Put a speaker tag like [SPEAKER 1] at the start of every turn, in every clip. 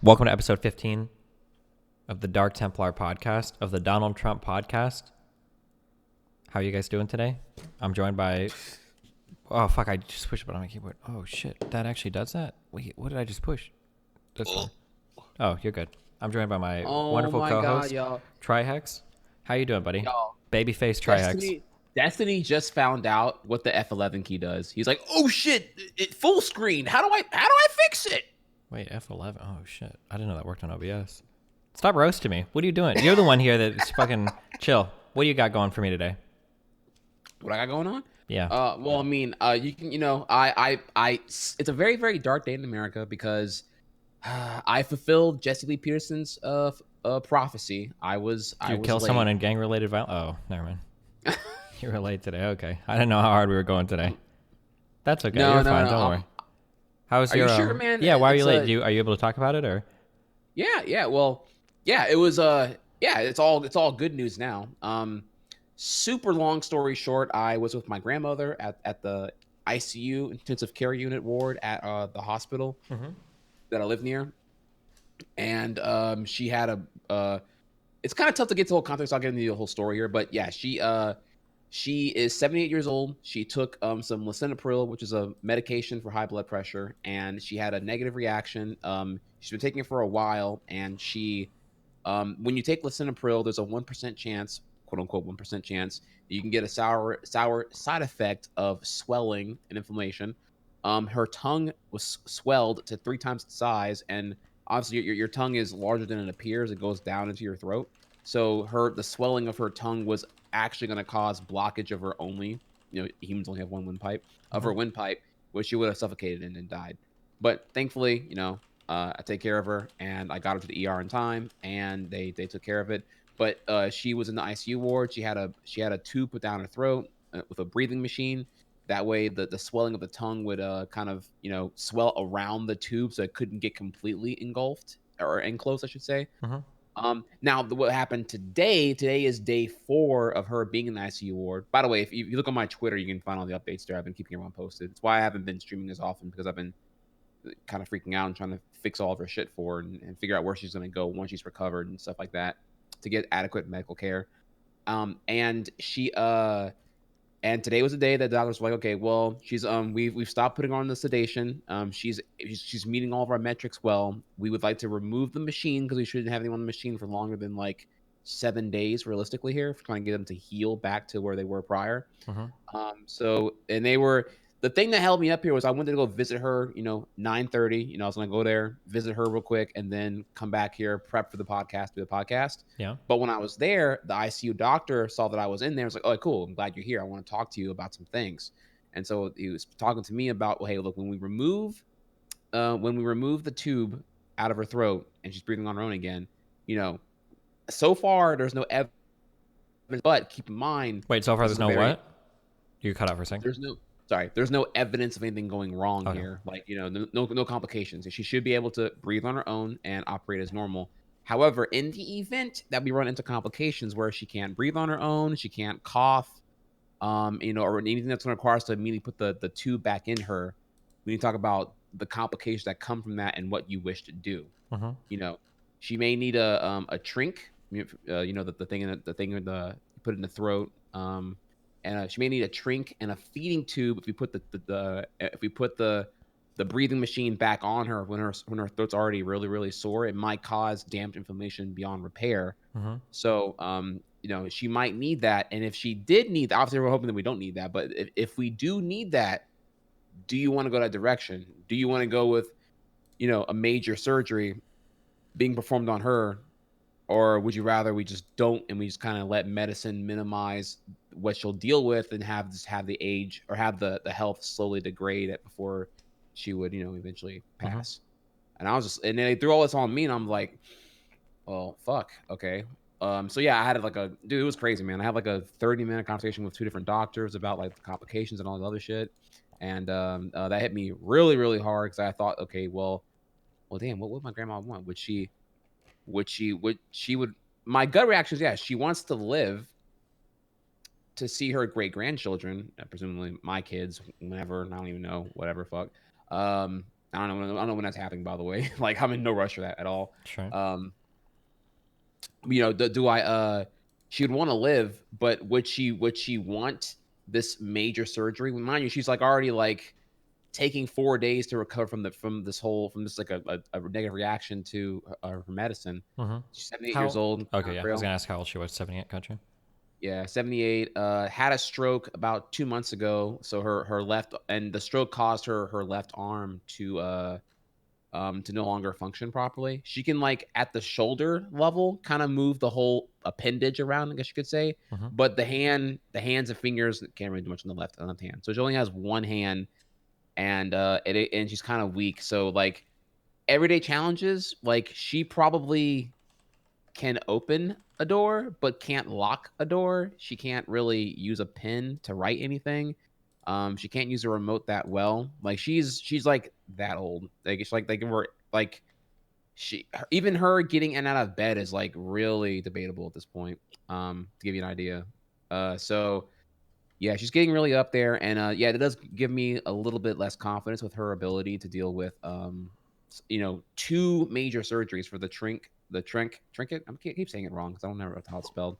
[SPEAKER 1] Welcome to episode 15 of the Dark Templar podcast, of the Donald Trump podcast. How are you guys doing today? I'm joined by... Oh, fuck, I just pushed a button on my keyboard. Oh, shit, that actually does that? Wait, what did I just push? That's fine. Oh, you're good. I'm joined by my wonderful co-host,
[SPEAKER 2] y'all.
[SPEAKER 1] Trihex. How you doing, buddy?
[SPEAKER 2] Y'all.
[SPEAKER 1] Babyface Trihex.
[SPEAKER 2] Destiny just found out what the F11 key does. He's like, "Oh shit, it full screen. How do I fix it?"
[SPEAKER 1] Wait, F11? Oh, shit. I didn't know that worked on OBS. Stop roasting me. What are you doing? You're the one here that's fucking chill. What do you got going for me today?
[SPEAKER 2] What I got going on?
[SPEAKER 1] Yeah.
[SPEAKER 2] Well, I mean, you can, it's a very, very dark day in America because I fulfilled Jesse Lee Peterson's prophecy. I was
[SPEAKER 1] kill
[SPEAKER 2] late.
[SPEAKER 1] Someone in gang-related violence? Oh, never mind. You were late today. Okay. I didn't know how hard we were going today. That's okay. You're fine. Don't worry. How's your...
[SPEAKER 2] you sure, man?
[SPEAKER 1] Yeah, why are you late? Are you able to talk about it, or...
[SPEAKER 2] Yeah. Well, yeah, it was it's all good news now. Super long story short, I was with my grandmother at the ICU intensive care unit ward at the hospital that I live near, and she had it's kind of tough to get to the whole context. I'll get into the whole story here, but yeah, she is 78 years old. She took some lisinopril, which is a medication for high blood pressure, and she had a negative reaction. She's been taking it for a while, and she, when you take lisinopril, there's a 1% chance, quote unquote 1% chance, that you can get a sour side effect of swelling and inflammation. Her tongue was swelled to 3 times the size, and obviously your tongue is larger than it appears. It goes down into your throat. So the swelling of her tongue was actually going to cause blockage of her humans only have one windpipe, of her windpipe, which she would have suffocated in and died. But thankfully, I take care of her, and I got her to the ER in time, and they took care of it. But she was in the ICU ward. She had a tube put down her throat with a breathing machine. That way, the swelling of the tongue would kind of swell around the tube, so it couldn't get completely engulfed or enclosed, I should say. Now, what happened today is day 4 of her being in the ICU ward. By the way, if you look on my Twitter, you can find all the updates there. I've been keeping everyone posted. It's why I haven't been streaming as often, because I've been kind of freaking out and trying to fix all of her shit for her and figure out where she's going to go once she's recovered and stuff like that to get adequate medical care. And today was the day that the doctors were like, okay, well, she's we've stopped putting her on the sedation. She's meeting all of our metrics well. We would like to remove the machine because we shouldn't have anyone on the machine for longer than like 7 days realistically here, for trying to get them to heal back to where they were prior. The thing that held me up here was I wanted to go visit her, 9:30. I was going to go there, visit her real quick, and then come back here, prep for the podcast, do the podcast.
[SPEAKER 1] Yeah.
[SPEAKER 2] But when I was there, the ICU doctor saw that I was in there. Was like, "Oh, cool. I'm glad you're here. I want to talk to you about some things." And so he was talking to me about, well, hey, look, when we remove the tube out of her throat and she's breathing on her own again, so far there's no evidence. But keep in mind,
[SPEAKER 1] wait, so far there's no what? You cut out for a second.
[SPEAKER 2] There's no evidence of anything going wrong here. Like, no complications. She should be able to breathe on her own and operate as normal. However, in the event that we run into complications where she can't breathe on her own, she can't cough, or anything that's going to require us to immediately put the tube back in her, we need to talk about the complications that come from that and what you wish to do. She may need a trink, the thing you put in the throat, and she may need a trink and a feeding tube if we put the breathing machine back on her when her throat's already really, really sore. It might cause damage, inflammation beyond repair. So she might need that. And if she did need that, obviously we're hoping that we don't need that, but if we do need that, do you want to go that direction? Do you want to go with a major surgery being performed on her? Or would you rather we just don't, and we just kind of let medicine minimize what she'll deal with and have the age or have the health slowly degrade before she would, eventually pass? And then they threw all this on me, and I'm like, well, fuck. Okay. So yeah, I had dude, it was crazy, man. I had like a 30-minute conversation with 2 different doctors about like the complications and all the other shit. And that hit me really, really hard because I thought, okay, well, damn, what would my grandma want? My gut reaction is, yeah, she wants to live to see her great grandchildren, presumably my kids, whenever, I don't even know, whatever, fuck. I don't know when that's happening, by the way. Like, I'm in no rush for that at all.
[SPEAKER 1] Sure.
[SPEAKER 2] Do I she would want to live, but would she want this major surgery? Mind you, she's like already like taking 4 days to recover from this like a negative reaction to her medicine.
[SPEAKER 1] Mm-hmm.
[SPEAKER 2] She's 78 years
[SPEAKER 1] How?
[SPEAKER 2] old,
[SPEAKER 1] Okay,
[SPEAKER 2] not
[SPEAKER 1] yeah. I was
[SPEAKER 2] frail.
[SPEAKER 1] gonna ask how old she was. 78. Gotcha.
[SPEAKER 2] Yeah, 78. Had a stroke about 2 months ago. So her left, and the stroke caused her left arm to no longer function properly. She can like at the shoulder level kind of move the whole appendage around, I guess you could say.
[SPEAKER 1] Mm-hmm.
[SPEAKER 2] But the hands and fingers can't really do much on the left hand. So she only has one hand, and and she's kind of weak. So like everyday challenges, like she probably can open a door but can't lock a door. She can't really use a pen to write anything. She can't use a remote that well. Like she's like that old. Like it's like we're like even her getting in and out of bed is like really debatable at this point. To give you an idea. So yeah, she's getting really up there, and yeah, it does give me a little bit less confidence with her ability to deal with two major surgeries for the trinket. I keep saying it wrong because I don't know how it's spelled.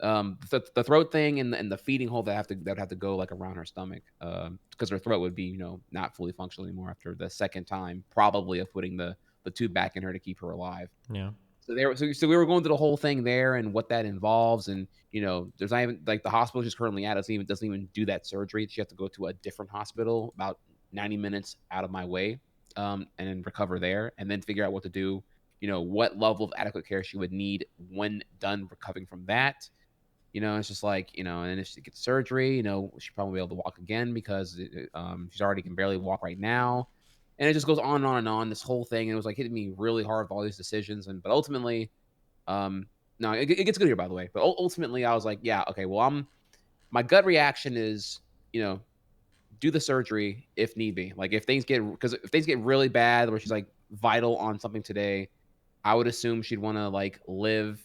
[SPEAKER 2] The throat thing and the feeding hole that would have to go like around her stomach, because her throat would be not fully functional anymore after the second time, probably of putting the tube back in her to keep her alive.
[SPEAKER 1] Yeah.
[SPEAKER 2] So we were going through the whole thing there and what that involves, and there's not even like the hospital she's currently at doesn't even do that surgery. She has to go to a different hospital about 90 minutes out of my way, and then recover there, and then figure out what to do. What level of adequate care she would need when done recovering from that. It's just like and then if she gets surgery, she'll probably be able to walk again because she's already can barely walk right now, and it just goes on and on and on. This whole thing, and it was like hitting me really hard with all these decisions, but ultimately, um, no, it gets good here by the way. But ultimately, I was like, yeah, okay, well, my gut reaction is, do the surgery if need be. Like if if things get really bad, where she's like vital on something today, I would assume she'd want to like live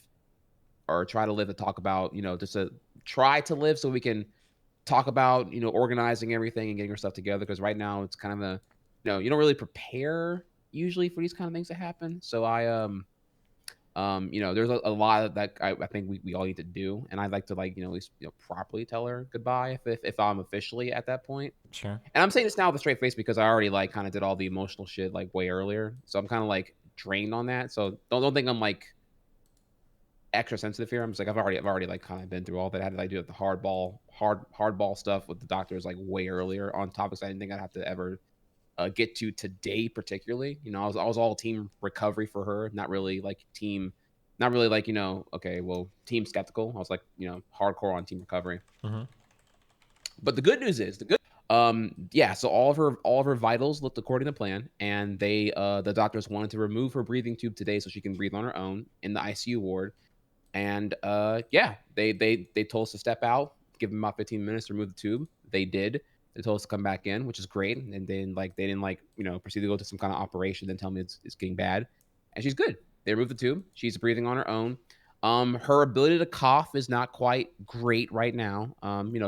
[SPEAKER 2] or try to live to talk about, just to try to live so we can talk about, organizing everything and getting her stuff together. Because right now it's kind of you don't really prepare usually for these kind of things to happen. So there's a lot that I think we all need to do. And I'd like to like, at least, properly tell her goodbye if I'm officially at that point.
[SPEAKER 1] Sure.
[SPEAKER 2] And I'm saying this now with a straight face because I already like kind of did all the emotional shit like way earlier. So I'm kind of like drained on that. So don't think I'm like extra sensitive here. I'm just like I've already like kind of been through all that. I had to like do the hardball stuff with the doctors like way earlier on topics I didn't think I'd have to ever get to today particularly. I was all team recovery for her, not really like okay, well, team skeptical. I was like hardcore on team recovery.
[SPEAKER 1] Mm-hmm.
[SPEAKER 2] But the good news is yeah, so all of her vitals looked according to plan, and the doctors wanted to remove her breathing tube today so she can breathe on her own in the ICU ward. And yeah, they told us to step out, give them about 15 minutes to remove the tube. They did. They told us to come back in, which is great. And then like they didn't like proceed to go to some kind of operation, then tell me it's getting bad. And she's good. They removed the tube. She's breathing on her own. Her ability to cough is not quite great right now.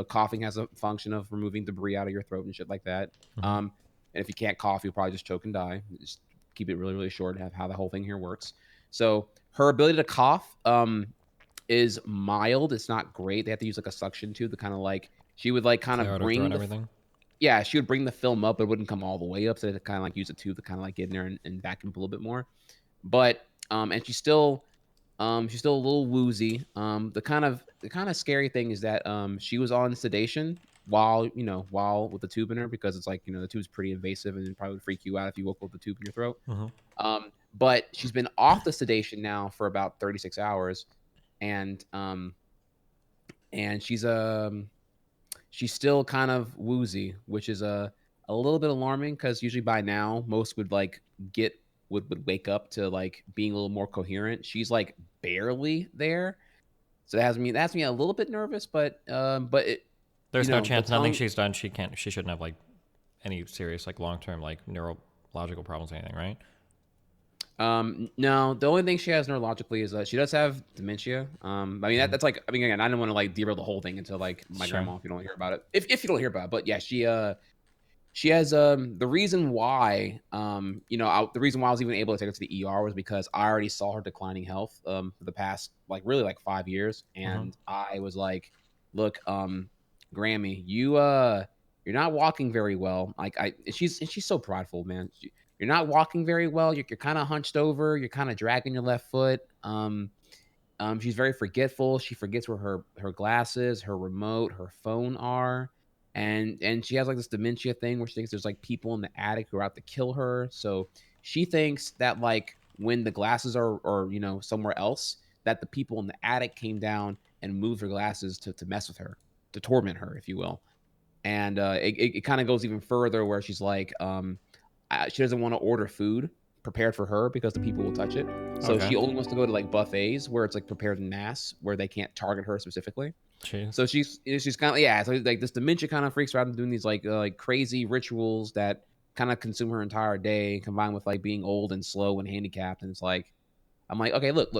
[SPEAKER 2] Coughing has a function of removing debris out of your throat and shit like that.
[SPEAKER 1] Mm-hmm.
[SPEAKER 2] And if you can't cough, you'll probably just choke and die. Just keep it really, really short. Have how the whole thing here works. So her ability to cough, is mild. It's not great. They have to use like a suction tube to kind of like she would like kind
[SPEAKER 1] Clear
[SPEAKER 2] of
[SPEAKER 1] out her throat
[SPEAKER 2] bring
[SPEAKER 1] and
[SPEAKER 2] the
[SPEAKER 1] everything.
[SPEAKER 2] yeah, she would bring the film up, but it wouldn't come all the way up. So they had to kind of like use a tube to kind of like get in there and vacuum a little bit more. But and she's still a little woozy. The kind of scary thing is that she was on sedation while with the tube in her, because it's like the tube's pretty invasive and it probably would freak you out if you woke up with the tube in your throat.
[SPEAKER 1] Mm-hmm.
[SPEAKER 2] But she's been off the sedation now for about 36 hours, and she's still kind of woozy, which is a little bit alarming because usually by now most would like get would wake up to like being a little more coherent. She's like barely there, so that has me a little bit nervous. But it
[SPEAKER 1] There's no
[SPEAKER 2] the
[SPEAKER 1] chance. Nothing
[SPEAKER 2] telling
[SPEAKER 1] she's done. She can't. She shouldn't have like any serious like long term like neurological problems or anything, right?
[SPEAKER 2] No, the only thing she has neurologically is she does have dementia. I mean that's like, I mean, again, I didn't want to like derail the whole thing into like my
[SPEAKER 1] Sure.
[SPEAKER 2] grandma if you don't hear about it. If you don't hear about it, but yeah, She has the reason why the reason why I was even able to take her to the ER was because I already saw her declining health for the past like really like 5 years,
[SPEAKER 1] Mm-hmm.
[SPEAKER 2] and I was like, look, Grammy, you're not walking very well. Like she's so prideful, man. You're not walking very well. You're kind of hunched over. You're kind of dragging your left foot. She's very forgetful. She forgets where her glasses, her remote, her phone are, and she has like this dementia thing where she thinks there's like people in the attic who are out to kill her. So she thinks that like when the glasses are somewhere else, that the people in the attic came down and moved her glasses to mess with her, to torment her, if you will. And it kind of goes even further where she's like, she doesn't want to order food prepared for her because the people will touch it. So
[SPEAKER 1] Okay.
[SPEAKER 2] she only wants to go to like buffets where it's like prepared in mass, where they can't target her specifically.
[SPEAKER 1] Jeez.
[SPEAKER 2] So she's kind of, yeah. So like this dementia kind of freaks her out and doing these like crazy rituals that kind of consume her entire day, combined with like being old and slow and handicapped. And it's like, I'm like, okay, look,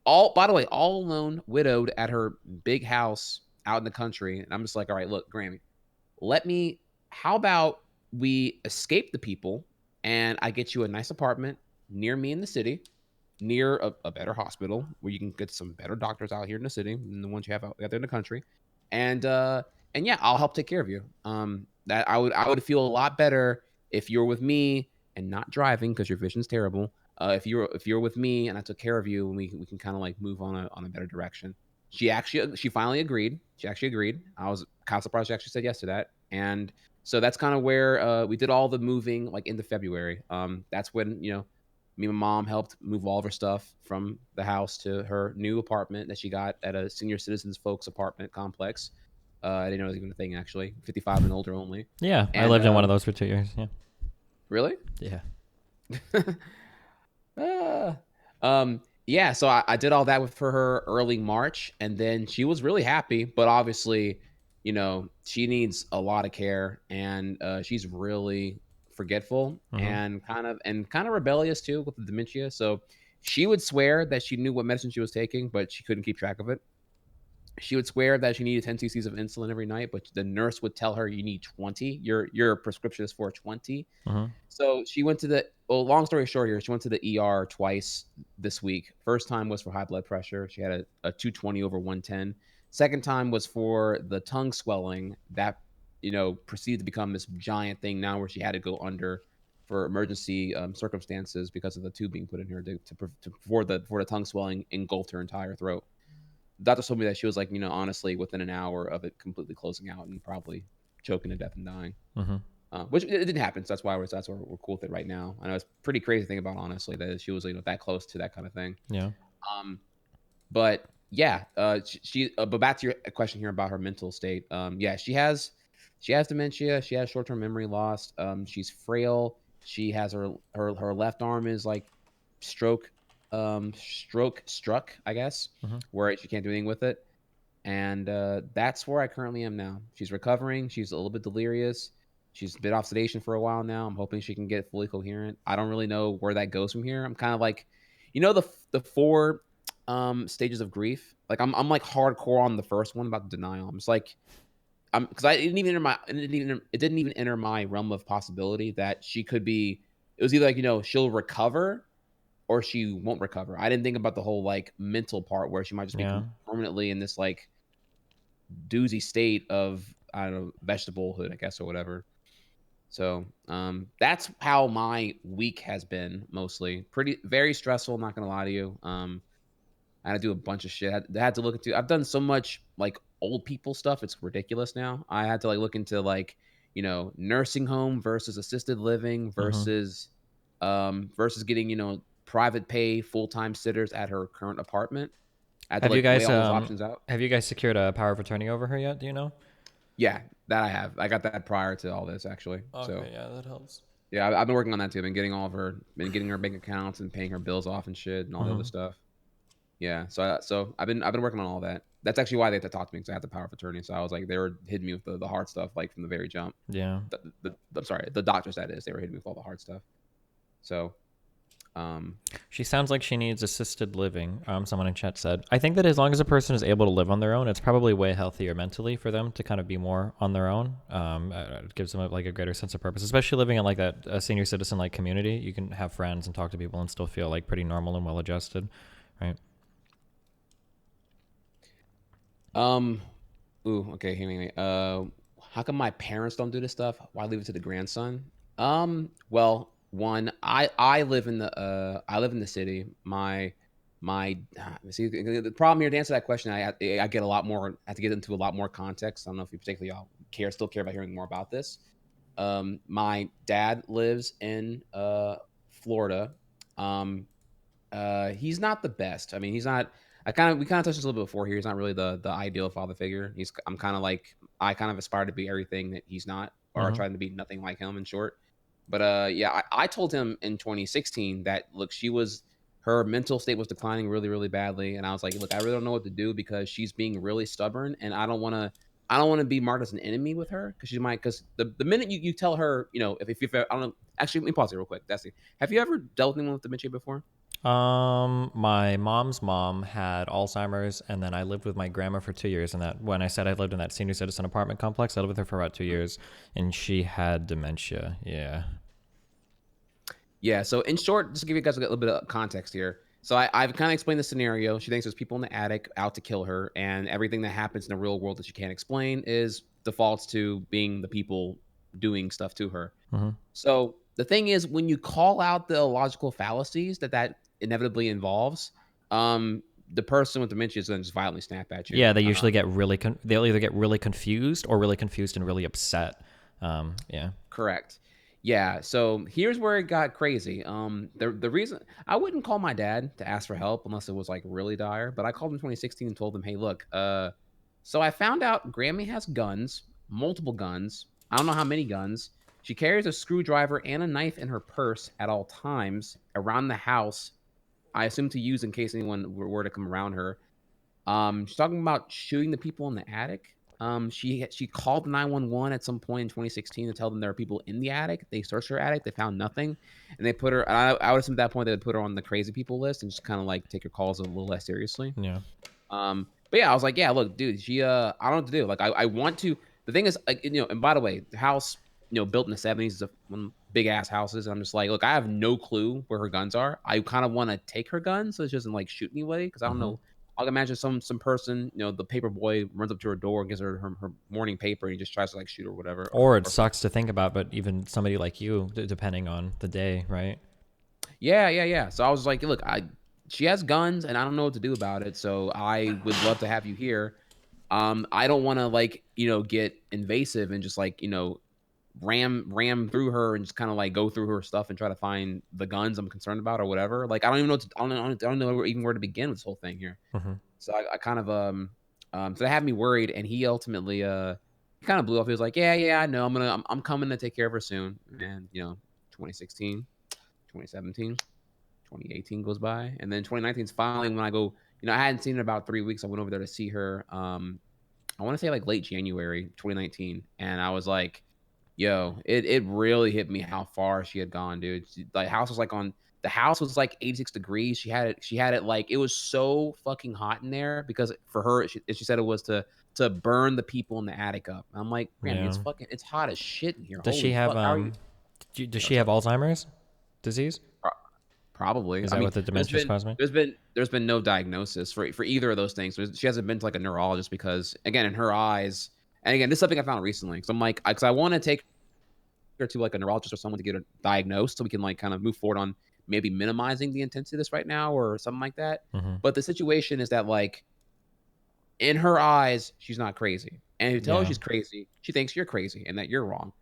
[SPEAKER 2] all by the way, all alone, widowed at her big house out in the country. And I'm just like, all right, look, Grammy, let me, how about we escape the people and I get you a nice apartment near me in the city, near a better hospital where you can get some better doctors out here in the city than the ones you have out there in the country. And yeah, I'll help take care of you. That I would feel a lot better if you were with me and not driving because your vision's terrible. If you're with me and I took care of you and we can kind of like move on a better direction. She finally agreed. She actually agreed. I was kind of surprised she actually said yes to that. And so that's kind of where we did all the moving like into February. That's when me and my mom helped move all of her stuff from the house to her new apartment that she got at a senior citizens folks apartment complex. I didn't know it was even a thing actually. 55 and older only.
[SPEAKER 1] Yeah, I
[SPEAKER 2] And
[SPEAKER 1] lived in one of those for 2 years. Yeah.
[SPEAKER 2] really?
[SPEAKER 1] Yeah.
[SPEAKER 2] Ah. Yeah, so I did all that with for her early March, and then she was really happy, but obviously, she needs a lot of care, and she's really forgetful
[SPEAKER 1] Mm-hmm.
[SPEAKER 2] and kind of rebellious too with the dementia. So she would swear that she knew what medicine she was taking, but she couldn't keep track of it. She would swear that she needed 10 cc's of insulin every night, but the nurse would tell her you need 20. Your prescription is for 20.
[SPEAKER 1] Mm-hmm.
[SPEAKER 2] So she went to long story short here, she went to the ER twice this week. First time was for high blood pressure. She had a 220 over 110. Second time was for the tongue swelling that, proceeded to become this giant thing now where she had to go under for emergency circumstances because of the tube being put in her for the tongue swelling engulfed her entire throat. The doctor told me that she was like, honestly, within an hour of it completely closing out and probably choking to death and dying.
[SPEAKER 1] Mm-hmm.
[SPEAKER 2] Which it didn't happen. So that's why we're cool with it right now. I know it's a pretty crazy thing about honestly that she was that close to that kind of thing.
[SPEAKER 1] Yeah.
[SPEAKER 2] Um, but yeah, but back to your question here about her mental state. Yeah, she has dementia. She has short term memory loss. She's frail. She has her left arm is like stroke struck, I guess,
[SPEAKER 1] Mm-hmm.
[SPEAKER 2] where she can't do anything with it. And that's where I currently am now. She's recovering. She's a little bit delirious. She's been off sedation for a while now. I'm hoping she can get fully coherent. I don't really know where that goes from here. I'm kind of like, the four stages of grief. Like I'm like hardcore on the first one about the denial. I'm just like, because I didn't even enter my it didn't even enter my realm of possibility that she could be. It was either like she'll recover or she won't recover. I didn't think about the whole like mental part where she might just be
[SPEAKER 1] Yeah.
[SPEAKER 2] permanently in this like doozy state of, I don't know, vegetablehood, I guess, or whatever. So that's how my week has been mostly. Pretty very stressful, not gonna lie to you. I had to do a bunch of shit. I had to look into. I've done so much like old people stuff. It's ridiculous now. I had to like look into like nursing home versus assisted living
[SPEAKER 1] Mm-hmm.
[SPEAKER 2] versus getting private pay full time sitters at her current apartment. I had to
[SPEAKER 1] Have you
[SPEAKER 2] like weigh
[SPEAKER 1] guys
[SPEAKER 2] all those options out.
[SPEAKER 1] secured a power of attorney over her yet? Do you know?
[SPEAKER 2] Yeah, that I have. I got that prior to all this actually. So
[SPEAKER 1] Okay, yeah, that helps.
[SPEAKER 2] yeah, I've been working on that too. I've been getting been getting her bank accounts and paying her bills off and shit and all the other
[SPEAKER 1] Mm-hmm.
[SPEAKER 2] stuff. Yeah, so I've been working on all that. That's actually why they had to talk to me because I had the power of attorney. So I was like, they were hitting me with the hard stuff like from the very jump.
[SPEAKER 1] Yeah.
[SPEAKER 2] I'm sorry, the doctors that is, they were hitting me with all the hard stuff. So
[SPEAKER 1] She sounds like she needs assisted living. Someone in chat said. I think that as long as a person is able to live on their own, it's probably way healthier mentally for them to kind of be more on their own. It gives them like a greater sense of purpose, especially living in like that senior citizen like community. You can have friends and talk to people and still feel like pretty normal and well adjusted, right?
[SPEAKER 2] Um, ooh, okay, hear me. How come my parents don't do this stuff? Why leave it to the grandson? Well, one, I live in the city. See the problem here to answer that question. I get a lot more. I have to get into a lot more context. I don't know if you particularly all still care about hearing more about this. My dad lives in Florida. Um, he's not the best. I mean, he's not. We kind of touched this a little bit before here. He's not really the ideal father figure. I'm kind of like I kind of aspire to be everything that he's not, or
[SPEAKER 1] Mm-hmm.
[SPEAKER 2] trying to be nothing like him. In short, but yeah, I told him in 2016 that look, her mental state was declining really really badly, and I was like, look, I really don't know what to do because she's being really stubborn, and I don't want to be marked as an enemy with her because she might because the minute you tell her, if I don't know, actually let me pause here real quick. That's it. Have you ever dealt with anyone with dementia before?
[SPEAKER 1] My mom's mom had Alzheimer's, and then I lived with my grandma for 2 years. And that when I said I lived in that senior citizen apartment complex, I lived with her for about 2 years, and she had dementia. Yeah.
[SPEAKER 2] Yeah. So in short, just to give you guys a little bit of context here. So I've kind of explained the scenario. She thinks there's people in the attic out to kill her, and everything that happens in the real world that she can't explain is defaults to being the people doing stuff to her.
[SPEAKER 1] Mm-hmm.
[SPEAKER 2] So the thing is, when you call out the illogical fallacies that inevitably involves, the person with dementia is going to just violently snap at you.
[SPEAKER 1] Yeah, they usually get they'll either get really confused or really confused and really upset. Yeah.
[SPEAKER 2] Correct. Yeah. So here's where it got crazy. The reason I wouldn't call my dad to ask for help unless it was like really dire, but I called him in 2016 and told him, hey, look, so I found out Grammy has guns, multiple guns. I don't know how many guns. She carries a screwdriver and a knife in her purse at all times around the house. I assume to use in case anyone were to come around her. She's talking about shooting the people in the attic. She called 911 at some point in 2016 to tell them there are people in the attic. They searched her attic, they found nothing, and they put her. I would assume at that point they would put her on the crazy people list and just kind of like take her calls a little less seriously.
[SPEAKER 1] Yeah.
[SPEAKER 2] But yeah, I was like, yeah, look, dude, I don't know what to do. Like, I want to. The thing is, like, and by the way, the house, built in the 70s is one big ass houses. And I'm just like, look, I have no clue where her guns are. I kind of want to take her gun so she doesn't like shoot anyway because I don't
[SPEAKER 1] Mm-hmm.
[SPEAKER 2] know. I can imagine some person, the paper boy runs up to her door and gives her morning paper and he just tries to like shoot her or whatever
[SPEAKER 1] Or it
[SPEAKER 2] or something.
[SPEAKER 1] sucks to think about, but even somebody like you, depending on the day, right?
[SPEAKER 2] Yeah, yeah, yeah. So I was like, look, she has guns and I don't know what to do about it. So I would love to have you here. I don't want to like, get invasive and just like, ram through her and just kind of like go through her stuff and try to find the guns I'm concerned about or whatever. Like I don't even know I don't know even where to begin with this whole thing here.
[SPEAKER 1] Mm-hmm.
[SPEAKER 2] So I kind of so that had me worried and he ultimately he kind of blew off. He was like, "Yeah, yeah, I know. I'm coming to take care of her soon." And 2016, 2017, 2018 goes by, and then 2019 is finally when I go. I hadn't seen her in about 3 weeks. I went over there to see her. I want to say like late January 2019, and I was like, "Yo, it really hit me how far she had gone, dude. The house was like 86 degrees. She had it like it was so fucking hot in there because for her, she said it was to burn the people in the attic up. And I'm like, Grammy,
[SPEAKER 1] Yeah.
[SPEAKER 2] it's hot as shit in here.
[SPEAKER 1] Does she
[SPEAKER 2] Holy
[SPEAKER 1] have
[SPEAKER 2] fuck, how are you?
[SPEAKER 1] does
[SPEAKER 2] Yeah,
[SPEAKER 1] she
[SPEAKER 2] what's
[SPEAKER 1] have
[SPEAKER 2] up?
[SPEAKER 1] Alzheimer's disease?
[SPEAKER 2] Probably.
[SPEAKER 1] Is
[SPEAKER 2] I
[SPEAKER 1] that
[SPEAKER 2] mean,
[SPEAKER 1] what the dementia's caused me?
[SPEAKER 2] there's been no diagnosis for either of those things. She hasn't been to like a neurologist because again, in her eyes, and again, this is something I found recently. Because I'm like, because I want to take her to like a neurologist or someone to get her diagnosed, so we can like kind of move forward on maybe minimizing the intensity of this right now or something like that.
[SPEAKER 1] Mm-hmm.
[SPEAKER 2] But the situation is that like in her eyes, she's not crazy, and if you tell her
[SPEAKER 1] Yeah.
[SPEAKER 2] she's crazy, she thinks you're crazy and that you're wrong.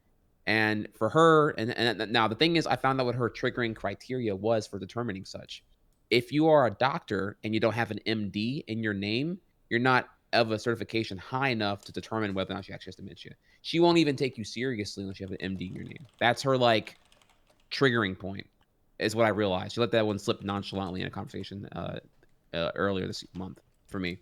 [SPEAKER 2] And for her, and now the thing is, I found out what her triggering criteria was for determining such. If you are a doctor and you don't have an MD in your name, you're not of a certification high enough to determine whether or not she actually has dementia. She won't even take you seriously unless you have an MD in your name. That's her like triggering point, is what I realized. She let that one slip nonchalantly in a conversation earlier this month for me,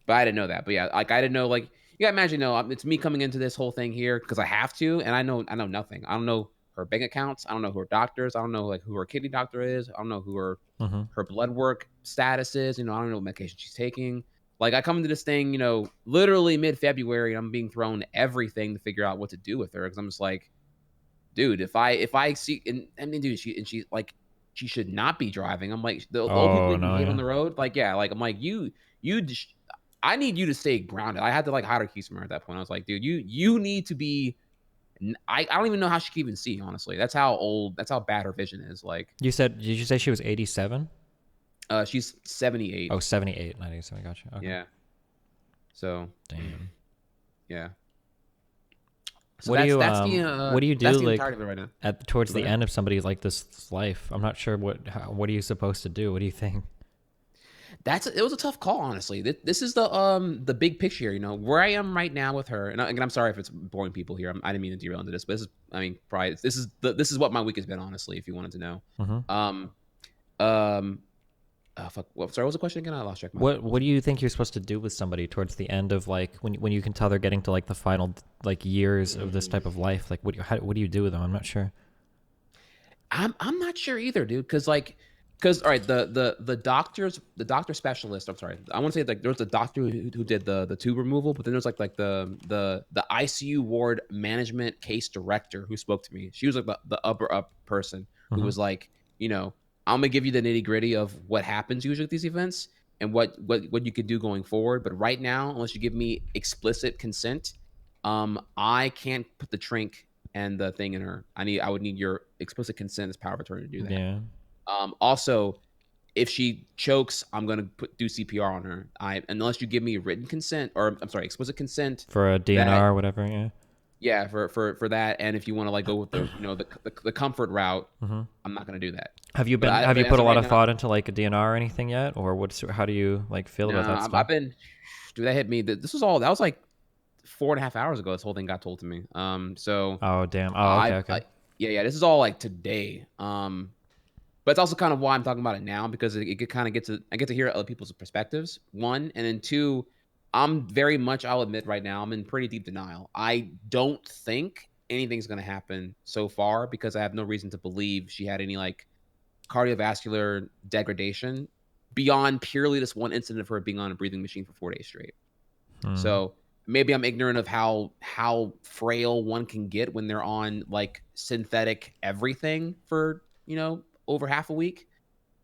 [SPEAKER 2] but I didn't know that. But yeah, like I didn't know like you gotta imagine, no, it's me coming into this whole thing here because I have to, and I know nothing. I don't know her bank accounts. I don't know who her doctors. I don't know like who her kidney doctor is. I don't know who her blood work status is. I don't know what medication she's taking. Like I come into this thing, literally mid-February, and I'm being thrown everything to figure out what to do with her because I'm just like, dude, if I see, and I mean, dude, she like she should not be driving. I'm like the old people
[SPEAKER 1] Oh
[SPEAKER 2] that you
[SPEAKER 1] no,
[SPEAKER 2] hate on
[SPEAKER 1] yeah.
[SPEAKER 2] the road, like yeah, like I'm like I need you to stay grounded. I had to like hide her keys from her at that point. I was like, dude, you need to be. I don't even know how she can even see. Honestly, that's how old. That's how bad her vision is. Like,
[SPEAKER 1] Did you say she was 87?
[SPEAKER 2] she's 78.
[SPEAKER 1] Oh, 78, not 87. Gotcha. Okay.
[SPEAKER 2] Yeah. So.
[SPEAKER 1] Damn.
[SPEAKER 2] Yeah. So
[SPEAKER 1] What do you what do you do
[SPEAKER 2] that's the
[SPEAKER 1] like
[SPEAKER 2] entirety of it right now.
[SPEAKER 1] towards
[SPEAKER 2] Go
[SPEAKER 1] the
[SPEAKER 2] ahead.
[SPEAKER 1] end of somebody like this life? I'm not sure what are you supposed to do? What do you think?
[SPEAKER 2] It was a tough call, honestly. This is the big picture here, where I am right now with her. And I'm sorry if it's boring people here. I didn't mean to derail into this, but probably this is what my week has been, honestly. If you wanted to know, um, fuck. Well, sorry, what was the question again? I lost track.
[SPEAKER 1] What do you think you're supposed to do with somebody towards the end of like when you can tell they're getting to like the final like years of this type of life? Like what do you do with them? I'm not sure.
[SPEAKER 2] I'm not sure either, dude. Because all right, the doctor specialist. I'm sorry, I want to say like there was a doctor who did the tube removal, but then there's like the ICU ward management case director who spoke to me. She was like the upper up person who was like, I'm gonna give you the nitty gritty of what happens usually at these events and what you could do going forward. But right now, unless you give me explicit consent, I can't put the trink and the thing in her. I would need your explicit consent as power of attorney to do that.
[SPEAKER 1] Yeah.
[SPEAKER 2] Also, if she chokes, I'm gonna do CPR on her. Unless you give me written consent, or I'm sorry, explicit consent
[SPEAKER 1] For a DNR or whatever. Yeah.
[SPEAKER 2] Yeah, for that, and if you want to like go with the the comfort route, I'm not gonna do that.
[SPEAKER 1] Have you put a lot of thought into like a DNR or anything yet, or how do you like feel about that stuff?
[SPEAKER 2] Dude, that hit me. That was like 4.5 hours ago. This whole thing got told to me. So.
[SPEAKER 1] Oh damn. Oh okay.
[SPEAKER 2] Yeah. This is all like today. But it's also kind of why I'm talking about it now because it kind of I get to hear other people's perspectives. One, and then two, I'm very much, I'll admit right now, I'm in pretty deep denial. I don't think anything's going to happen so far because I have no reason to believe she had any like cardiovascular degradation beyond purely this one incident of her being on a breathing machine for 4 days straight. So maybe I'm ignorant of how frail one can get when they're on like synthetic everything for, over half a week.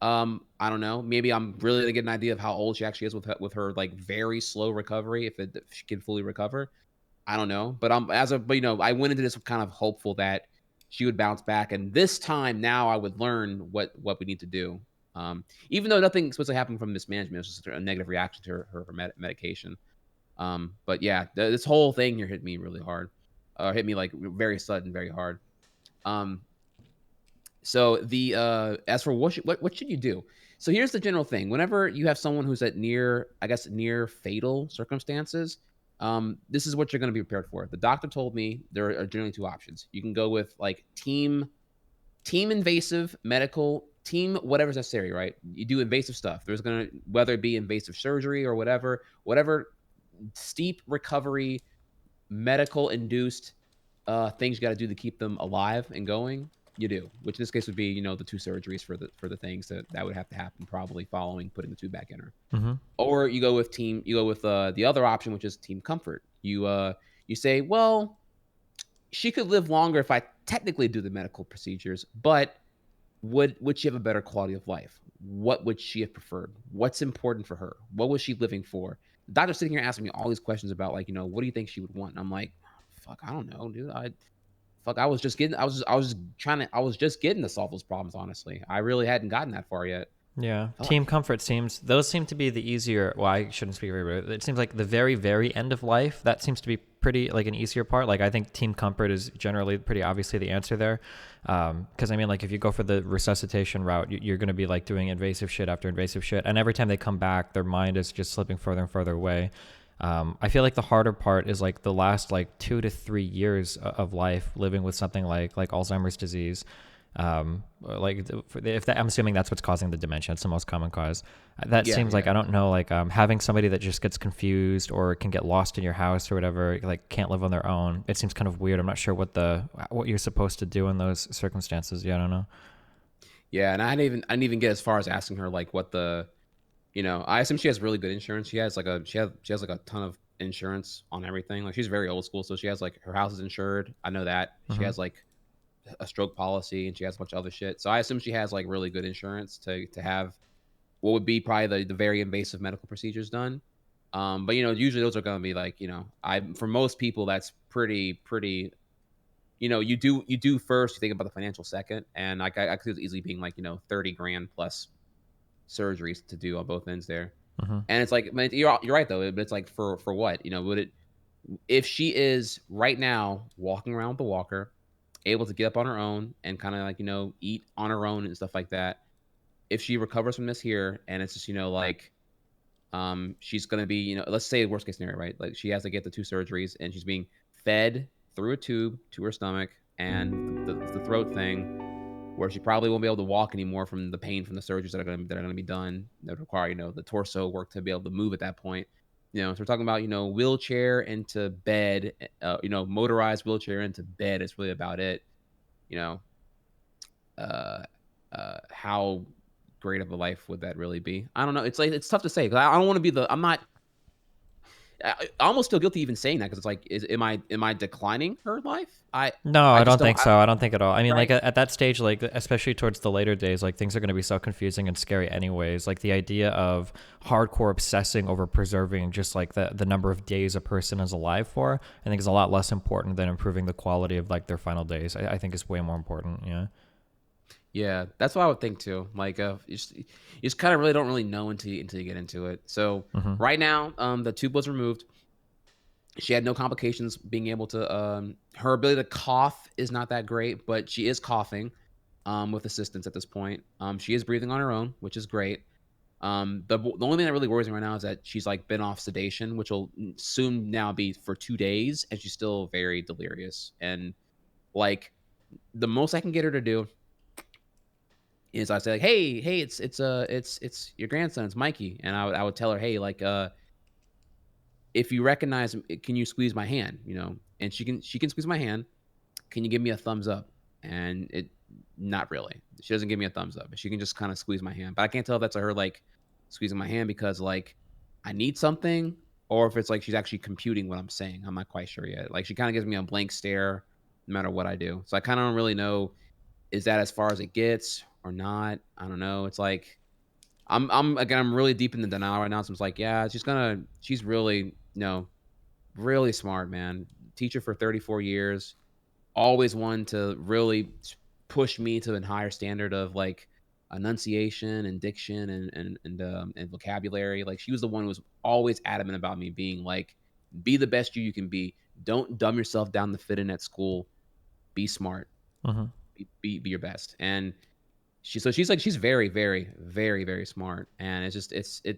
[SPEAKER 2] I don't know. Maybe I'm really to get an idea of how old she actually is with her like very slow recovery. If she can fully recover, I don't know. But I went into this kind of hopeful that she would bounce back, and this time now I would learn what we need to do. Even though nothing's supposed to happen from mismanagement, it's just a negative reaction to her medication. But yeah, this whole thing here hit me really hard. Hit me like very sudden, very hard. So as for what should you do? So here's the general thing. Whenever you have someone who's at near fatal circumstances, this is what you're going to be prepared for. The doctor told me there are generally two options. You can go with like team invasive medical, team whatever's necessary, right? You do invasive stuff. There's going to, whether it be invasive surgery or whatever steep recovery, medical induced things you got to do to keep them alive and going. You do, which in this case would be, the two surgeries for the things that would have to happen probably following putting the tube back in her. Or you go with the other option, which is team comfort. You say, well, she could live longer if I technically do the medical procedures, but would she have a better quality of life? What would she have preferred? What's important for her? What was she living for? The doctor's sitting here asking me all these questions about like, what do you think she would want? And I'm like, fuck, I don't know, dude. I was just getting to solve those problems, honestly. I really hadn't gotten that far yet.
[SPEAKER 1] Yeah. Team comfort seem to be the easier, well, I shouldn't speak very, it seems like the very, very end of life, that seems to be pretty like an easier part. Like I think team comfort is generally pretty obviously the answer there. Cause I mean, like if you go for the resuscitation route, you're going to be like doing invasive shit after invasive shit. And every time they come back, their mind is just slipping further and further away. I feel like the harder part is like the last like 2 to 3 years of life living with something like Alzheimer's disease. Like if that, I'm assuming that's what's causing the dementia. It's the most common cause. That
[SPEAKER 2] Yeah,
[SPEAKER 1] seems like,
[SPEAKER 2] yeah.
[SPEAKER 1] I don't know, like having somebody that just gets confused or can get lost in your house or whatever, like can't live on their own. It seems kind of weird. I'm not sure what you're supposed to do in those circumstances. Yeah, I don't know.
[SPEAKER 2] Yeah, and I didn't even get as far as asking her like what the, I assume she has really good insurance. She has like a ton of insurance on everything. Like she's very old school, so she has like her house is insured. I know that. She
[SPEAKER 1] Hmm.
[SPEAKER 2] has like a stroke policy and she has a bunch of other shit. So I assume she has like really good insurance to have what would be probably the very invasive medical procedures done. But usually those are going to be like, I for most people that's pretty. You do first. You think about the financial second, and like I could easily being like 30 grand plus surgeries to do on both ends there.
[SPEAKER 1] Hmm.
[SPEAKER 2] And it's like, you're right though. But it's like for what? Would it if she is right now walking around with the walker, able to get up on her own and kind of like eat on her own and stuff like that. If she recovers from this here, and it's just like she's gonna be let's say worst case scenario, right? Like she has to get the two surgeries and she's being fed through a tube to her stomach and the throat thing where she probably won't be able to walk anymore from the pain from the surgeries that are gonna be done that require the torso work to be able to move at that point. So we're talking about wheelchair into bed, motorized wheelchair into bed is really about it. You know, uh, how great of a life would that really be? I don't know. It's like it's tough to say because I don't want to be the. I'm not. I almost feel guilty even saying that because it's like, am I declining her life? I
[SPEAKER 1] No,
[SPEAKER 2] I
[SPEAKER 1] I
[SPEAKER 2] just
[SPEAKER 1] don't
[SPEAKER 2] don't.
[SPEAKER 1] think so. I don't think at all. I mean, like
[SPEAKER 2] Right.
[SPEAKER 1] at that stage, like especially towards the later days, like things are going to be so confusing and scary anyways. Like the idea of hardcore obsessing over preserving just like the number of days a person is alive for, I think is a lot less important than improving the quality of like their final days. I think is way more important. Yeah.
[SPEAKER 2] Yeah, that's what I would think too. Like, you just kind of really don't really know until you get into it. So
[SPEAKER 1] Mm-hmm.
[SPEAKER 2] right now, the tube was removed. She had no complications being able to. Her ability to cough is not that great, but she is coughing, with assistance at this point. She is breathing on her own, which is great. The only thing that really worries me right now is that she's like been off sedation, which will soon now be for 2 days, and she's still very delirious. And like the most I can get her to do is I say like, hey, it's your grandson, it's Mikey, and I would tell her, hey, like, if you recognize him, can you squeeze my hand? And she can squeeze my hand. Can you give me a thumbs up? And it not really. She doesn't give me a thumbs up. She can just kind of squeeze my hand. But I can't tell if that's her like squeezing my hand because like I need something or if it's like she's actually computing what I'm saying. I'm not quite sure yet. Like she kind of gives me a blank stare no matter what I do. So I kind of don't really know, is that as far as it gets or not? I don't know. It's like I'm really deep in the denial right now. So I'm just like, yeah, she's really, really smart, man. Teacher for 34 years, always one to really push me to a higher standard of like enunciation and diction and vocabulary. Like she was the one who was always adamant about me being like, be the best you can be. Don't dumb yourself down to fit in at school. Be smart.
[SPEAKER 1] Mm-hmm.
[SPEAKER 2] Be your best. And she's very very very very smart. And it's just it. So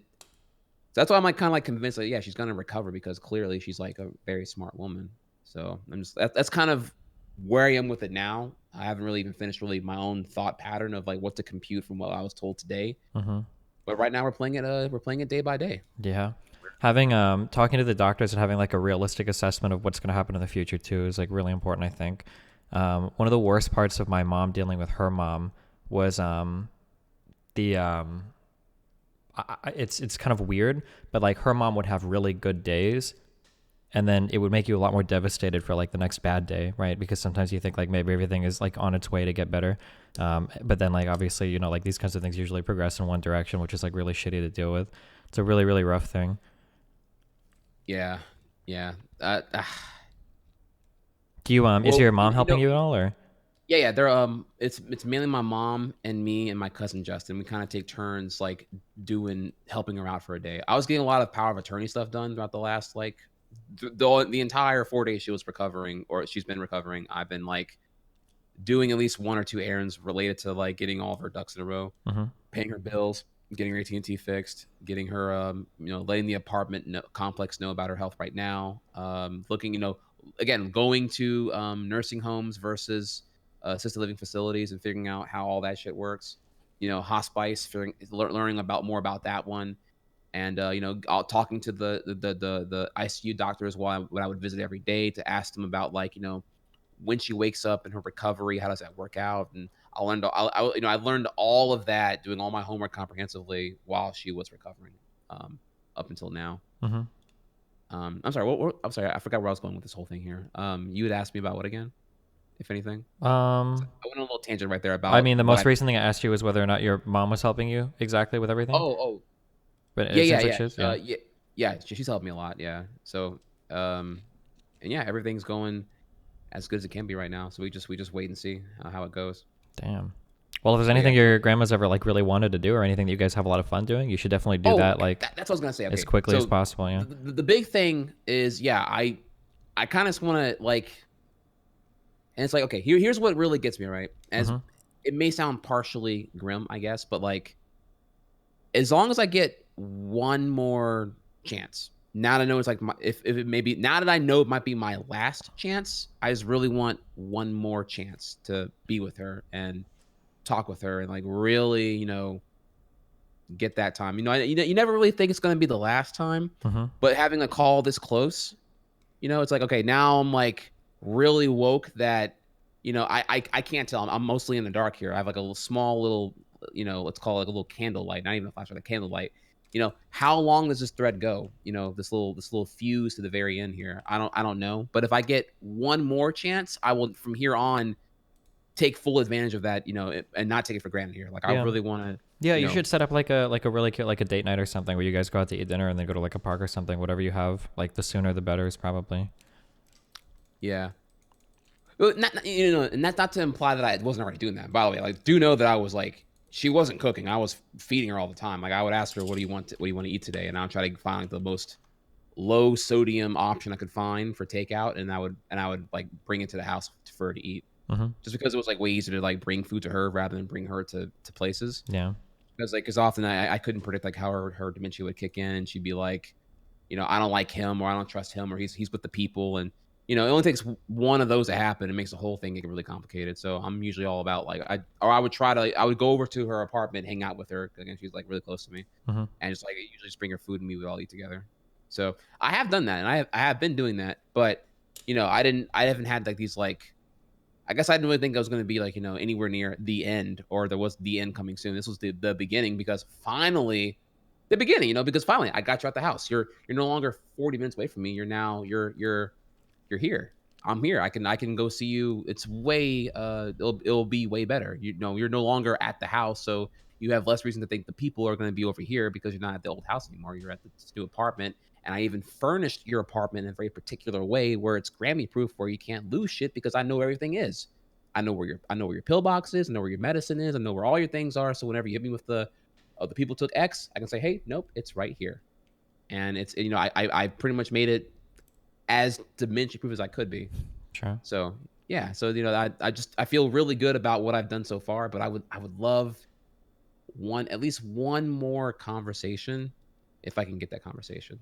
[SPEAKER 2] that's why I'm like kind of like convinced that yeah she's gonna recover because clearly she's like a very smart woman. So that's kind of where I am with it now. I haven't really even finished really my own thought pattern of like what to compute from what I was told today.
[SPEAKER 1] Mm-hmm.
[SPEAKER 2] But right now we're playing it day by day.
[SPEAKER 1] Yeah. Having talking to the doctors and having like a realistic assessment of what's going to happen in the future too is like really important, I think. One of the worst parts of my mom dealing with her mom was the it's kind of weird, but like her mom would have really good days, and then it would make you a lot more devastated for like the next bad day, right? Because sometimes you think like maybe everything is like on its way to get better, but then like obviously like these kinds of things usually progress in one direction, which is like really shitty to deal with. It's a really really rough thing.
[SPEAKER 2] Yeah, yeah.
[SPEAKER 1] Do you is
[SPEAKER 2] Well,
[SPEAKER 1] your mom helping you at all, or?
[SPEAKER 2] yeah. They're it's mainly my mom and me and my cousin Justin. We kind of take turns like doing helping her out for a day. I was getting a lot of power of attorney stuff done throughout the last like the entire 4 days she was recovering or she's been recovering. I've been like doing at least one or two errands related to like getting all of her ducks in a row,
[SPEAKER 1] Mm-hmm.
[SPEAKER 2] paying her bills, getting her AT&T fixed, getting her letting the apartment complex know about her health right now. Looking, again, going to nursing homes versus assisted living facilities and figuring out how all that shit works. Hospice, learning more about that one, and talking to the ICU doctors when I would visit every day to ask them about like when she wakes up and her recovery, how does that work out? And I learned all of that doing all my homework comprehensively while she was recovering, up until now.
[SPEAKER 1] Mm-hmm.
[SPEAKER 2] I'm sorry. I'm sorry. I forgot where I was going with this whole thing here. You had asked me about what again, if anything? I went on a little tangent right there about.
[SPEAKER 1] I mean, the most recent thing I asked you was whether or not your mom was helping you exactly with everything.
[SPEAKER 2] Oh,
[SPEAKER 1] But
[SPEAKER 2] yeah,
[SPEAKER 1] it
[SPEAKER 2] yeah,
[SPEAKER 1] seems like
[SPEAKER 2] yeah,
[SPEAKER 1] she is. Yeah.
[SPEAKER 2] yeah. She's helped me a lot. Yeah. So, and yeah, everything's going as good as it can be right now. So we just wait and see how it goes.
[SPEAKER 1] Damn. Well, if there's
[SPEAKER 2] But
[SPEAKER 1] anything
[SPEAKER 2] yeah.
[SPEAKER 1] your grandma's ever like really wanted to do, or anything that you guys have a lot of fun doing, you should definitely do that. Like
[SPEAKER 2] That's what I was gonna say. Okay.
[SPEAKER 1] as quickly as
[SPEAKER 2] So
[SPEAKER 1] possible. Yeah.
[SPEAKER 2] the big thing is, yeah, I kind of just want to like, and it's like, okay, here's what really gets me right. As
[SPEAKER 1] Mm-hmm.
[SPEAKER 2] it may sound partially grim, I guess, but like, as long as I get one more chance, now that I know it's like if it may be, now that I know it might be my last chance, I just really want one more chance to be with her and talk with her and like really, get that time. You never really think it's going to be the last time,
[SPEAKER 1] Mm-hmm.
[SPEAKER 2] but having a call this close, it's like, okay, now I'm like really woke that, I can't tell. I'm mostly in the dark here. I have like a small little, let's call it like a little candle light, not even a flashlight, a candle light. How long does this thread go? This little fuse to the very end here. I don't know. But if I get one more chance, I will from here on take full advantage of that, and not take it for granted here. Like I
[SPEAKER 1] Yeah.
[SPEAKER 2] really want to.
[SPEAKER 1] Yeah, you should set up like a really cute like a date night or something where you guys go out to eat dinner and then go to like a park or something. Whatever you have, like the sooner the better is probably.
[SPEAKER 2] Yeah. Well, and that's not to imply that I wasn't already doing that. By the way, like, do know that I was like, she wasn't cooking. I was feeding her all the time. Like, I would ask her, "What do you want? What do you want to eat today?" And I would try to find like, the most low sodium option I could find for takeout, and I would like bring it to the house for her to eat,
[SPEAKER 1] Mm-hmm.
[SPEAKER 2] just because it was like way easier to like bring food to her rather than bring her to places.
[SPEAKER 1] Yeah.
[SPEAKER 2] Because often I couldn't predict like how her dementia would kick in, and she'd be like, I don't like him, or I don't trust him, or he's with the people, and it only takes one of those to happen. It makes the whole thing get really complicated. So I'm usually all about like I would go over to her apartment, hang out with her, because again, she's like really close to me,
[SPEAKER 1] Mm-hmm.
[SPEAKER 2] and just like usually just bring her food and we would all eat together. So I have done that, and I have been doing that, but I haven't had like these like. I guess I didn't really think I was going to be like, anywhere near the end, or there was the end coming soon. This was the beginning, because finally, because finally I got you out the house. You're no longer 40 minutes away from me. You're now, you're here. I'm here. I can go see you. It's way, it'll be way better. You're no longer at the house. So you have less reason to think the people are going to be over here, because you're not at the old house anymore. You're at this new apartment. And I even furnished your apartment in a very particular way where it's Grammy proof, where you can't lose shit, because I know where everything is. I know where your pill box is. I know where your medicine is. I know where all your things are. So whenever you hit me with the people took X, I can say, hey, nope, it's right here. And it's, I pretty much made it as dementia proof as I could be.
[SPEAKER 1] Sure.
[SPEAKER 2] So yeah. So, I feel really good about what I've done so far, but I would love at least one more conversation, if I can get that conversation,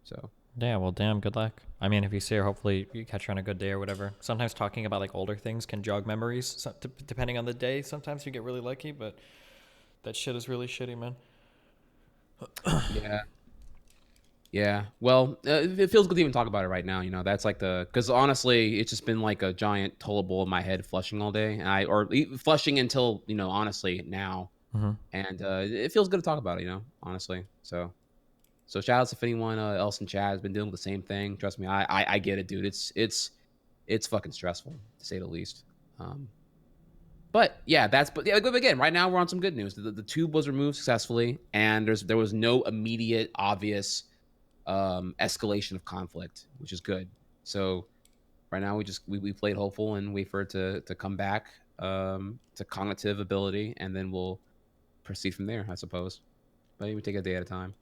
[SPEAKER 2] so.
[SPEAKER 1] Yeah, well, damn, good luck. I mean, if you see her, hopefully you catch her on a good day or whatever. Sometimes talking about like older things can jog memories, depending on the day. Sometimes you get really lucky, but that shit is really shitty, man.
[SPEAKER 2] Yeah. Yeah. Well, it feels good to even talk about it right now. That's like because honestly, it's just been like a giant toilet bowl in my head flushing all day, or flushing until, honestly now.
[SPEAKER 1] Mm-hmm.
[SPEAKER 2] And it feels good to talk about it, honestly. So shout outs if anyone else in chat has been dealing with the same thing. Trust me, I get it, dude. It's fucking stressful, to say the least. But again, right now we're on some good news. The tube was removed successfully, and there was no immediate obvious escalation of conflict, which is good. So right now we played hopeful and wait for it to come back to cognitive ability, and then we'll proceed from there, I suppose. But we take a day at a time.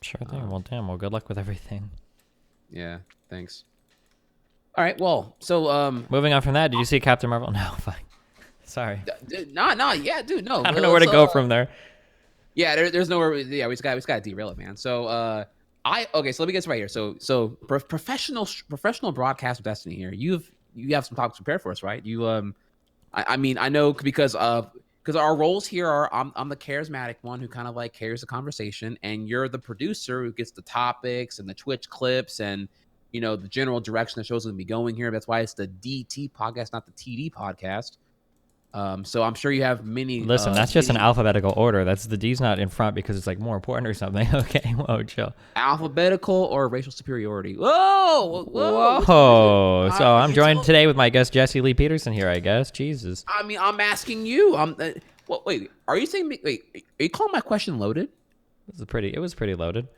[SPEAKER 1] Sure thing. Well, damn. Well, good luck with everything.
[SPEAKER 2] Yeah. Thanks. All right. Well, so
[SPEAKER 1] moving on from that, did you see Captain Marvel? No, fine. Sorry.
[SPEAKER 2] No. Yeah, dude. No.
[SPEAKER 1] I don't know where to go from there.
[SPEAKER 2] Yeah, there's nowhere. Yeah, we just got to derail it, man. So okay. So let me get this right here. So professional broadcast of Destiny here. you have some topics prepared for us, right? I mean, I know because our roles here are I'm the charismatic one who kind of like carries the conversation, and you're the producer who gets the topics and the Twitch clips and the general direction the show's going to be going here. That's why it's the DT podcast, not the TD podcast. So I'm sure you have many.
[SPEAKER 1] Listen, that's just an alphabetical order. That's the D's not in front because it's like more important or something. Okay, whoa, chill.
[SPEAKER 2] Alphabetical or racial superiority? Whoa.
[SPEAKER 1] So I'm joined today with my guest Jesse Lee Peterson here. I guess. Jesus.
[SPEAKER 2] I mean, I'm asking you. Wait. Are you saying? Wait, are you calling my question loaded?
[SPEAKER 1] It was pretty loaded.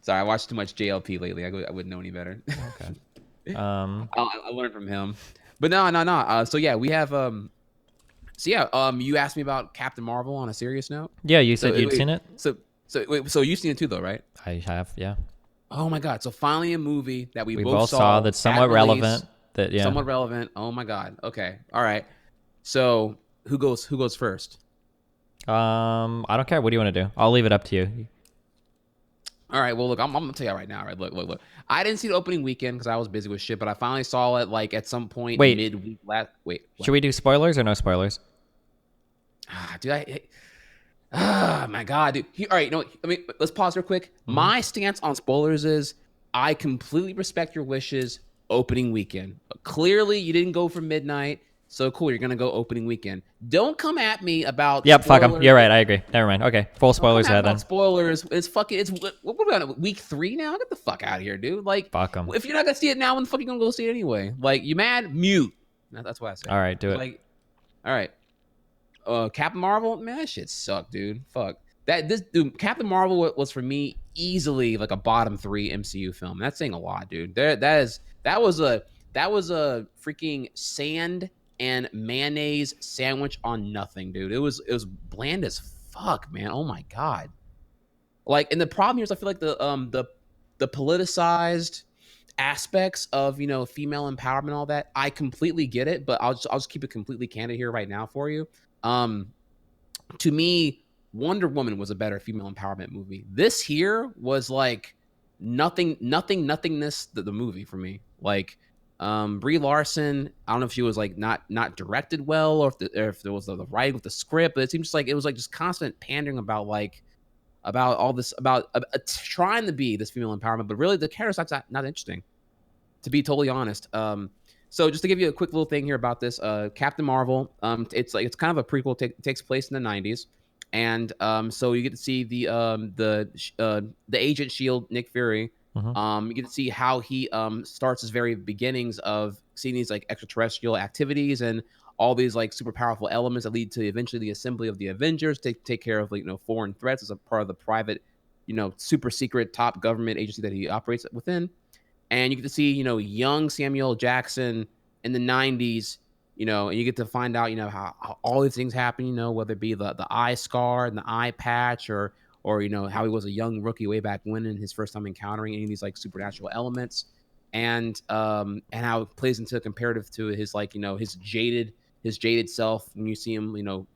[SPEAKER 2] Sorry, I watched too much JLP lately. I wouldn't know any better.
[SPEAKER 1] Okay.
[SPEAKER 2] I learned from him. But no. So yeah, we have you asked me about Captain Marvel on a serious note.
[SPEAKER 1] Yeah, you said you'd seen it.
[SPEAKER 2] So you've seen it too, though, right?
[SPEAKER 1] I have, yeah.
[SPEAKER 2] Oh my god! So finally, a movie that we both
[SPEAKER 1] saw that's somewhat relevant.
[SPEAKER 2] Somewhat relevant. Oh my god. Okay. All right. So who goes first?
[SPEAKER 1] I don't care. What do you want to do? I'll leave it up to you.
[SPEAKER 2] All right. Well, look, I'm gonna tell you right now. All right. Look. I didn't see the opening weekend because I was busy with shit, but I finally saw it like at some point midweek last. Wait.
[SPEAKER 1] Should we do spoilers or no spoilers?
[SPEAKER 2] Dude, my god, dude. All right. I mean, let's pause real quick. Mm-hmm. My stance on spoilers is I completely respect your wishes. Opening weekend. Clearly, you didn't go for midnight. So cool, you're gonna go opening weekend. Don't come at me about.
[SPEAKER 1] Yep, spoilers. Fuck them. You're right. I agree. Never mind. Okay, full spoilers ahead then.
[SPEAKER 2] Spoilers. It's fucking. What are we on week 3 now? Get the fuck out of here, dude. Like,
[SPEAKER 1] fuck them.
[SPEAKER 2] If you're not gonna see it now, when the fuck you gonna go see it anyway? Like, you mad? Mute. That's what I say.
[SPEAKER 1] All right, do it.
[SPEAKER 2] Like, all right. Captain Marvel, man, that shit sucked, dude. Fuck dude. Captain Marvel was for me easily like a bottom 3 MCU film. That's saying a lot, dude. That was a freaking sand and mayonnaise sandwich on nothing, dude. It was bland as fuck, man. Oh my god. Like, and the problem here is I feel like the politicized aspects of female empowerment and all that, I completely get it, but I'll just keep it completely candid here right now for you. To me, Wonder Woman was a better female empowerment movie. This here was like nothingness the movie for me. Like, Brie Larson, I don't know if she was like not directed well, or if there was the writing with the script, but it seems like it was like just constant pandering about all this about trying to be this female empowerment, but really the character's not interesting, to be totally honest. So just to give you a quick little thing here about this, Captain Marvel, it's kind of a prequel. Takes place in the 90s, and so you get to see the Agent Shield, Nick Fury. You get to see how he starts his very beginnings of seeing these like extraterrestrial activities and all these like super powerful elements that lead to eventually the assembly of the Avengers to take care of foreign threats as a part of the private, super secret top government agency that he operates within. And you get to see young Samuel Jackson in the 90s, and you get to find out how all these things happen, whether it be the eye scar and the eye patch, or how he was a young rookie way back when in his first time encountering any of these like supernatural elements, and how it plays into a comparative to his his jaded self when you see him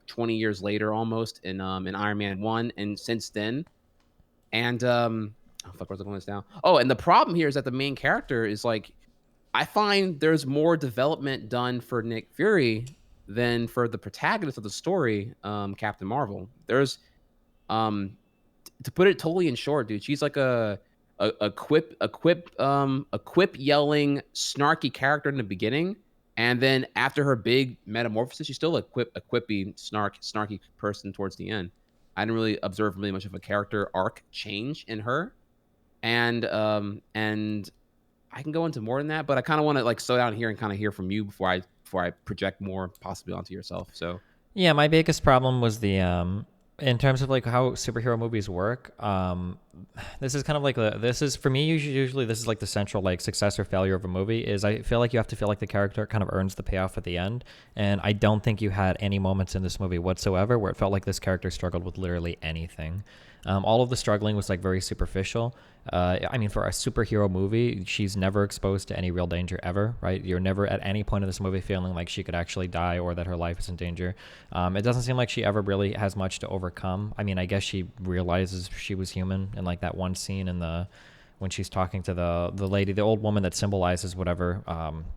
[SPEAKER 2] 20 years later almost in Iron Man 1 and since then. And where's I going this now? Oh, and the problem here is that the main character is like, I find there's more development done for Nick Fury than for the protagonist of the story, Captain Marvel. There's to put it totally in short, dude, she's like a quip yelling snarky character in the beginning, and then after her big metamorphosis, she's still a quippy snarky person towards the end. I didn't really observe really much of a character arc change in her, and I can go into more than that, but I kind of want to like slow down here and kind of hear from you before I project more possibly onto yourself. So
[SPEAKER 1] yeah, my biggest problem was the in terms of like how superhero movies work, this is kind of like this is for me usually this is like the central like success or failure of a movie is I feel like you have to feel like the character kind of earns the payoff at the end, and I don't think you had any moments in this movie whatsoever where it felt like this character struggled with literally anything. All of the struggling was like very superficial. I mean, for a superhero movie, she's never exposed to any real danger ever, right? You're never at any point in this movie feeling like she could actually die or that her life is in danger. It doesn't seem like she ever really has much to overcome. I mean, I guess she realizes she was human in like that one scene in the when she's talking to the lady, the old woman that symbolizes whatever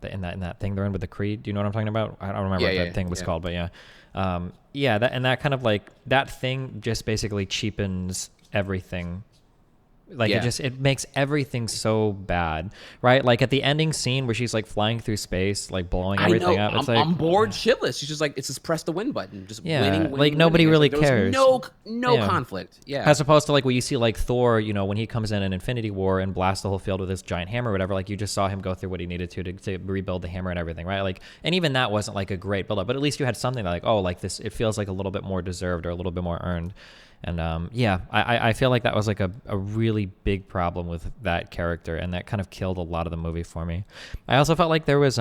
[SPEAKER 1] in that thing they're in with the creed. Do you know what I'm talking about? I don't remember what that thing was called, but yeah, that kind of like that thing just basically cheapens everything. Like it makes everything so bad, right? Like at the ending scene where she's like flying through space, like blowing everything up. It's
[SPEAKER 2] I'm bored shitless. She's just like, it's just press the win button, just winning.
[SPEAKER 1] Like nobody really cares.
[SPEAKER 2] No conflict. Yeah.
[SPEAKER 1] As opposed to like what you see like Thor, when he comes in Infinity War and blasts the whole field with his giant hammer or whatever, like you just saw him go through what he needed to rebuild the hammer and everything, right? Like, and even that wasn't like a great build up, but at least you had something like, oh, like this, it feels like a little bit more deserved or a little bit more earned. And I feel like that was like a really big problem with that character, and that kind of killed a lot of the movie for me. I also felt like there was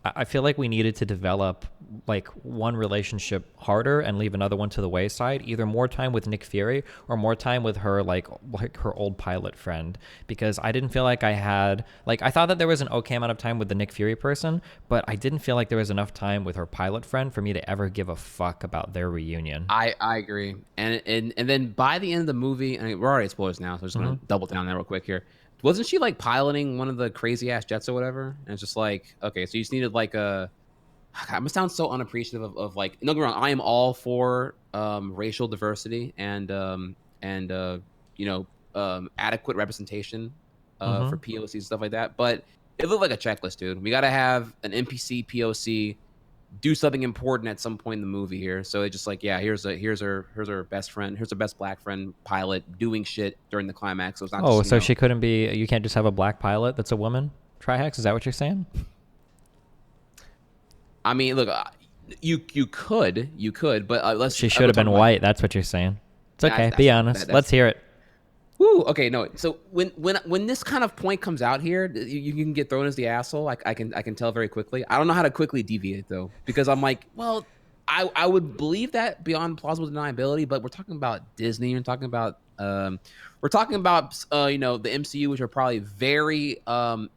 [SPEAKER 1] I feel like we needed to develop like one relationship harder and leave another one to the wayside, either more time with Nick Fury or more time with her like her old pilot friend, because I didn't feel like I had, like, I thought that there was an okay amount of time with the Nick Fury person, but I didn't feel like there was enough time with her pilot friend for me to ever give a fuck about their reunion.
[SPEAKER 2] I agree. And then by the end of the movie, I mean, we're already spoilers now, so I'm just gonna double down there real quick here. Wasn't she like piloting one of the crazy ass jets or whatever? And it's just like, okay, so you just needed like I'm gonna sound so unappreciative of like, don't get me wrong, I am all for racial diversity and adequate representation for POCs and stuff like that. But it looked like a checklist, dude. We gotta have an NPC POC do something important at some point in the movie here. So it's just like, yeah, here's her best friend, here's her best black friend pilot doing shit during the climax. So it's not just,
[SPEAKER 1] so she couldn't be, you can't just have a black pilot that's a woman? Trihex, is that what you're saying?
[SPEAKER 2] I mean, look, you could, but let's.
[SPEAKER 1] She should have been white. That's what you're saying. It's okay. Be honest. Let's hear it.
[SPEAKER 2] Woo. Okay. No. So when this kind of point comes out here, you can get thrown as the asshole. I can tell very quickly. I don't know how to quickly deviate though, because I'm like, well, I would believe that beyond plausible deniability, but we're talking about Disney. We're talking about the MCU, which are probably very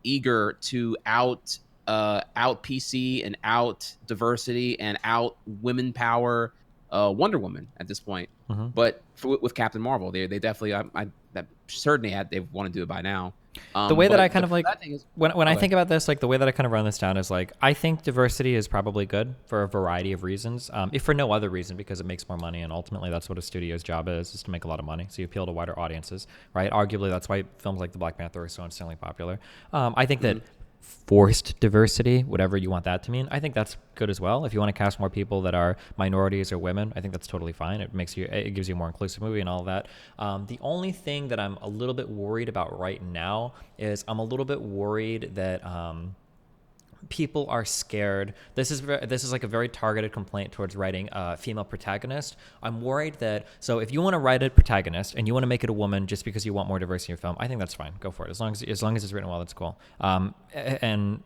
[SPEAKER 2] eager to out PC and out diversity and out women power Wonder Woman at this point. But with Captain Marvel, they definitely they want to do it by now.
[SPEAKER 1] The way that I kind of like when I think about this, like the way that I kind of run this down is like, I think diversity is probably good for a variety of reasons, if for no other reason, because it makes more money, and ultimately that's what a studio's job is to make a lot of money, so you appeal to wider audiences, right? Arguably that's why films like The Black Panther are so insanely popular. I think that forced diversity, whatever you want that to mean, I think that's good as well. If you want to cast more people that are minorities or women, I think that's totally fine. It gives you a more inclusive movie and all of that. The only thing that I'm a little bit worried about right now is I'm a little bit worried that people are scared. This is like a very targeted complaint towards writing a female protagonist. I'm worried that, so if you want to write a protagonist and you want to make it a woman just because you want more diversity in your film, I think that's fine. Go for it. As long as it's written well, that's cool. And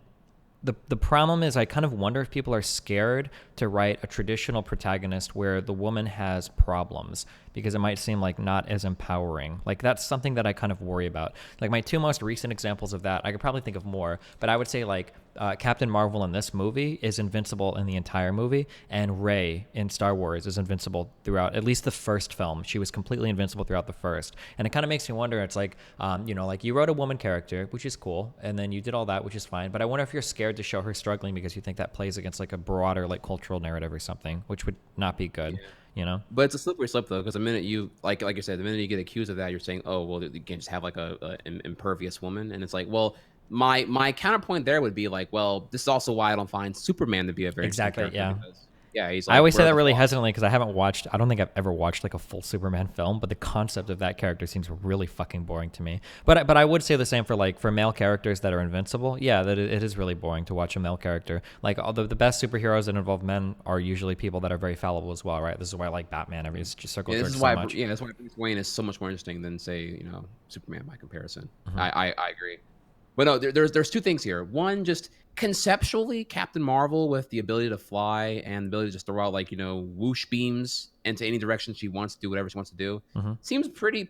[SPEAKER 1] the problem is, I kind of wonder if people are scared to write a traditional protagonist where the woman has problems, because it might seem like not as empowering. Like, that's something that I kind of worry about. Like, my two most recent examples of that, I could probably think of more, but I would say like Captain Marvel in this movie is invincible in the entire movie, and Rey in Star Wars is invincible throughout at least the first film. She was completely invincible throughout the first, and it kind of makes me wonder. It's like, like you wrote a woman character, which is cool, and then you did all that, which is fine, but I wonder if you're scared to show her struggling because you think that plays against like a broader like cultural narrative or something, which would not be good. But
[SPEAKER 2] it's a slippery slope though, because the minute you like you said, the minute you get accused of that, you're saying, oh well, you can't just have like a impervious woman, and it's like, well, my counterpoint there would be like, well, this is also why I don't find Superman to be a very
[SPEAKER 1] exactly
[SPEAKER 2] he's
[SPEAKER 1] like, I always say that really hesitantly because I don't think I've ever watched like a full Superman film, but the concept of that character seems really fucking boring to me. But I would say the same for male characters that are invincible. Yeah, that it is really boring to watch a male character. Like, although the best superheroes that involve men are usually people that are very fallible as well, right? This is why I like Batman. Everybody's just circle jerk so much.
[SPEAKER 2] Yeah, that's why Bruce Wayne is so much more interesting than, say, Superman by comparison. I agree. But no, there's two things here. One, just conceptually, Captain Marvel with the ability to fly and the ability to just throw out whoosh beams into any direction she wants to do, whatever she wants to do, seems pretty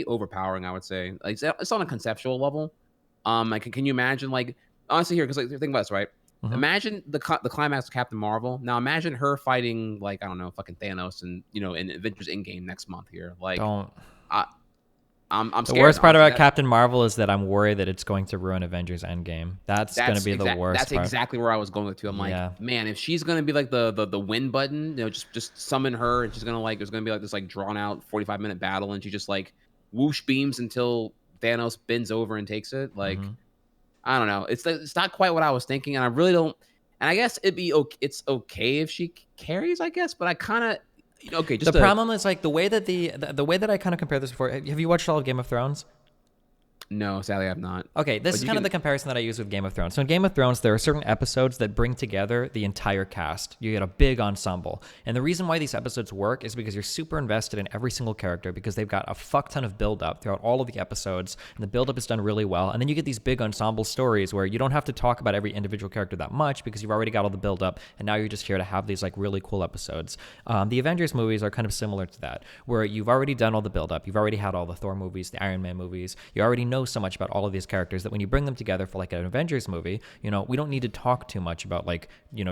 [SPEAKER 2] overpowering, I would say. Like, it's on a conceptual level. Can you imagine, honestly here, because think about this, right? Imagine the climax of Captain Marvel. Now imagine her fighting I don't know, fucking Thanos and in Avengers Endgame next month here.
[SPEAKER 1] Don't.
[SPEAKER 2] I'm
[SPEAKER 1] The
[SPEAKER 2] scared.
[SPEAKER 1] worst part
[SPEAKER 2] Honestly,
[SPEAKER 1] about Captain Marvel is that I'm worried that it's going to ruin Avengers Endgame. That's going to be the worst
[SPEAKER 2] That's
[SPEAKER 1] part.
[SPEAKER 2] exactly where I was going with too. I'm like,
[SPEAKER 1] Yeah.
[SPEAKER 2] man, if she's gonna be like the win button, just summon her, and she's gonna like there's gonna be like this like drawn out 45-minute battle, and she just like whoosh beams until Thanos bends over and takes it. Like,
[SPEAKER 1] Mhm.
[SPEAKER 2] I don't know. It's not quite what I was thinking, and I really don't. And I guess it'd be okay. It's okay if she carries, I guess, but I kind of okay.
[SPEAKER 1] The
[SPEAKER 2] Just a
[SPEAKER 1] problem is like the way that the way that I kind of compare this before. Have you watched all of Game of Thrones?
[SPEAKER 2] no. Sadly, I've not.
[SPEAKER 1] Okay, this
[SPEAKER 2] But
[SPEAKER 1] is
[SPEAKER 2] you
[SPEAKER 1] kind of
[SPEAKER 2] can.
[SPEAKER 1] the comparison that I use with Game of Thrones. So in Game of Thrones, there are certain episodes that bring together the entire cast. You get a big ensemble. And the reason why these episodes work is because you're super invested in every single character because they've got a fuck ton of build-up throughout all of the episodes, and the build-up is done really well. And then you get these big ensemble stories where you don't have to talk about every individual character that much because you've already got all the build-up, and now you're just here to have these like really cool episodes. The Avengers movies are kind of similar to that, where you've already done all the build-up. You've already had all the Thor movies, the Iron Man movies. You already know so much about all of these characters that when you bring them together for like an Avengers movie, we don't need to talk too much about like,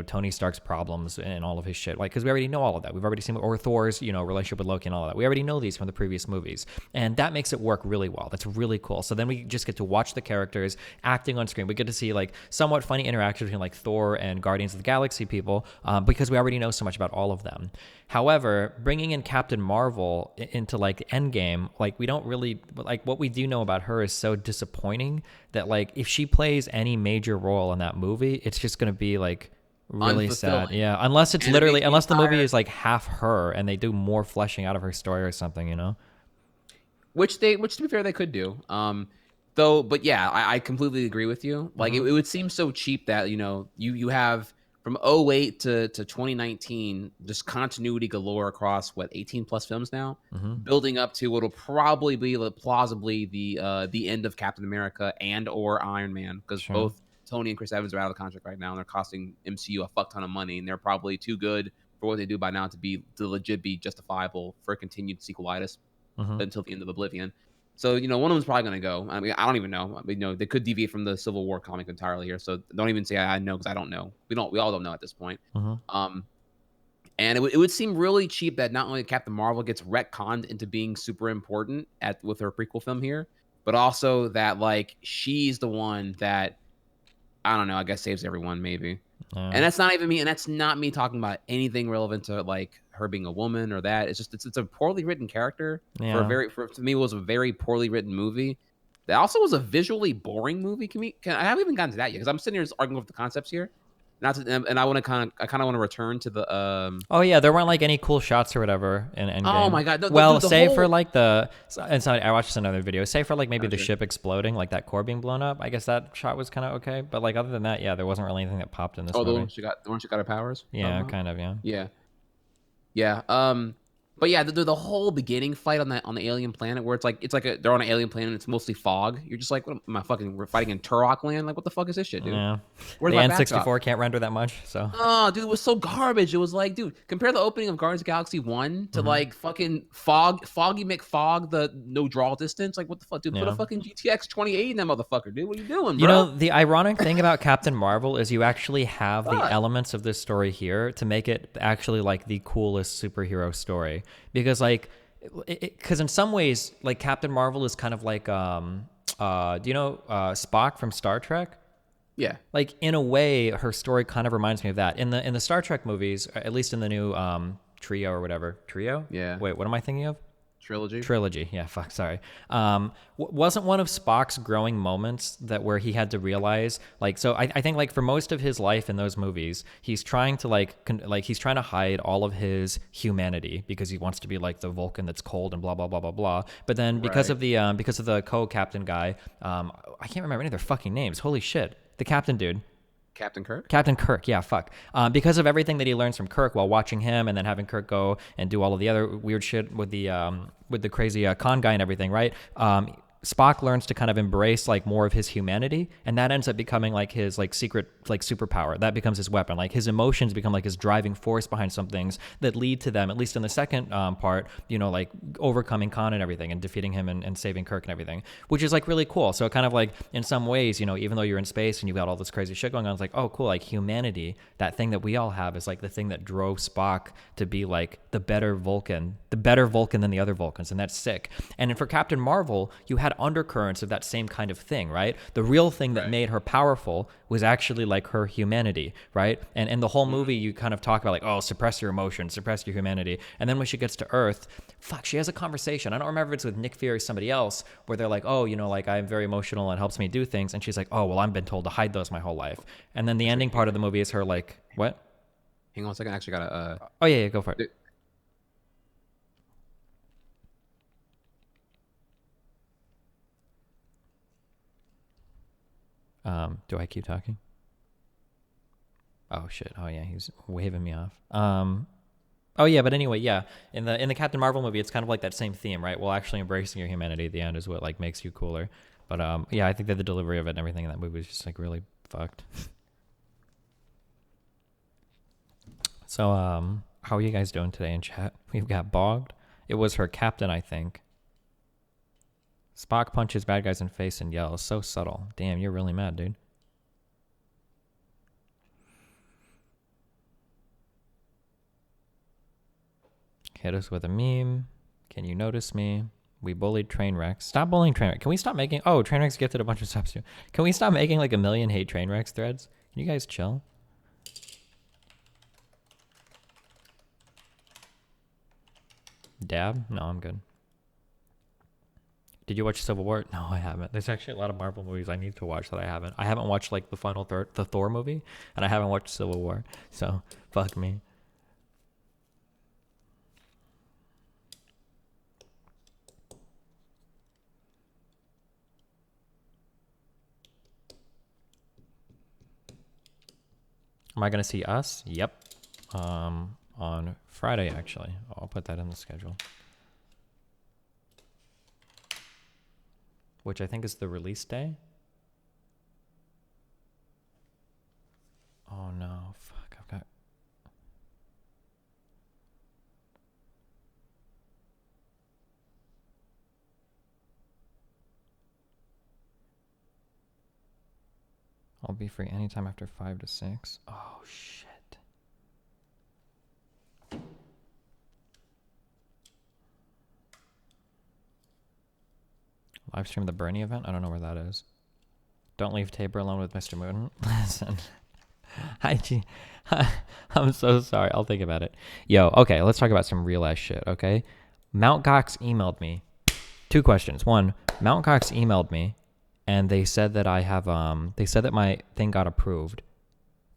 [SPEAKER 1] Tony Stark's problems and all of his shit, like, because we already know all of that. We've already seen, or Thor's, relationship with Loki and all of that. We already know these from the previous movies, and that makes it work really well. That's really cool. So then we just get to watch the characters acting on screen. We get to see like somewhat funny interactions between like Thor and Guardians of the Galaxy people, because we already know so much about all of them. However, bringing in Captain Marvel into like Endgame, like we don't really like what we do know about her is so disappointing that like if she plays any major role in that movie, it's just going to be like really sad.
[SPEAKER 2] Unfulfilling.
[SPEAKER 1] Yeah, unless it's
[SPEAKER 2] And it
[SPEAKER 1] literally
[SPEAKER 2] makes me
[SPEAKER 1] unless the movie
[SPEAKER 2] tired.
[SPEAKER 1] is like half her and they do more fleshing out of her story or something.
[SPEAKER 2] Which to be fair, they could do. Though, but yeah, I completely agree with you. Like,
[SPEAKER 1] Mm-hmm.
[SPEAKER 2] it would seem so cheap that you have from '08 to 2019 just continuity galore across what 18 plus films now,
[SPEAKER 1] Mm-hmm.
[SPEAKER 2] building up to what'll probably be plausibly the end of Captain America and or Iron Man, because
[SPEAKER 1] Sure.
[SPEAKER 2] both Tony and Chris Evans are out of the contract right now, and they're costing MCU a fuck ton of money, and they're probably too good for what they do by now to legit be justifiable for continued sequelitis
[SPEAKER 1] Mm-hmm.
[SPEAKER 2] until the end of Oblivion. So, one of them's probably going to go. I mean, I don't even know. I mean, they could deviate from the Civil War comic entirely here. So don't even say I know, because I don't know. We all don't know at this point.
[SPEAKER 1] Mm-hmm.
[SPEAKER 2] Um, and it would seem really cheap that not only Captain Marvel gets retconned into being super important with her prequel film here, but also that like she's the one that, I don't know, I guess saves everyone maybe.
[SPEAKER 1] Yeah.
[SPEAKER 2] And that's not even me, and that's not me talking about anything relevant to like her being a woman or that. It's just it's a poorly written character
[SPEAKER 1] Yeah.
[SPEAKER 2] to me it was a very poorly written movie. That also was a visually boring movie. I haven't even gotten to that yet because I'm sitting here just arguing with the concepts here. Not to, and I kind of want to return to the
[SPEAKER 1] Oh yeah, there weren't like any cool shots or whatever in
[SPEAKER 2] oh
[SPEAKER 1] Endgame.
[SPEAKER 2] my god,
[SPEAKER 1] Well,
[SPEAKER 2] the
[SPEAKER 1] save for
[SPEAKER 2] whole
[SPEAKER 1] like and sorry, I watched another video. Save for like maybe
[SPEAKER 2] oh,
[SPEAKER 1] the
[SPEAKER 2] sure.
[SPEAKER 1] ship exploding, like that core being blown up. I guess that shot was kind of okay, but like other than that, yeah, there wasn't really anything that popped in this
[SPEAKER 2] Oh,
[SPEAKER 1] movie.
[SPEAKER 2] the one she got her powers. You're talking
[SPEAKER 1] Yeah,
[SPEAKER 2] about?
[SPEAKER 1] kind of, yeah.
[SPEAKER 2] Yeah. Yeah. But yeah, the whole beginning fight on the alien planet where they're on an alien planet and it's mostly fog. You're just like, what am I fucking? We're fighting in Turok land? Like, what the fuck is this shit, dude?
[SPEAKER 1] Yeah.
[SPEAKER 2] Where's
[SPEAKER 1] The
[SPEAKER 2] my backdrop?
[SPEAKER 1] N64 can't render that much, so.
[SPEAKER 2] Oh, dude, it was so garbage. It was like, dude, compare the opening of Guardians of the Galaxy 1 to
[SPEAKER 1] Mhm.
[SPEAKER 2] like fucking Foggy McFog, the no draw distance. Like, what the fuck, dude? Put a
[SPEAKER 1] Yeah.
[SPEAKER 2] fucking GTX 28 in that motherfucker, dude. What are you doing, bro?
[SPEAKER 1] The ironic thing about Captain Marvel is you actually have the
[SPEAKER 2] What?
[SPEAKER 1] elements of this story here to make it actually like the coolest superhero story. Because like, because in some ways, like Captain Marvel is kind of like, do you know Spock from Star Trek?
[SPEAKER 2] Yeah.
[SPEAKER 1] Like in a way, her story kind of reminds me of that. In the Star Trek movies, at least in the new trio or whatever. Trio?
[SPEAKER 2] Yeah.
[SPEAKER 1] Wait, what am I thinking of?
[SPEAKER 2] Trilogy.
[SPEAKER 1] Yeah, fuck, sorry. Wasn't one of Spock's growing moments that where he had to realize, like, so I think like for most of his life in those movies, he's trying to he's trying to hide all of his humanity because he wants to be like the Vulcan that's cold and blah blah blah blah blah. But then because of the co-captain guy, I can't remember any of their fucking names. Holy shit, the captain dude.
[SPEAKER 2] Captain Kirk?
[SPEAKER 1] Captain Kirk, yeah, fuck. Because of everything that he learns from Kirk while watching him, and then having Kirk go and do all of the other weird shit with the crazy con guy and everything, right? Spock learns to kind of embrace like more of his humanity, and that ends up becoming like his like secret like superpower. That becomes his weapon. Like his emotions become like his driving force behind some things that lead to them, at least in the second part, like overcoming Khan and everything and defeating him and saving Kirk and everything, which is like really cool. So it kind of like in some ways, even though you're in space and you've got all this crazy shit going on, it's like, oh cool, like humanity, that thing that we all have is like the thing that drove Spock to be like the better Vulcan than the other Vulcans, and that's sick. And for Captain Marvel, you had undercurrents of that same kind of thing, right? The real thing that made her powerful was actually like her humanity, right? And in the whole movie, you kind of talk about like, oh, suppress your emotions, suppress your humanity. And then when she gets to Earth, she has a conversation. I don't remember if it's with Nick Fury or somebody else, where they're like, oh, like I'm very emotional and it helps me do things. And she's like, oh, well, I've been told to hide those my whole life. And then the ending part of the movie is her like, what?
[SPEAKER 2] Hang on a second. I actually gotta.
[SPEAKER 1] Oh yeah, go for it. Do I keep talking? Oh shit. Oh yeah, he's waving me off. Oh yeah, but anyway, yeah. In the Captain Marvel movie, it's kind of like that same theme, right? Well, actually embracing your humanity at the end is what like makes you cooler. But yeah, I think that the delivery of it and everything in that movie was just like really fucked. So how are you guys doing today in chat? We've got Bogged. It was her captain, I think. Spock punches bad guys in the face and yells. So subtle. Damn, you're really mad, dude. Hit us with a meme. Can you notice me? We bullied Trainwrecks. Stop bullying Trainwrecks. Can we stop making... Oh, Trainwrecks gifted a bunch of subs too. Can we stop making like a million hate Trainwrecks threads? Can you guys chill? Dab? No, I'm good. Did you watch Civil War? No, I haven't. There's actually a lot of Marvel movies I need to watch that I haven't. I haven't watched like the Thor movie, and I haven't watched Civil War. So, fuck me. Am I going to see Us? Yep. On Friday, actually. I'll put that in the schedule. Which I think is the release day. Oh no, fuck, I've got... I'll be free anytime after 5 to 6. Oh shit. Live stream the Bernie event? I don't know where that is. Don't leave Tabor alone with Mr. Moon. Listen. I'm so sorry. I'll think about it. Yo, okay, let's talk about some real ass shit, okay? Mount Gox emailed me. 2 questions. 1, Mount Gox emailed me and they said that I have they said that my thing got approved.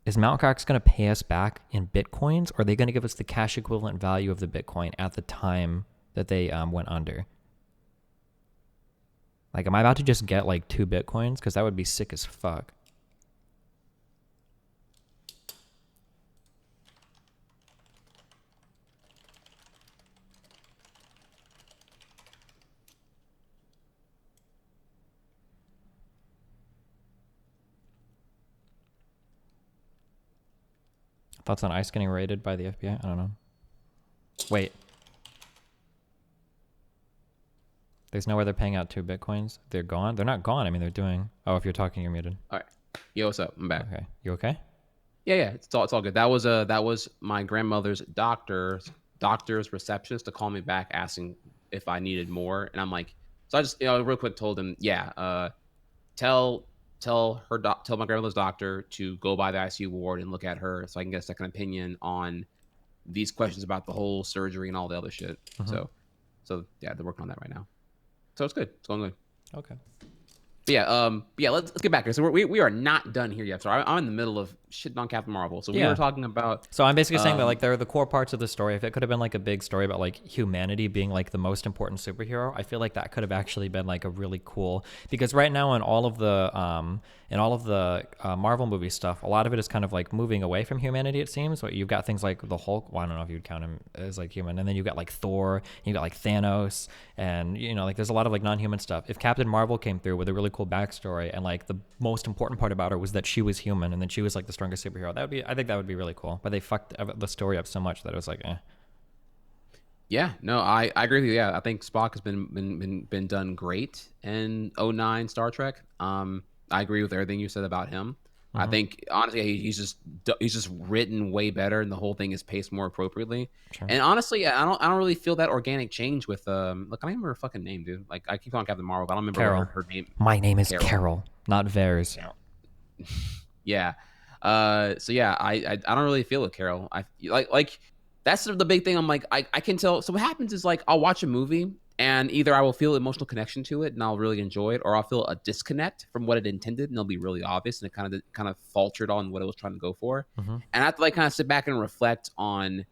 [SPEAKER 1] Is Mount Gox going to pay us back in Bitcoins, or are they going to give us the cash equivalent value of the Bitcoin at the time that they went under? Like, am I about to just get, like, 2 Bitcoins? Because that would be sick as fuck. Thoughts on ICE getting raided by the FBI? I don't know. Wait. There's no way they're paying out 2 Bitcoins. They're gone? They're not gone. I mean, they're doing... Oh, if you're talking, you're muted.
[SPEAKER 2] All right. Yo, what's up? I'm back.
[SPEAKER 1] Okay. You okay?
[SPEAKER 2] Yeah. It's all good. That was my grandmother's doctor's receptionist to call me back asking if I needed more, and I'm like, so I just real quick told him, tell my grandmother's doctor to go by the ICU ward and look at her so I can get a second opinion on these questions about the whole surgery and all the other shit. Mm-hmm. So yeah, they're working on that right now. So it's good. It's going good.
[SPEAKER 1] Okay.
[SPEAKER 2] But yeah. Let's get back here. So we are not done here yet. So I'm in the middle of shitting on Captain Marvel. So we
[SPEAKER 1] Yeah.
[SPEAKER 2] were talking about.
[SPEAKER 1] So I'm basically saying that like they're the core parts of the story. If it could have been like a big story about like humanity being like the most important superhero, I feel like that could have actually been like a really cool, because right now in all of the Marvel movie stuff, a lot of it is kind of like moving away from humanity. It seems. So you've got things like the Hulk. Well, I don't know if you'd count him as like human, and then you've got like Thor, and you got like Thanos, and like there's a lot of like non-human stuff. If Captain Marvel came through with a really cool backstory, and like the most important part about her was that she was human, and then she was like the strongest superhero, I think that would be really cool. But they fucked the story up so much that it was like, eh.
[SPEAKER 2] Yeah, no, I agree with you. Yeah, I think Spock has been done great in '09 Star Trek. I agree with everything you said about him. I think honestly he's just written way better, and the whole thing is paced more appropriately.
[SPEAKER 1] Sure.
[SPEAKER 2] And honestly, yeah, I don't really feel that organic change with look, I don't remember her fucking name, dude. Like I keep calling Captain Marvel, but I don't remember
[SPEAKER 1] Carol.
[SPEAKER 2] her name.
[SPEAKER 1] My name is
[SPEAKER 2] Carol.
[SPEAKER 1] Carol, not Vers.
[SPEAKER 2] Yeah. So yeah, I don't really feel it, Carol. I like that's sort of the big thing. I'm like, I can tell. So what happens is like I'll watch a movie and either I will feel emotional connection to it and I'll really enjoy it, or I'll feel a disconnect from what it intended and it'll be really obvious and it kind of faltered on what it was trying to go for.
[SPEAKER 1] Mm-hmm.
[SPEAKER 2] And I have to like kind of sit back and reflect on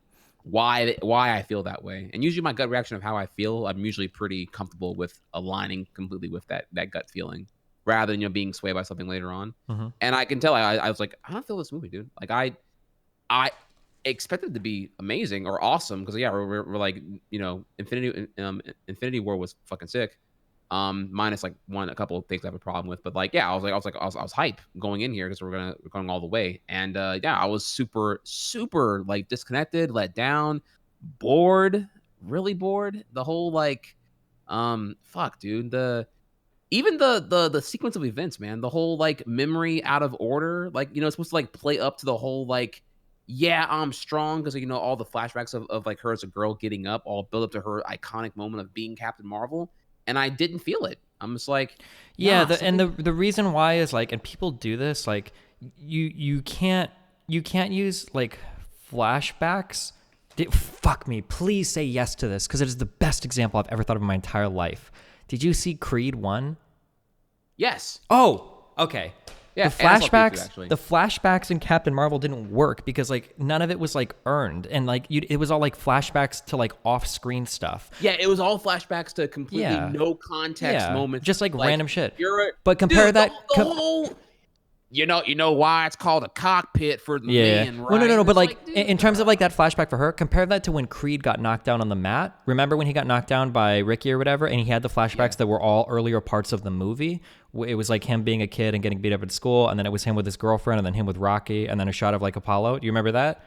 [SPEAKER 2] why I feel that way. And usually my gut reaction of how I feel, I'm usually pretty comfortable with aligning completely with that gut feeling, rather than being swayed by something later on.
[SPEAKER 1] Mm-hmm.
[SPEAKER 2] And I can tell I was like, I don't feel this movie, dude. Like I expected it to be amazing or awesome because yeah, we're like Infinity War was fucking sick. Minus like a couple of things I have a problem with, but like yeah, I was hype going in here because we're going all the way, and yeah, I was super like disconnected, let down, bored, really bored. The whole like, fuck, dude, even the sequence of events, man, the whole like memory out of order, like it's supposed to like play up to the whole like, yeah, I'm strong because all the flashbacks of like her as a girl getting up, all build up to her iconic moment of being Captain Marvel, and I didn't feel it. I'm just like,
[SPEAKER 1] Yeah,
[SPEAKER 2] nah,
[SPEAKER 1] the reason why is like, and people do this, like you can't use like flashbacks. Fuck me, please say yes to this because it is the best example I've ever thought of in my entire life. Did you see Creed 1?
[SPEAKER 2] yes,
[SPEAKER 1] Oh, okay.
[SPEAKER 2] yeah,
[SPEAKER 1] The
[SPEAKER 2] and I saw Creed 2,
[SPEAKER 1] flashbacks,
[SPEAKER 2] actually.
[SPEAKER 1] the flashbacks in Captain Marvel didn't work because like none of it was like earned, and like it was all like flashbacks to like off-screen stuff.
[SPEAKER 2] Yeah, it was all flashbacks to completely
[SPEAKER 1] Yeah.
[SPEAKER 2] no context
[SPEAKER 1] Yeah,
[SPEAKER 2] moments,
[SPEAKER 1] just like random shit.
[SPEAKER 2] You're
[SPEAKER 1] But compare
[SPEAKER 2] dude,
[SPEAKER 1] that.
[SPEAKER 2] the whole. You know why it's called a cockpit for the
[SPEAKER 1] Yeah.
[SPEAKER 2] men,
[SPEAKER 1] Well,
[SPEAKER 2] right?
[SPEAKER 1] no. But
[SPEAKER 2] It's
[SPEAKER 1] like,
[SPEAKER 2] dude,
[SPEAKER 1] in terms of like that flashback for her, compare that to when Creed got knocked down on the mat. Remember when he got knocked down by Ricky or whatever, and he had the flashbacks that were all earlier parts of the movie. It was like him being a kid and getting beat up at school, and then it was him with his girlfriend, and then him with Rocky, and then a shot of like Apollo. Do you remember that?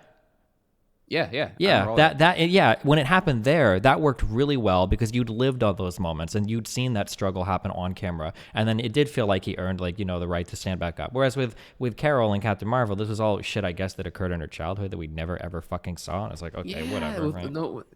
[SPEAKER 2] yeah. I
[SPEAKER 1] Yeah,
[SPEAKER 2] remember all
[SPEAKER 1] yeah, when it happened there, that worked really well because you'd lived all those moments and you'd seen that struggle happen on camera. And then it did feel like he earned like, the right to stand back up. Whereas with Carol and Captain Marvel, this was all shit, I guess, that occurred in her childhood that we never ever fucking saw. And it's like, okay, whatever. Right?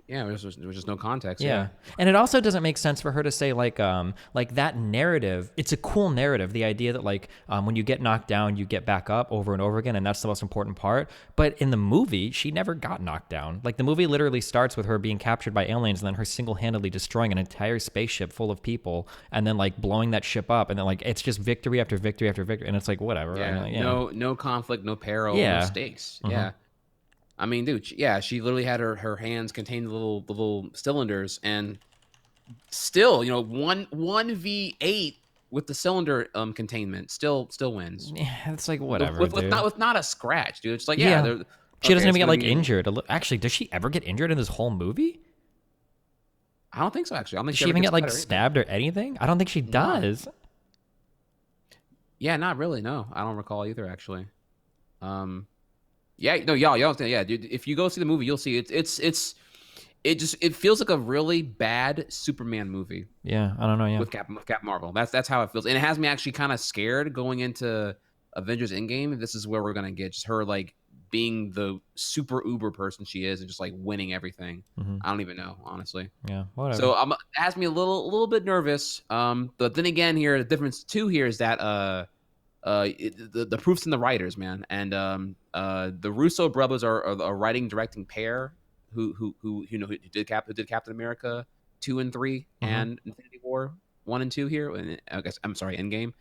[SPEAKER 2] there was just no context.
[SPEAKER 1] Yeah. And it also doesn't make sense for her to say like that narrative. It's a cool narrative. The idea that like when you get knocked down, you get back up over and over again, and that's the most important part. But in the movie, she never got knocked down. Like the movie literally starts with her being captured by aliens and then her single-handedly destroying an entire spaceship full of people and then like blowing that ship up, and then like it's just victory after victory after victory, and it's like whatever.
[SPEAKER 2] Yeah,
[SPEAKER 1] Like,
[SPEAKER 2] no conflict, no peril,
[SPEAKER 1] Yeah.
[SPEAKER 2] no stakes. Yeah. I mean, dude, she literally had her hands contain the little cylinders, and still, one v8 with the cylinder containment still wins.
[SPEAKER 1] Yeah, it's like whatever,
[SPEAKER 2] with
[SPEAKER 1] dude.
[SPEAKER 2] not a scratch, dude. It's like
[SPEAKER 1] Yeah.
[SPEAKER 2] they're-
[SPEAKER 1] She doesn't
[SPEAKER 2] okay,
[SPEAKER 1] even
[SPEAKER 2] it's
[SPEAKER 1] get
[SPEAKER 2] gonna
[SPEAKER 1] like
[SPEAKER 2] be-
[SPEAKER 1] injured. Actually, does she ever get injured in this whole movie?
[SPEAKER 2] I don't think so. Actually, I don't think
[SPEAKER 1] Does she even
[SPEAKER 2] ever
[SPEAKER 1] get like
[SPEAKER 2] gets cut or anything.
[SPEAKER 1] stabbed or anything? I don't think she does.
[SPEAKER 2] Yeah, not really. No, I don't recall either. Actually, yeah, no, y'all understand? Yeah, dude. If you go see the movie, you'll see it feels like a really bad Superman movie
[SPEAKER 1] Yeah, I don't know. Yeah.
[SPEAKER 2] with Captain Marvel. That's how it feels, and it has me actually kind of scared going into Avengers Endgame. This is where we're gonna get just her like being the super uber person she is and just like winning everything. I don't even know, honestly.
[SPEAKER 1] Yeah, whatever.
[SPEAKER 2] So it has me a little bit nervous. But then again, here the difference too here is that the proof's in the writers, man, and the Russo brothers are a writing directing pair who did Captain America 2 and 3 and Infinity War 1 and 2 here. And I guess I'm sorry, Endgame.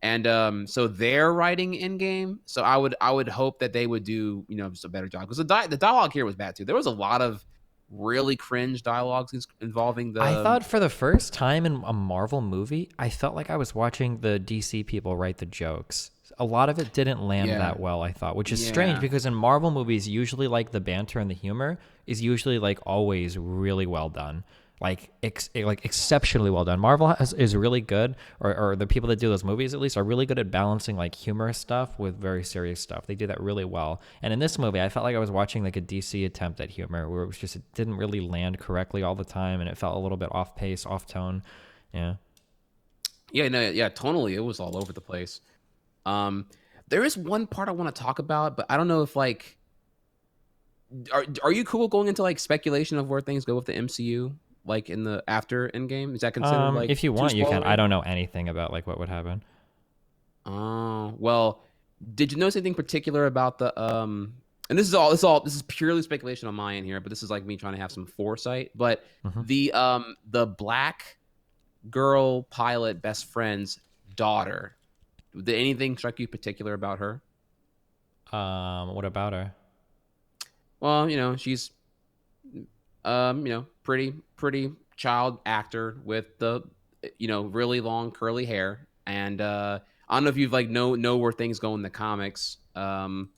[SPEAKER 2] And so they're writing in game. So I would hope that they would do just a better job, because the dialogue here was bad too. There was a lot of really cringe dialogues involving
[SPEAKER 1] I
[SPEAKER 2] the
[SPEAKER 1] thought for the first time in a Marvel movie, I felt like I was watching the DC people write the jokes. A lot of it didn't land
[SPEAKER 2] yeah
[SPEAKER 1] that well, I thought, which is strange
[SPEAKER 2] yeah
[SPEAKER 1] because in Marvel movies, usually like the banter and the humor is usually like always really well done. Like like exceptionally well done. Marvel is really good, or the people that do those movies at least are really good at balancing like humorous stuff with very serious stuff. They do that really well. And in this movie, I felt like I was watching like a DC attempt at humor where it didn't really land correctly all the time, and it felt a little bit off pace, off tone. Yeah.
[SPEAKER 2] yeah no yeah tonally it was all over the place. Um, there is one part I want to talk about, but I don't know if like are you cool going into like speculation of where things go with the MCU, like in the after Endgame? Is that considered like
[SPEAKER 1] If you
[SPEAKER 2] too
[SPEAKER 1] want, you can. I
[SPEAKER 2] spoilery?
[SPEAKER 1] don't know anything about like what would happen.
[SPEAKER 2] Oh, well, did you notice anything particular about the and this is purely speculation on my end here, but this is like me trying to have some foresight. But
[SPEAKER 1] Hmm.
[SPEAKER 2] the black girl pilot best friend's daughter, did anything strike you particular about her?
[SPEAKER 1] What about her?
[SPEAKER 2] Well, she's pretty child actor with the really long curly hair. And I don't know if you've like know where things go in the comics. But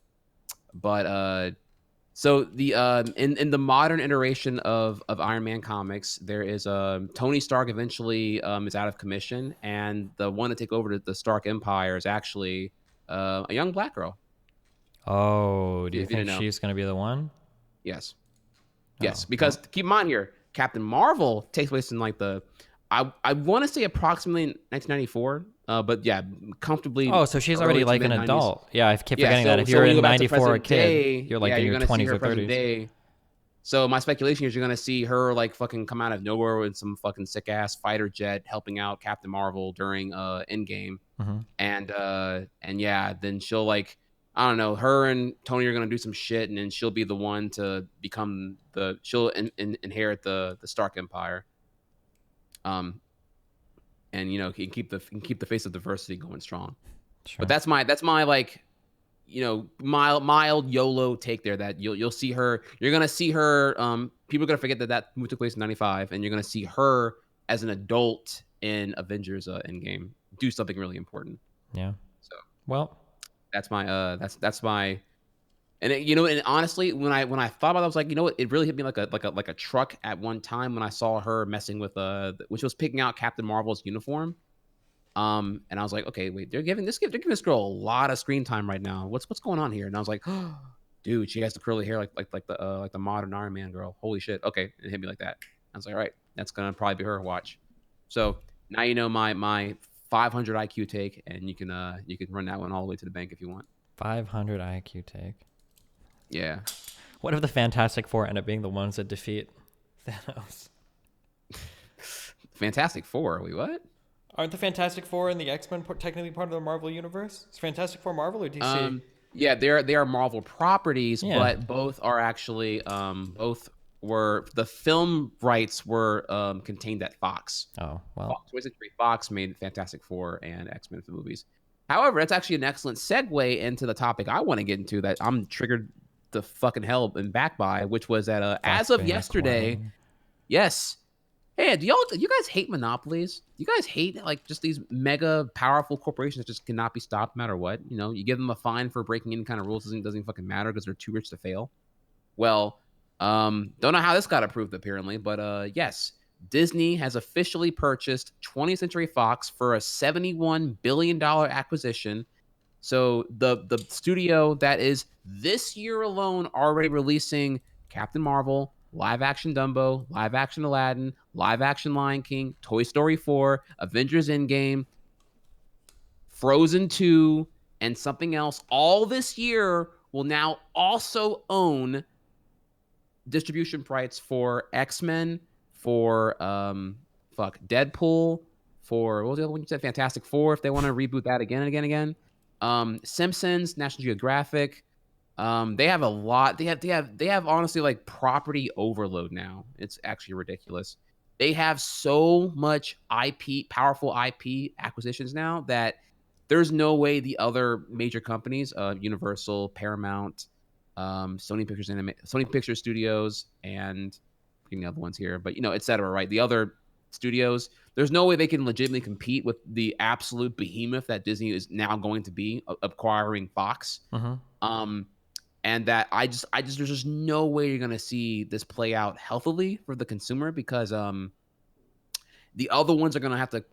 [SPEAKER 2] so the in the modern iteration of Iron Man comics, there is Tony Stark eventually is out of commission, and the one to take over the Stark Empire is actually a young black girl.
[SPEAKER 1] Oh, do you
[SPEAKER 2] If you
[SPEAKER 1] think
[SPEAKER 2] didn't know,
[SPEAKER 1] she's gonna be the one?
[SPEAKER 2] yes. Yes,
[SPEAKER 1] Oh,
[SPEAKER 2] because
[SPEAKER 1] well.
[SPEAKER 2] keep in mind here, Captain Marvel takes place in like I want to say approximately 1994, but yeah, comfortably
[SPEAKER 1] Oh, so she's already
[SPEAKER 2] early to
[SPEAKER 1] like
[SPEAKER 2] mid
[SPEAKER 1] an
[SPEAKER 2] 90s.
[SPEAKER 1] adult. Yeah, I keep
[SPEAKER 2] Yeah,
[SPEAKER 1] forgetting that.
[SPEAKER 2] so
[SPEAKER 1] If you were
[SPEAKER 2] when you
[SPEAKER 1] in
[SPEAKER 2] go back to
[SPEAKER 1] '94 a
[SPEAKER 2] present
[SPEAKER 1] kid,
[SPEAKER 2] day,
[SPEAKER 1] you're like
[SPEAKER 2] yeah,
[SPEAKER 1] in
[SPEAKER 2] you're
[SPEAKER 1] your
[SPEAKER 2] gonna see
[SPEAKER 1] 20s
[SPEAKER 2] her
[SPEAKER 1] or
[SPEAKER 2] present
[SPEAKER 1] 30s.
[SPEAKER 2] day. So my speculation is you're gonna see her like fucking come out of nowhere with some fucking sick ass fighter jet helping out Captain Marvel during Endgame,
[SPEAKER 1] Hmm.
[SPEAKER 2] and yeah, then she'll like I don't know, her and Tony are gonna do some shit, and then she'll be the one to become she'll inherit the Stark Empire, um, and can keep the face of diversity going strong. But
[SPEAKER 1] Sure.
[SPEAKER 2] that's my like mild YOLO take there, that you'll see her, you're gonna see her, people are gonna forget that movie took place in 95, and you're gonna see her as an adult in Avengers Endgame do something really important.
[SPEAKER 1] Yeah.
[SPEAKER 2] So
[SPEAKER 1] Well,
[SPEAKER 2] that's my that's my and and honestly, when I thought about it, I was like, it really hit me like a truck at one time when I saw her messing with when she was picking out Captain Marvel's uniform. And I was like, okay, wait, they're giving this girl a lot of screen time right now. What's going on here? And I was like, oh, dude, she has the curly hair like the modern Iron Man girl. Holy shit. Okay, it hit me like that. I was like, all right, that's gonna probably be her watch. So now you know my 500 IQ take, and you can run that one all the way to the bank if you want.
[SPEAKER 1] 500 IQ take.
[SPEAKER 2] Yeah.
[SPEAKER 1] What if the Fantastic Four end up being the ones that defeat Thanos?
[SPEAKER 2] Fantastic Four. Wait, what?
[SPEAKER 1] Aren't the Fantastic Four and the X-Men technically part of the Marvel universe? Is Fantastic Four Marvel or DC?
[SPEAKER 2] Yeah, they are Marvel properties,
[SPEAKER 1] Yeah.
[SPEAKER 2] but both are actually both were the film rights were contained at Fox.
[SPEAKER 1] Oh, well.
[SPEAKER 2] Fox, 20th Century Fox made Fantastic Four and X-Men for movies. However, that's actually an excellent segue into the topic I want to get into, that I'm triggered the fucking hell and back by, which was that as
[SPEAKER 1] Fox
[SPEAKER 2] of
[SPEAKER 1] being
[SPEAKER 2] yesterday,
[SPEAKER 1] acquired.
[SPEAKER 2] yes. Hey, do you guys hate monopolies? Do you guys hate like just these mega powerful corporations that just cannot be stopped no matter what? You give them a fine for breaking any kind of rules, doesn't even fucking matter because they're too rich to fail. Well, don't know how this got approved apparently, but yes, Disney has officially purchased 20th Century Fox for a $71 billion acquisition. So the studio that is this year alone already releasing Captain Marvel, live action Dumbo, live action Aladdin, live action Lion King, Toy Story 4, Avengers Endgame, Frozen 2, and something else, all this year will now also own distribution rights for X-Men, for Deadpool, for what was the other one you said? Fantastic Four, if they want to reboot that again and again and again. Simpsons, National Geographic. They have a lot. They have honestly like property overload now. It's actually ridiculous. They have so much IP, powerful IP acquisitions now, that there's no way the other major companies, Universal, Paramount, Sony Pictures Studios, and the other ones here, but et cetera, right? The other studios, there's no way they can legitimately compete with the absolute behemoth that Disney is now going to be acquiring Fox.
[SPEAKER 1] Mm-hmm.
[SPEAKER 2] And that I just there's just no way you're gonna see this play out healthily for the consumer because the other ones are gonna have to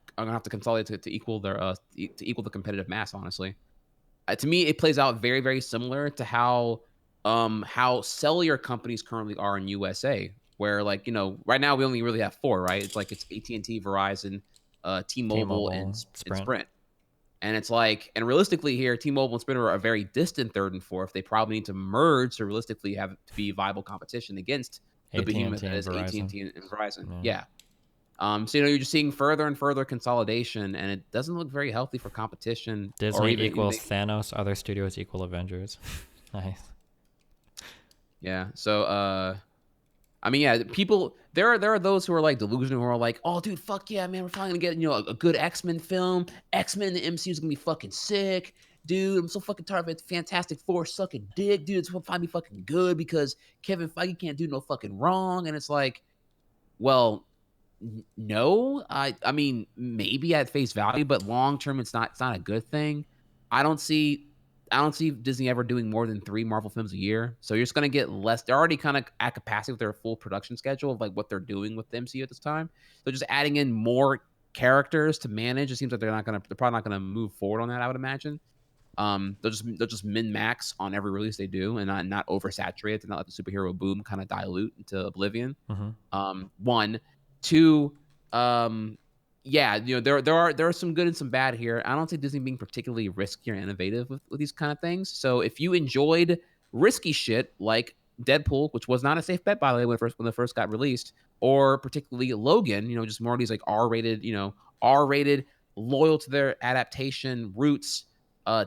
[SPEAKER 2] consolidate to equal their to equal the competitive mass. Honestly, to me, it plays out very very similar to how cellular companies currently are in USA, where like right now we only really have four, right? It's like it's AT&T, Verizon, T-Mobile, and Sprint. And it's like, and realistically here, T-Mobile and Sprint are a very distant third and fourth. They probably need to merge to realistically have to be viable competition against the behemoth that is AT&T and Verizon. Yeah. So you're just seeing further and further consolidation, and it doesn't look very healthy for competition.
[SPEAKER 1] Disney equals Thanos, other studios equal Avengers. Nice.
[SPEAKER 2] Yeah. So I mean, yeah, people there are those who are like delusional who are like, oh dude, fuck yeah, man, we're finally gonna get a good X-Men film. X-Men in the MCU is gonna be fucking sick. Dude, I'm so fucking tired of it. Fantastic Four sucking dick, dude. It's gonna finally be fucking good because Kevin Feige can't do no fucking wrong. And it's like, well, no. I mean, maybe at face value, but long term, it's not a good thing. I don't see Disney ever doing more than 3 Marvel films a year. So you're just gonna get less. They're already kind of at capacity with their full production schedule of like what they're doing with the MCU at this time. So just adding in more characters to manage, it seems like they're probably not gonna move forward on that. I would imagine. They'll just min max on every release they do, and not oversaturate it, to not let the superhero boom kind of dilute into oblivion.
[SPEAKER 1] Mm-hmm.
[SPEAKER 2] One, two. Yeah, there are some good and some bad here. I don't see Disney being particularly risky or innovative with these kind of things. So if you enjoyed risky shit like Deadpool, which was not a safe bet by the way when it first got released, or particularly Logan, just more of these like R-rated, loyal to their adaptation roots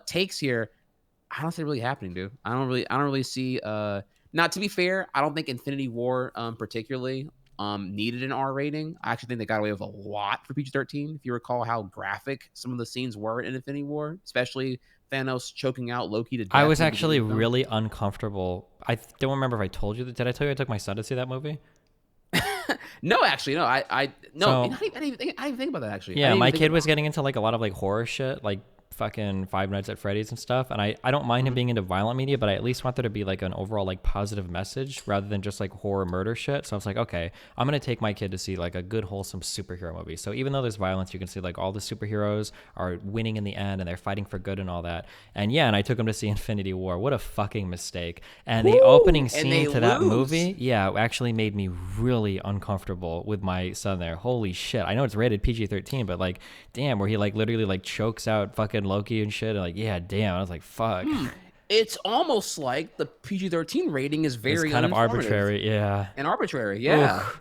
[SPEAKER 2] takes here. I don't see it really happening, dude. I don't really see. Not to be fair, I don't think Infinity War particularly needed an R rating. I actually think they got away with a lot for PG-13. If you recall how graphic some of the scenes were in Infinity War, especially Thanos choking out Loki to death.
[SPEAKER 1] I was actually really uncomfortable. I don't remember if I told you that. Did I tell you I took my son to see that movie?
[SPEAKER 2] No, actually, no. I didn't even think about that actually.
[SPEAKER 1] Yeah, my kid was getting into like a lot of like horror shit, like fucking Five Nights at Freddy's and stuff, and I don't mind him being into violent media, but I at least want there to be like an overall like positive message rather than just like horror murder shit. So I was like, okay, I'm gonna take my kid to see like a good wholesome superhero movie. So even though there's violence, you can see like all the superheroes are winning in the end and they're fighting for good and all that. And yeah, and I took him to see Infinity War. What a fucking mistake. And the opening scene to that movie, yeah, actually made me really uncomfortable with my son there. Holy shit. I know it's rated PG-13, but like damn, where he like literally like chokes out fucking Loki and shit, and like yeah, damn. I was like, fuck.
[SPEAKER 2] It's almost like the PG-13 rating is very
[SPEAKER 1] kind of arbitrary, yeah,
[SPEAKER 2] and arbitrary, yeah. Oof.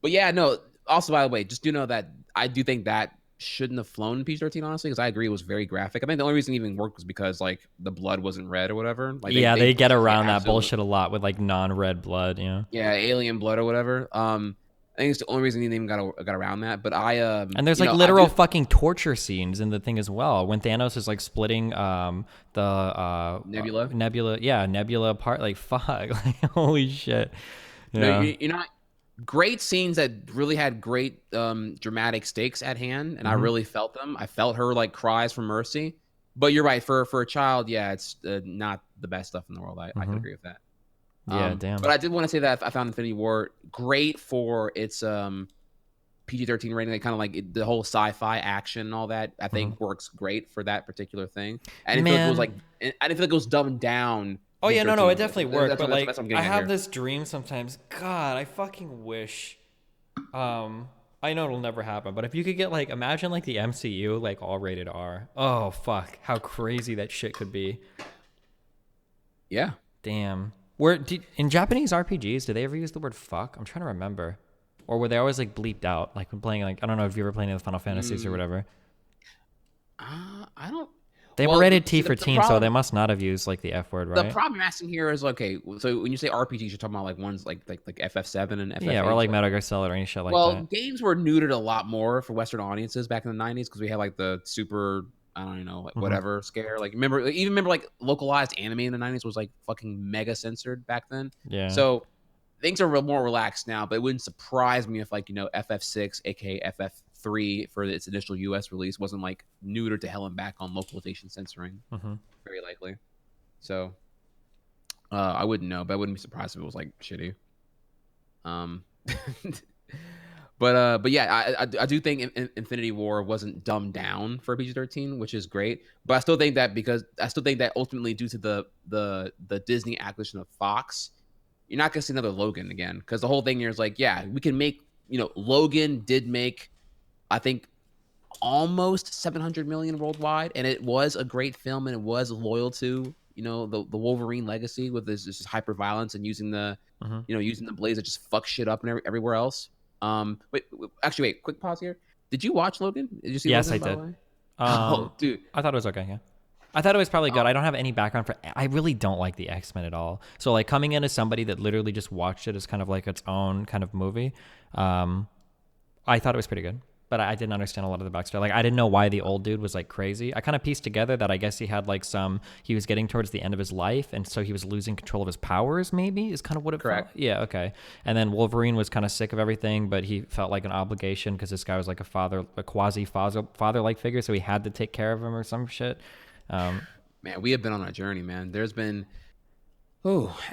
[SPEAKER 2] But yeah, no. Also, by the way, just do know that I do think that shouldn't have flown PG-13, honestly, because I agree it was very graphic. I think the only reason it even worked was because like the blood wasn't red or whatever. Like
[SPEAKER 1] they get around that bullshit a lot with like non-red blood,
[SPEAKER 2] Yeah, alien blood or whatever. I think it's the only reason he even got around that. But
[SPEAKER 1] and there's like literal fucking torture scenes in the thing as well. When Thanos is like splitting the Nebula apart, like fuck, like holy shit.
[SPEAKER 2] No, you're not. Great scenes that really had great dramatic stakes at hand, and I really felt them. I felt her like cries for mercy. But you're right, for a child, yeah, it's not the best stuff in the world. I can agree with that.
[SPEAKER 1] Yeah, damn.
[SPEAKER 2] But I did want to say that I found Infinity War great for its PG-13 rating. They kind of like the whole sci-fi action and all that. I think works great for that particular thing. I didn't feel like it was dumbed down.
[SPEAKER 1] Oh yeah, no, it definitely worked. But like, I have this dream sometimes. God, I fucking wish. I know it'll never happen, but if you could get like, imagine like the MCU like all rated R. Oh fuck, how crazy that shit could be.
[SPEAKER 2] Yeah.
[SPEAKER 1] Damn. In Japanese RPGs, did they ever use the word fuck? I'm trying to remember. Or were they always like bleeped out? Like when playing like, I don't know if you ever played any of the Final Fantasies or whatever.
[SPEAKER 2] I don't.
[SPEAKER 1] They were rated T for teen, so they must not have used like the F word, right?
[SPEAKER 2] The problem I'm asking here is okay. So when you say RPGs, you're talking about like ones like FF7 and FF8.
[SPEAKER 1] Yeah, or like Metal Gear Solid or any shit like that.
[SPEAKER 2] Well, games were neutered a lot more for Western audiences back in the 90s because we had like the super I don't even know, like
[SPEAKER 1] Mhm.
[SPEAKER 2] whatever scare. Like remember like localized anime in the 90s was like fucking mega censored back then.
[SPEAKER 1] Yeah.
[SPEAKER 2] So things are more relaxed now, but it wouldn't surprise me if like, FF6, aka FF3 for its initial US release wasn't like neutered to hell and back on localization censoring.
[SPEAKER 1] Mhm.
[SPEAKER 2] Very likely. So I wouldn't know, but I wouldn't be surprised if it was like shitty. Um but yeah, I do think Infinity War wasn't dumbed down for PG-13, which is great. But I still think that ultimately due to the Disney acquisition of Fox, you're not gonna see another Logan again, because the whole thing here is like, yeah, we can make, Logan did make, I think, almost 700 million worldwide, and it was a great film, and it was loyal to, the Wolverine legacy with this hyper violence and using the
[SPEAKER 1] Mhm.
[SPEAKER 2] using the blades that just fuck shit up and everywhere else. Actually, wait, quick pause here. Did you watch Logan? Did you see
[SPEAKER 1] Yes, I
[SPEAKER 2] Logan, by the
[SPEAKER 1] did.
[SPEAKER 2] way? Oh,
[SPEAKER 1] Um,
[SPEAKER 2] dude.
[SPEAKER 1] I thought it was okay. Yeah. I thought it was probably good.
[SPEAKER 2] Um,
[SPEAKER 1] I don't have any background for. I really don't like the X-Men at all. So like coming in as somebody that literally just watched it as kind of like its own kind of movie, um, I thought it was pretty good. But I didn't understand a lot of the backstory. Like I didn't know why the old dude was like crazy. I kind of pieced together that I guess he had like he was getting towards the end of his life, and so he was losing control of his powers. Maybe is kind of what it felt.
[SPEAKER 2] correct.
[SPEAKER 1] Yeah, okay. And then Wolverine was kind of sick of everything, but he felt like an obligation because this guy was like a quasi father like figure, so he had to take care of him or some shit. Um,
[SPEAKER 2] Man, we have been on a journey, man. There's been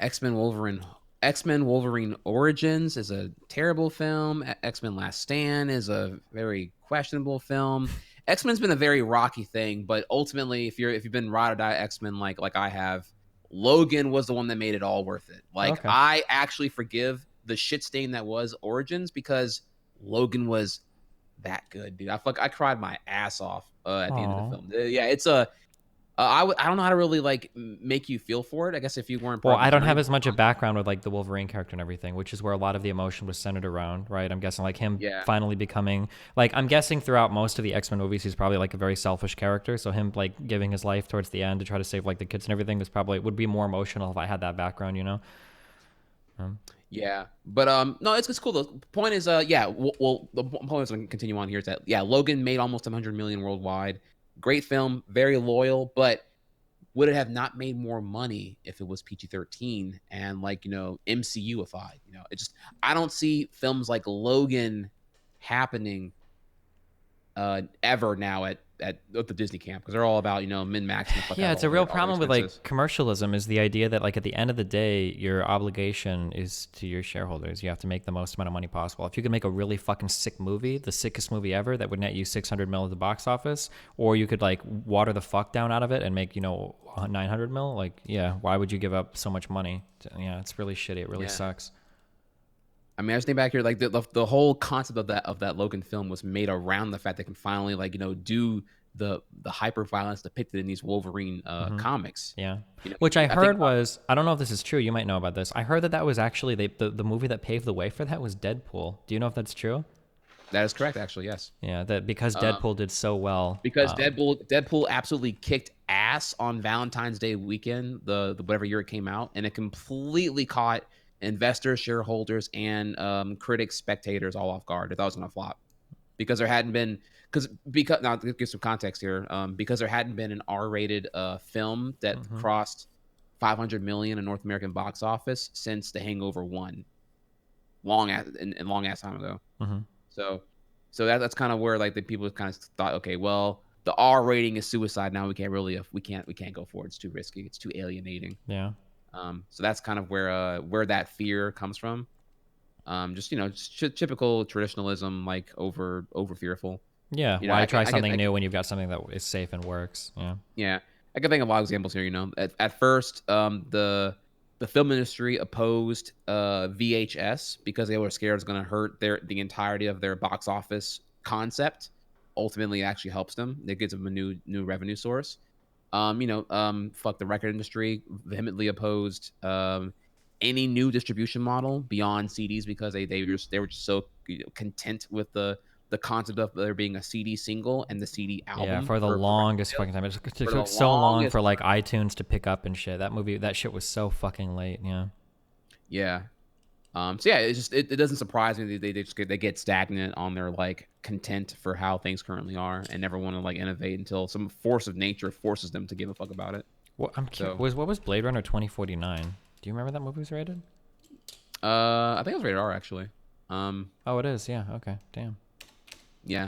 [SPEAKER 2] X-Men Wolverine Origins is a terrible film. X-Men Last Stand is a very questionable film. X-Men's been a very rocky thing, but ultimately if you've been ride or die X-Men like I have, Logan was the one that made it all worth it. Like
[SPEAKER 1] okay.
[SPEAKER 2] I actually forgive the shit stain that was Origins because Logan was that good, dude. I cried my ass off at the end of the
[SPEAKER 1] Oh.
[SPEAKER 2] film. Yeah, it's a I don't know how to really like make you feel for it. I guess if you weren't part
[SPEAKER 1] Well,
[SPEAKER 2] of the
[SPEAKER 1] I don't
[SPEAKER 2] journey.
[SPEAKER 1] have as much a background with like the Wolverine character and everything, which is where a lot of the emotion was centered around, right? I'm guessing like him
[SPEAKER 2] Yeah,
[SPEAKER 1] finally becoming like I'm guessing throughout most of the X-Men movies he's probably like a very selfish character, so him like giving his life towards the end to try to save like the kids and everything was probably would be more emotional if I had that background, you know.
[SPEAKER 2] yeah, but no, it's cool. The point is, yeah, well, the point is, I'm gonna continue on here is that yeah, Logan made almost 100 million worldwide. Great film, very loyal, but would it have not made more money if it was PG-13 and like MCUified? It just I don't see films like Logan happening ever now at the Disney camp because they're all about min maxing the fuck
[SPEAKER 1] Yeah,
[SPEAKER 2] out
[SPEAKER 1] it's a real
[SPEAKER 2] all their
[SPEAKER 1] problem with
[SPEAKER 2] expenses.
[SPEAKER 1] like commercialism is the idea that like at the end of the day, your obligation is to your shareholders. You have to make the most amount of money possible. If you could make a really fucking sick movie, the sickest movie ever that would net you 600 mil at the box office, or you could like water the fuck down out of it and make 900 mil, like yeah, why would you give up so much money? Yeah, it's really shitty. It really
[SPEAKER 2] Yeah.
[SPEAKER 1] sucks.
[SPEAKER 2] I mean, I just think back here, like the whole concept of that Logan film was made around the fact they can finally like do the hyper violence depicted in these Wolverine
[SPEAKER 1] Hmm.
[SPEAKER 2] comics.
[SPEAKER 1] Yeah. Which I
[SPEAKER 2] I think
[SPEAKER 1] heard was, I don't know if this is true. You might know about this. I heard that was actually the movie that paved the way for that was Deadpool. Do you know if that's true?
[SPEAKER 2] that is correct, actually. Yes,
[SPEAKER 1] Yeah, that because Deadpool did so well.
[SPEAKER 2] because Deadpool absolutely kicked ass on Valentine's Day weekend, the whatever year it came out, and it completely caught investors, shareholders, and critics, spectators all off guard. They thought it was gonna flop because there hadn't been because now to give some context here, because there hadn't been an R-rated film that
[SPEAKER 1] Hmm.
[SPEAKER 2] crossed 500 million in North American box office since The Hangover One, long ass time ago.
[SPEAKER 1] Hmm.
[SPEAKER 2] So that's kind of where like the people kind of thought, okay, well the R rating is suicide now. We can't go forward. It's too risky. It's too alienating.
[SPEAKER 1] Yeah.
[SPEAKER 2] So that's kind of where that fear comes from. Just typical traditionalism, like over fearful.
[SPEAKER 1] Yeah. Why try something
[SPEAKER 2] I
[SPEAKER 1] new when you've got something that is safe and works? Yeah.
[SPEAKER 2] yeah, I can think of a lot of examples here. At first, the film industry opposed VHS because they were scared it was going to hurt the entirety of their box office concept. Ultimately, it actually helps them. It gives them a new revenue source. Fuck the record industry. Vehemently opposed any new distribution model beyond CDs because they were just so content with the concept of there being a CD single and the CD
[SPEAKER 1] Yeah,
[SPEAKER 2] album
[SPEAKER 1] for the
[SPEAKER 2] for record
[SPEAKER 1] longest
[SPEAKER 2] sales.
[SPEAKER 1] fucking time. It
[SPEAKER 2] For the
[SPEAKER 1] took so long
[SPEAKER 2] longest
[SPEAKER 1] for like
[SPEAKER 2] time.
[SPEAKER 1] iTunes to pick up and shit. That shit was so fucking late. Yeah.
[SPEAKER 2] Yeah. So yeah, it's just it doesn't surprise me that they get stagnant on their like content for how things currently are and never want to like innovate until some force of nature forces them to give a fuck about it.
[SPEAKER 1] What I'm
[SPEAKER 2] So
[SPEAKER 1] what was Blade Runner 2049? Do you remember that movie was rated?
[SPEAKER 2] I think it was rated R actually.
[SPEAKER 1] Oh, it is. Yeah. Okay. Damn.
[SPEAKER 2] Yeah.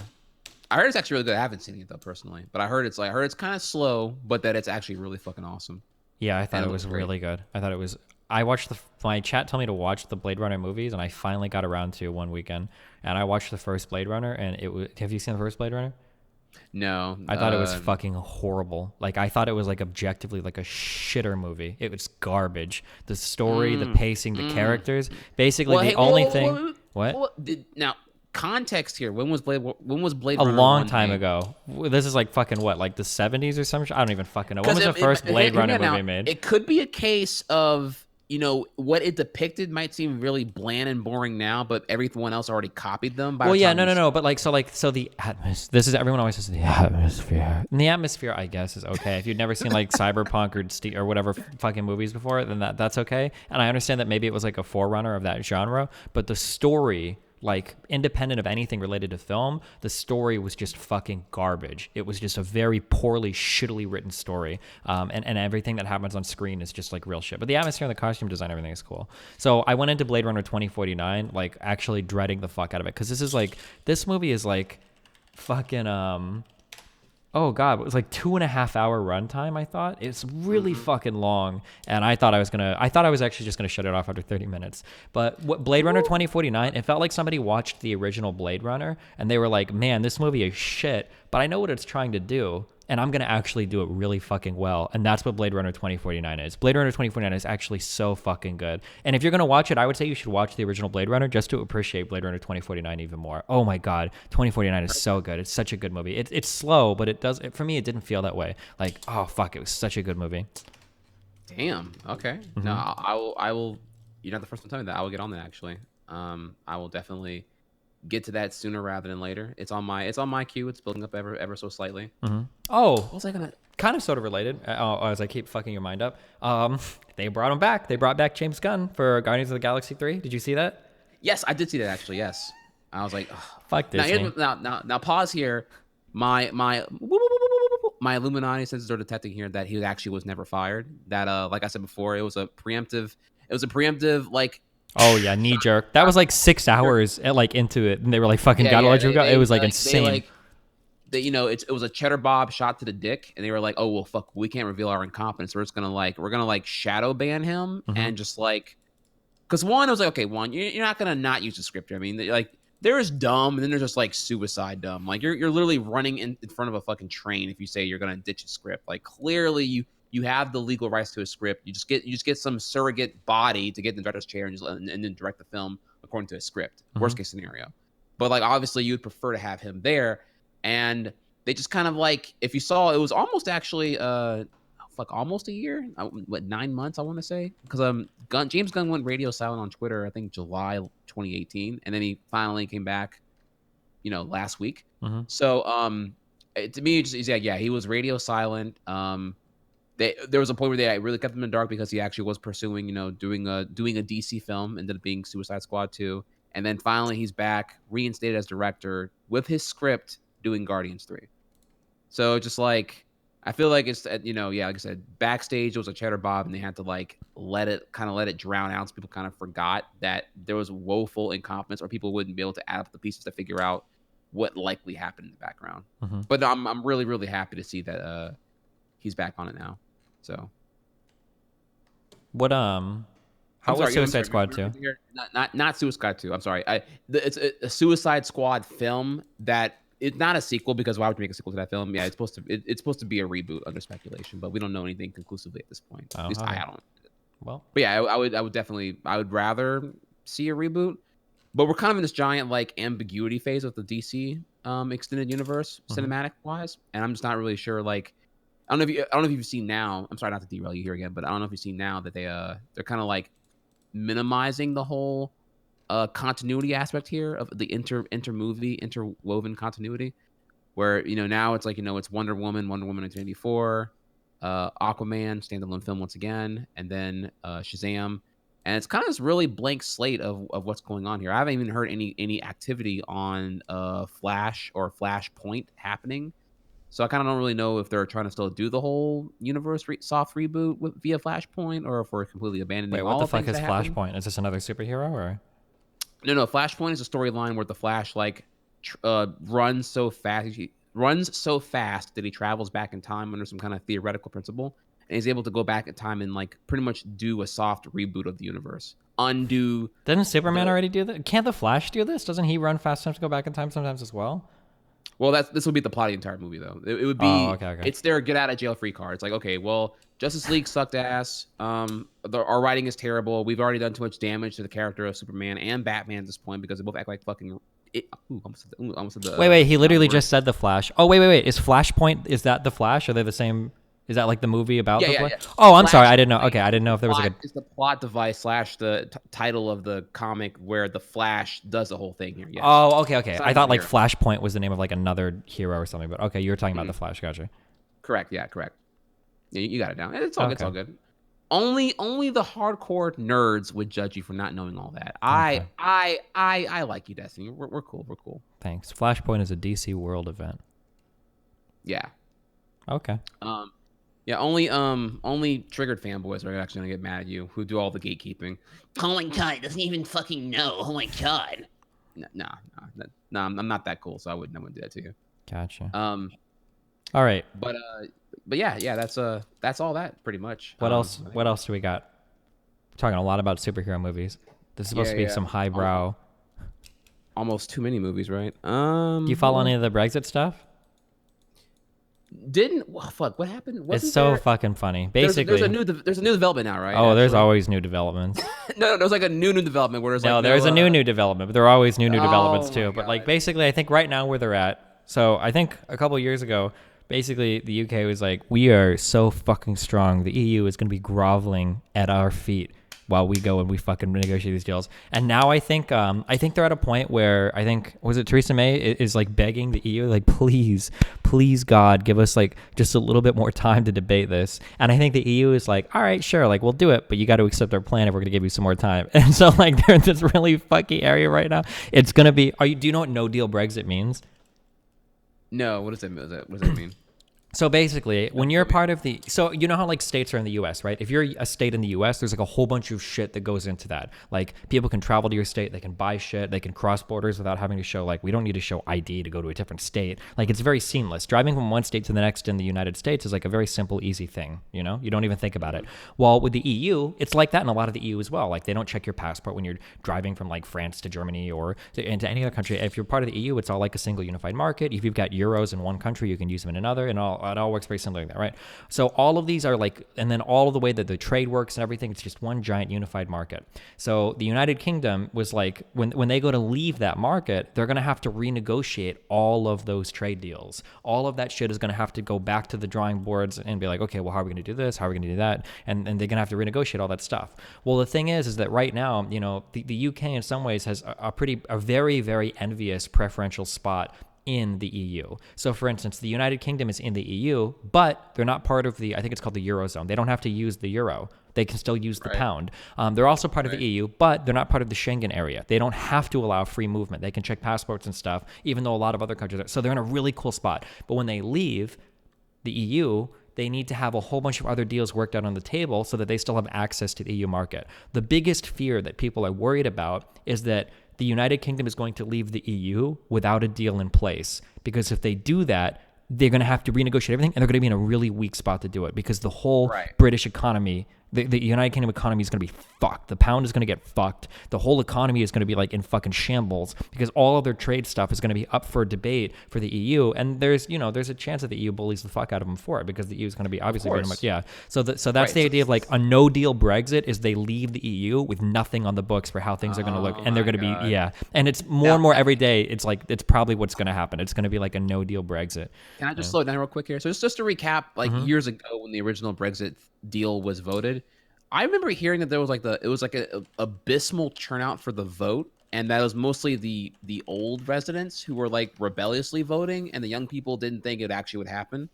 [SPEAKER 2] I heard it's actually really good. I haven't seen it though personally, but I heard it's kind of slow, but that it's actually really fucking awesome.
[SPEAKER 1] Yeah, I thought
[SPEAKER 2] And
[SPEAKER 1] it
[SPEAKER 2] it looks
[SPEAKER 1] was
[SPEAKER 2] great.
[SPEAKER 1] really good. I thought it was. I watched my chat told me to watch the Blade Runner movies, and I finally got around to one weekend, and I watched the first Blade Runner, and it was. Have you seen the first Blade Runner?
[SPEAKER 2] No,
[SPEAKER 1] I thought it was fucking horrible. Like I thought it was like objectively like a shitter movie. It was garbage. The story, the pacing, the characters. Basically,
[SPEAKER 2] well,
[SPEAKER 1] the
[SPEAKER 2] hey,
[SPEAKER 1] only thing. What?
[SPEAKER 2] now context here. When was Blade
[SPEAKER 1] A
[SPEAKER 2] Runner
[SPEAKER 1] long
[SPEAKER 2] 1
[SPEAKER 1] time
[SPEAKER 2] made?
[SPEAKER 1] ago. This is like fucking what, like the 70s or some shit? I don't even fucking know. When
[SPEAKER 2] Because
[SPEAKER 1] was the first Blade Runner movie made?
[SPEAKER 2] it could be a case of what it depicted might seem really bland and boring now, but everyone else already copied them by
[SPEAKER 1] Well,
[SPEAKER 2] the
[SPEAKER 1] yeah,
[SPEAKER 2] time
[SPEAKER 1] no, no, no. But so the atmosphere. This is everyone always says the atmosphere. And the atmosphere, I guess, is okay. If you've never seen like Cyberpunk or whatever fucking movies before, then that's okay. And I understand that maybe it was like a forerunner of that genre, but the story, like independent of anything related to film, the story was just fucking garbage. It was just a very poorly, shittily written story, and everything that happens on screen is just like real shit. But the atmosphere and the costume design, everything is cool. So I went into Blade Runner 2049 like actually dreading the fuck out of it because this movie is like fucking oh god, it was like 2.5 hour runtime. I thought it's really fucking long, and I thought I was actually just gonna shut it off after 30 minutes. But what Blade Runner 2049, it felt like somebody watched the original Blade Runner and they were like, man, this movie is shit, but I know what it's trying to do, and I'm gonna actually do it really fucking well. And that's what Blade Runner 2049 is. Blade Runner 2049 is actually so fucking good. And if you're gonna watch it, I would say you should watch the original Blade Runner just to appreciate Blade Runner 2049 even more. Oh my god, 2049 is so good. It's such a good movie. It's slow, but for me, it didn't feel that way. Like, oh fuck, it was such a good movie.
[SPEAKER 2] Damn. Okay. No, I will. You're not the first one to tell me that. I will get on that actually. I will definitely get to that sooner rather than later. It's on my queue. It's building up ever so slightly.
[SPEAKER 1] Oh,
[SPEAKER 2] What was I gonna?
[SPEAKER 1] kind of sort of related. As I keep fucking your mind up, they brought him back. They brought back James Gunn for Guardians of the Galaxy 3. Did you see that?
[SPEAKER 2] Yes, I did see that actually. Yes, I was like, ugh.
[SPEAKER 1] Fuck
[SPEAKER 2] Now,
[SPEAKER 1] Disney.
[SPEAKER 2] now, pause here. My Illuminati senses are detecting here that he actually was never fired. That like I said before, it was a preemptive. Like.
[SPEAKER 1] Oh yeah, knee jerk. That was like 6 hours like into it, and they were like, "Fucking
[SPEAKER 2] Yeah,
[SPEAKER 1] gotta
[SPEAKER 2] yeah.
[SPEAKER 1] let you go." It was like insane.
[SPEAKER 2] It was a cheddar bob shot to the dick, and they were like, "Oh well, fuck, we can't reveal our incompetence. We're gonna like shadow ban him and just like." Because one, I was like, okay, one, you're not gonna not use the script. I mean, like there's dumb, and then there's just like suicide dumb. Like you're literally running in front of a fucking train if you say you're gonna ditch a script. Like clearly you have the legal rights to a script. You just get some surrogate body to get in the director's chair and then direct the film according to a script. Worst case scenario. But like obviously you would prefer to have him there, and they just kind of like if you saw it was almost actually almost a year, 9 months I want to say, because James Gunn went radio silent on Twitter I think July 2018, and then he finally came back last week. So to me it's just, yeah, he was radio silent. There was a point where they really kept him in the dark because he actually was pursuing doing a DC film, ended up being Suicide Squad 2, and then finally he's back reinstated as director with his script doing Guardians 3. So just like I feel like it's yeah, like I said, backstage it was a cheddar bob, and they had to like let it drown out, so people kind of forgot that there was woeful incompetence, or people wouldn't be able to add up the pieces to figure out what likely happened in the background. But I'm really really happy to see that he's back on it now. So
[SPEAKER 1] What how was Suicide Squad 2?
[SPEAKER 2] Not Suicide 2. I'm sorry. It's a Suicide Squad film that it's not a sequel, because why would you make a sequel to that film? Yeah, it's supposed to be a reboot under speculation, but we don't know anything conclusively at this point. At least I don't.
[SPEAKER 1] Well,
[SPEAKER 2] but yeah, I would definitely rather see a reboot. But we're kind of in this giant like ambiguity phase of the DC extended universe cinematic wise, and I'm just not really sure. Like, I don't know if you've seen now. I'm sorry not to derail you here again, but I don't know if you've seen now that they're kind of like minimizing the whole continuity aspect here of the interwoven continuity, where now it's like it's Wonder Woman 1984, Aquaman standalone film once again, and then Shazam, and it's kind of this really blank slate of what's going on here. I haven't even heard any activity on Flash or Flashpoint happening. So I kind of don't really know if they're trying to still do the whole universe soft reboot via Flashpoint, or if we're completely abandoning
[SPEAKER 1] Wait, what
[SPEAKER 2] all
[SPEAKER 1] the
[SPEAKER 2] the
[SPEAKER 1] fuck
[SPEAKER 2] things
[SPEAKER 1] is
[SPEAKER 2] that happened.
[SPEAKER 1] Flashpoint? Is this another superhero or?
[SPEAKER 2] No, Flashpoint is a storyline where the Flash runs so fast that he travels back in time under some kind of theoretical principle, and he's able to go back in time and like pretty much do a soft reboot of the universe, undo.
[SPEAKER 1] Doesn't Superman already do that? Can't the Flash do this? Doesn't he run fast enough to go back in time sometimes as well?
[SPEAKER 2] Well, this would be the plot of the entire movie, though. It would be
[SPEAKER 1] Oh, okay.
[SPEAKER 2] it's their get out of jail free card. It's like, okay, well, Justice League sucked ass. Our writing is terrible. We've already done too much damage to the character of Superman and Batman at this point because they both act like fucking. Almost said the,
[SPEAKER 1] Wait. He literally just said the Flash. Oh, wait. Is Flashpoint? Is that the Flash? Are they the same? Is that like the movie about the Flash?
[SPEAKER 2] Yeah.
[SPEAKER 1] Oh, I'm sorry. I didn't know. Okay, I didn't know if there was like a.
[SPEAKER 2] It's the plot device / the title of the comic where the Flash does the whole thing here. Yes.
[SPEAKER 1] Oh, okay. I thought like
[SPEAKER 2] here.
[SPEAKER 1] Flashpoint was the name of like another hero or something. But okay, you were talking about the Flash. Gotcha.
[SPEAKER 2] Correct. Yeah, correct. Yeah, you got it down. It's all good. It's all good. Only the hardcore nerds would judge you for not knowing all that.
[SPEAKER 1] Okay.
[SPEAKER 2] I like you, Destiny. We're cool. We're cool.
[SPEAKER 1] Thanks. Flashpoint is a DC World event.
[SPEAKER 2] Yeah.
[SPEAKER 1] Okay.
[SPEAKER 2] Yeah, only triggered fanboys are actually gonna get mad at you who do all the gatekeeping.
[SPEAKER 3] Oh my god, he doesn't even fucking know. Oh my god.
[SPEAKER 2] No, I'm not that cool, so I wouldn't do that to you.
[SPEAKER 1] Gotcha. All right.
[SPEAKER 2] But yeah, that's all that pretty much.
[SPEAKER 1] What else? What else do we got? We're talking a lot about superhero movies. This is supposed to be some highbrow.
[SPEAKER 2] Almost too many movies, right?
[SPEAKER 1] Do you follow any of the Brexit stuff?
[SPEAKER 2] What happened?
[SPEAKER 1] It's so fucking funny. Basically,
[SPEAKER 2] there's a new development now, right?
[SPEAKER 1] Oh, there's always new developments.
[SPEAKER 2] No, there's like a new development where there's like
[SPEAKER 1] there's a new development, but there are always new developments too. But
[SPEAKER 2] God.
[SPEAKER 1] like basically, I think right now where they're at. So I think a couple of years ago, basically the UK was like, we are so fucking strong. The EU is going to be groveling at our feet while we go and we fucking negotiate these deals. And now I think they're at a point where was it Theresa May is like begging the EU, like, please God, give us like just a little bit more time to debate this. And I think the EU is like, all right, sure, like we'll do it, but you got to accept our plan if we're gonna give you some more time. And so like they're in this really fucky area right now. It's gonna be. Do you know what no deal Brexit means?
[SPEAKER 2] No, what does that mean? What does that mean?
[SPEAKER 1] So basically, when you're part of so you know how like states are in the US, right? If you're a state in the US, there's like a whole bunch of shit that goes into that. Like people can travel to your state, they can buy shit, they can cross borders without having to show like, we don't need to show ID to go to a different state. Like it's very seamless. Driving from one state to the next in the United States is like a very simple, easy thing. You know, you don't even think about it. Well, with the EU, it's like that in a lot of the EU as well. Like they don't check your passport when you're driving from like France to Germany or into any other country. If you're part of the EU, it's all like a single unified market. If you've got euros in one country, you can use them in another, and it all works very similar. That, right? So all of these are like, and then all of the way that the trade works and everything, it's just one giant unified market. So the United Kingdom was like, when they go to leave that market, they're going to have to renegotiate all of those trade deals. All of that shit is going to have to go back to the drawing boards and be like, okay, well, how are we going to do this? How are we going to do that? And they're going to have to renegotiate all that stuff. Well, the thing is that right now, you know, the UK in some ways has a very, very envious preferential spot in the EU. So for instance, the United Kingdom is in the EU, but they're not part of I think it's called the Eurozone. They don't have to use the euro. They can still use the pound. They're also part of the EU, but they're not part of the Schengen area. They don't have to allow free movement. They can check passports and stuff, even though a lot of other countries are. So they're in a really cool spot. But when they leave the EU, they need to have a whole bunch of other deals worked out on the table so that they still have access to the EU market. The biggest fear that people are worried about is that the United Kingdom is going to leave the EU without a deal in place, because if they do that, they're going to have to renegotiate everything, and they're going to be in a really weak spot to do it, because the whole British economy, the United Kingdom economy is going to be fucked. The pound is going to get fucked. The whole economy is going to be like in fucking shambles, because all of their trade stuff is going to be up for debate for the EU. And there's a chance that the EU bullies the fuck out of them for it, because the EU is going to be obviously very much, So that's the idea of like a no deal Brexit is they leave the EU with nothing on the books for how things are going to look. And they're going to be, And it's more and more every day. It's like, it's probably what's going to happen. It's going to be like a no deal Brexit.
[SPEAKER 2] Can I just slow down real quick here? So just to recap, like years ago when the original Brexit deal was voted, I remember hearing that there was like it was like a abysmal turnout for the vote, and that was mostly the old residents who were like rebelliously voting, and the young people didn't think it actually would happen.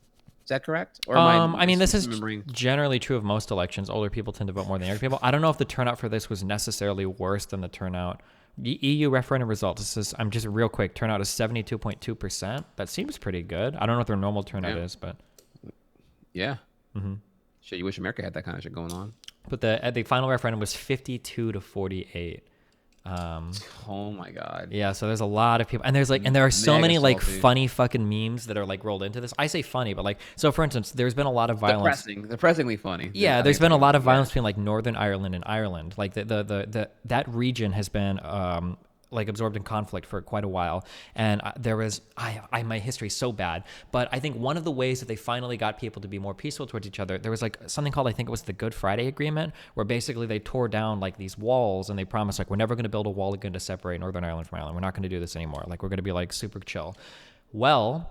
[SPEAKER 2] Is that correct? Or am
[SPEAKER 1] I mean, this is
[SPEAKER 2] remembering?
[SPEAKER 1] generally true of most elections. Older people tend to vote more than younger people. I don't know if the turnout for this was necessarily worse than the turnout. The EU referendum results. This is, I'm just real quick. Turnout is 72.2%. That seems pretty good. I don't know what their normal turnout is, but
[SPEAKER 2] yeah. Shit, you wish America had that kind of shit going on.
[SPEAKER 1] But the final referendum was 52 to 48.
[SPEAKER 2] Oh my god.
[SPEAKER 1] Yeah, so there's a lot of people, and there are so many like
[SPEAKER 2] salty.
[SPEAKER 1] funny fucking memes that are like rolled into this. I say funny, but like, so for instance, there's been a lot of violence.
[SPEAKER 2] Depressingly funny.
[SPEAKER 1] Yeah, there's been a lot of violence between like Northern Ireland and Ireland. Like that region has been like absorbed in conflict for quite a while, and there was my history is so bad, but I think one of the ways that they finally got people to be more peaceful towards each other, there was like something called, I think it was the Good Friday Agreement, where basically they tore down like these walls and they promised like, we're never going to build a wall again to separate Northern Ireland from Ireland. We're not going to do this anymore. Like, we're going to be like super chill. Well,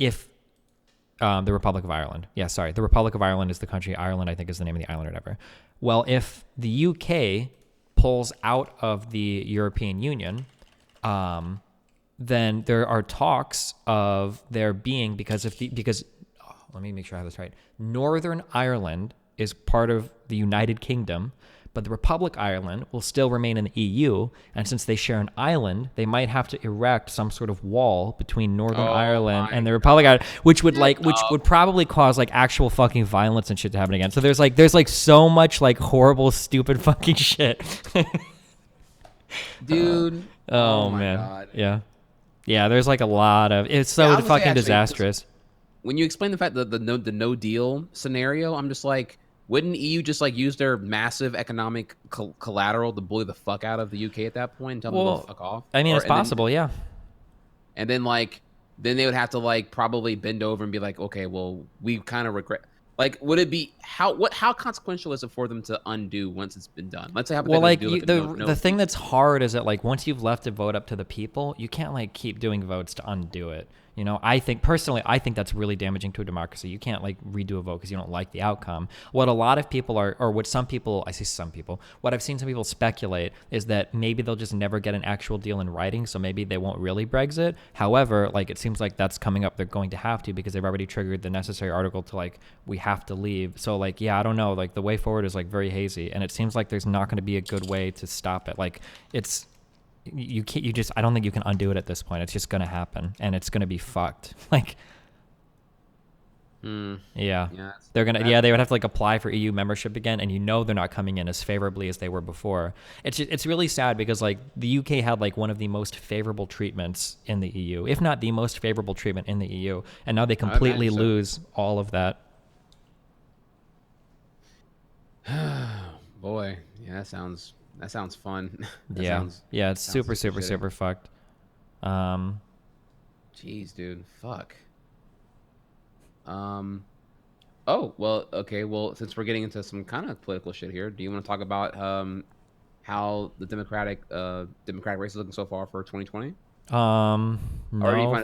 [SPEAKER 1] if the Republic of Ireland. Yeah, sorry. The Republic of Ireland is the country. Ireland, I think, is the name of the island or whatever. Well, if the UK pulls out of the European Union, then there are talks of there being, because let me make sure I have this right. Northern Ireland is part of the United Kingdom, but the Republic of Ireland will still remain in the EU. And since they share an island, they might have to erect some sort of wall between Northern Ireland and the Republic of Ireland, which would probably cause like actual fucking violence and shit to happen again. So there's like so much like horrible, stupid fucking shit.
[SPEAKER 2] Dude.
[SPEAKER 1] Oh
[SPEAKER 2] my
[SPEAKER 1] man.
[SPEAKER 2] God.
[SPEAKER 1] Yeah. There's like a lot of, it's so fucking disastrous.
[SPEAKER 2] When you explain the fact that the no deal scenario, I'm just like, wouldn't EU just like use their massive economic collateral to bully the fuck out of the UK at that point and tell them to go fuck off?
[SPEAKER 1] I mean, it's possible, yeah.
[SPEAKER 2] And then then they would have to like probably bend over and be like, okay, well, we kind of regret. Like, would it be how consequential is it for them to undo once it's been done? Let's say
[SPEAKER 1] the thing that's hard is that like once you've left a vote up to the people, you can't like keep doing votes to undo it. You know, I think that's really damaging to a democracy. You can't like redo a vote because you don't like the outcome. What a lot of people what I've seen some people speculate is that maybe they'll just never get an actual deal in writing, so maybe they won't really Brexit. However, like it seems like that's coming up. They're going to have to, because they've already triggered the necessary article to like, we have to leave. So like, yeah, I don't know. Like the way forward is like very hazy, and it seems like there's not going to be a good way to stop it. Like I don't think you can undo it at this point. It's just going to happen, and it's going to be fucked. Like, yeah, they would have to like apply for EU membership again, and they're not coming in as favorably as they were before. It's really sad, because like the UK had like one of the most favorable treatments in the EU, if not the most favorable treatment in the EU, and now they completely lose all of that.
[SPEAKER 2] Boy, yeah, that sounds fun.
[SPEAKER 1] It's super fucked.
[SPEAKER 2] Jeez, dude, fuck. Oh, well, okay. Well, since we're getting into some kind of political shit here, do you want to talk about how the Democratic race is looking so far for 2020?
[SPEAKER 1] No,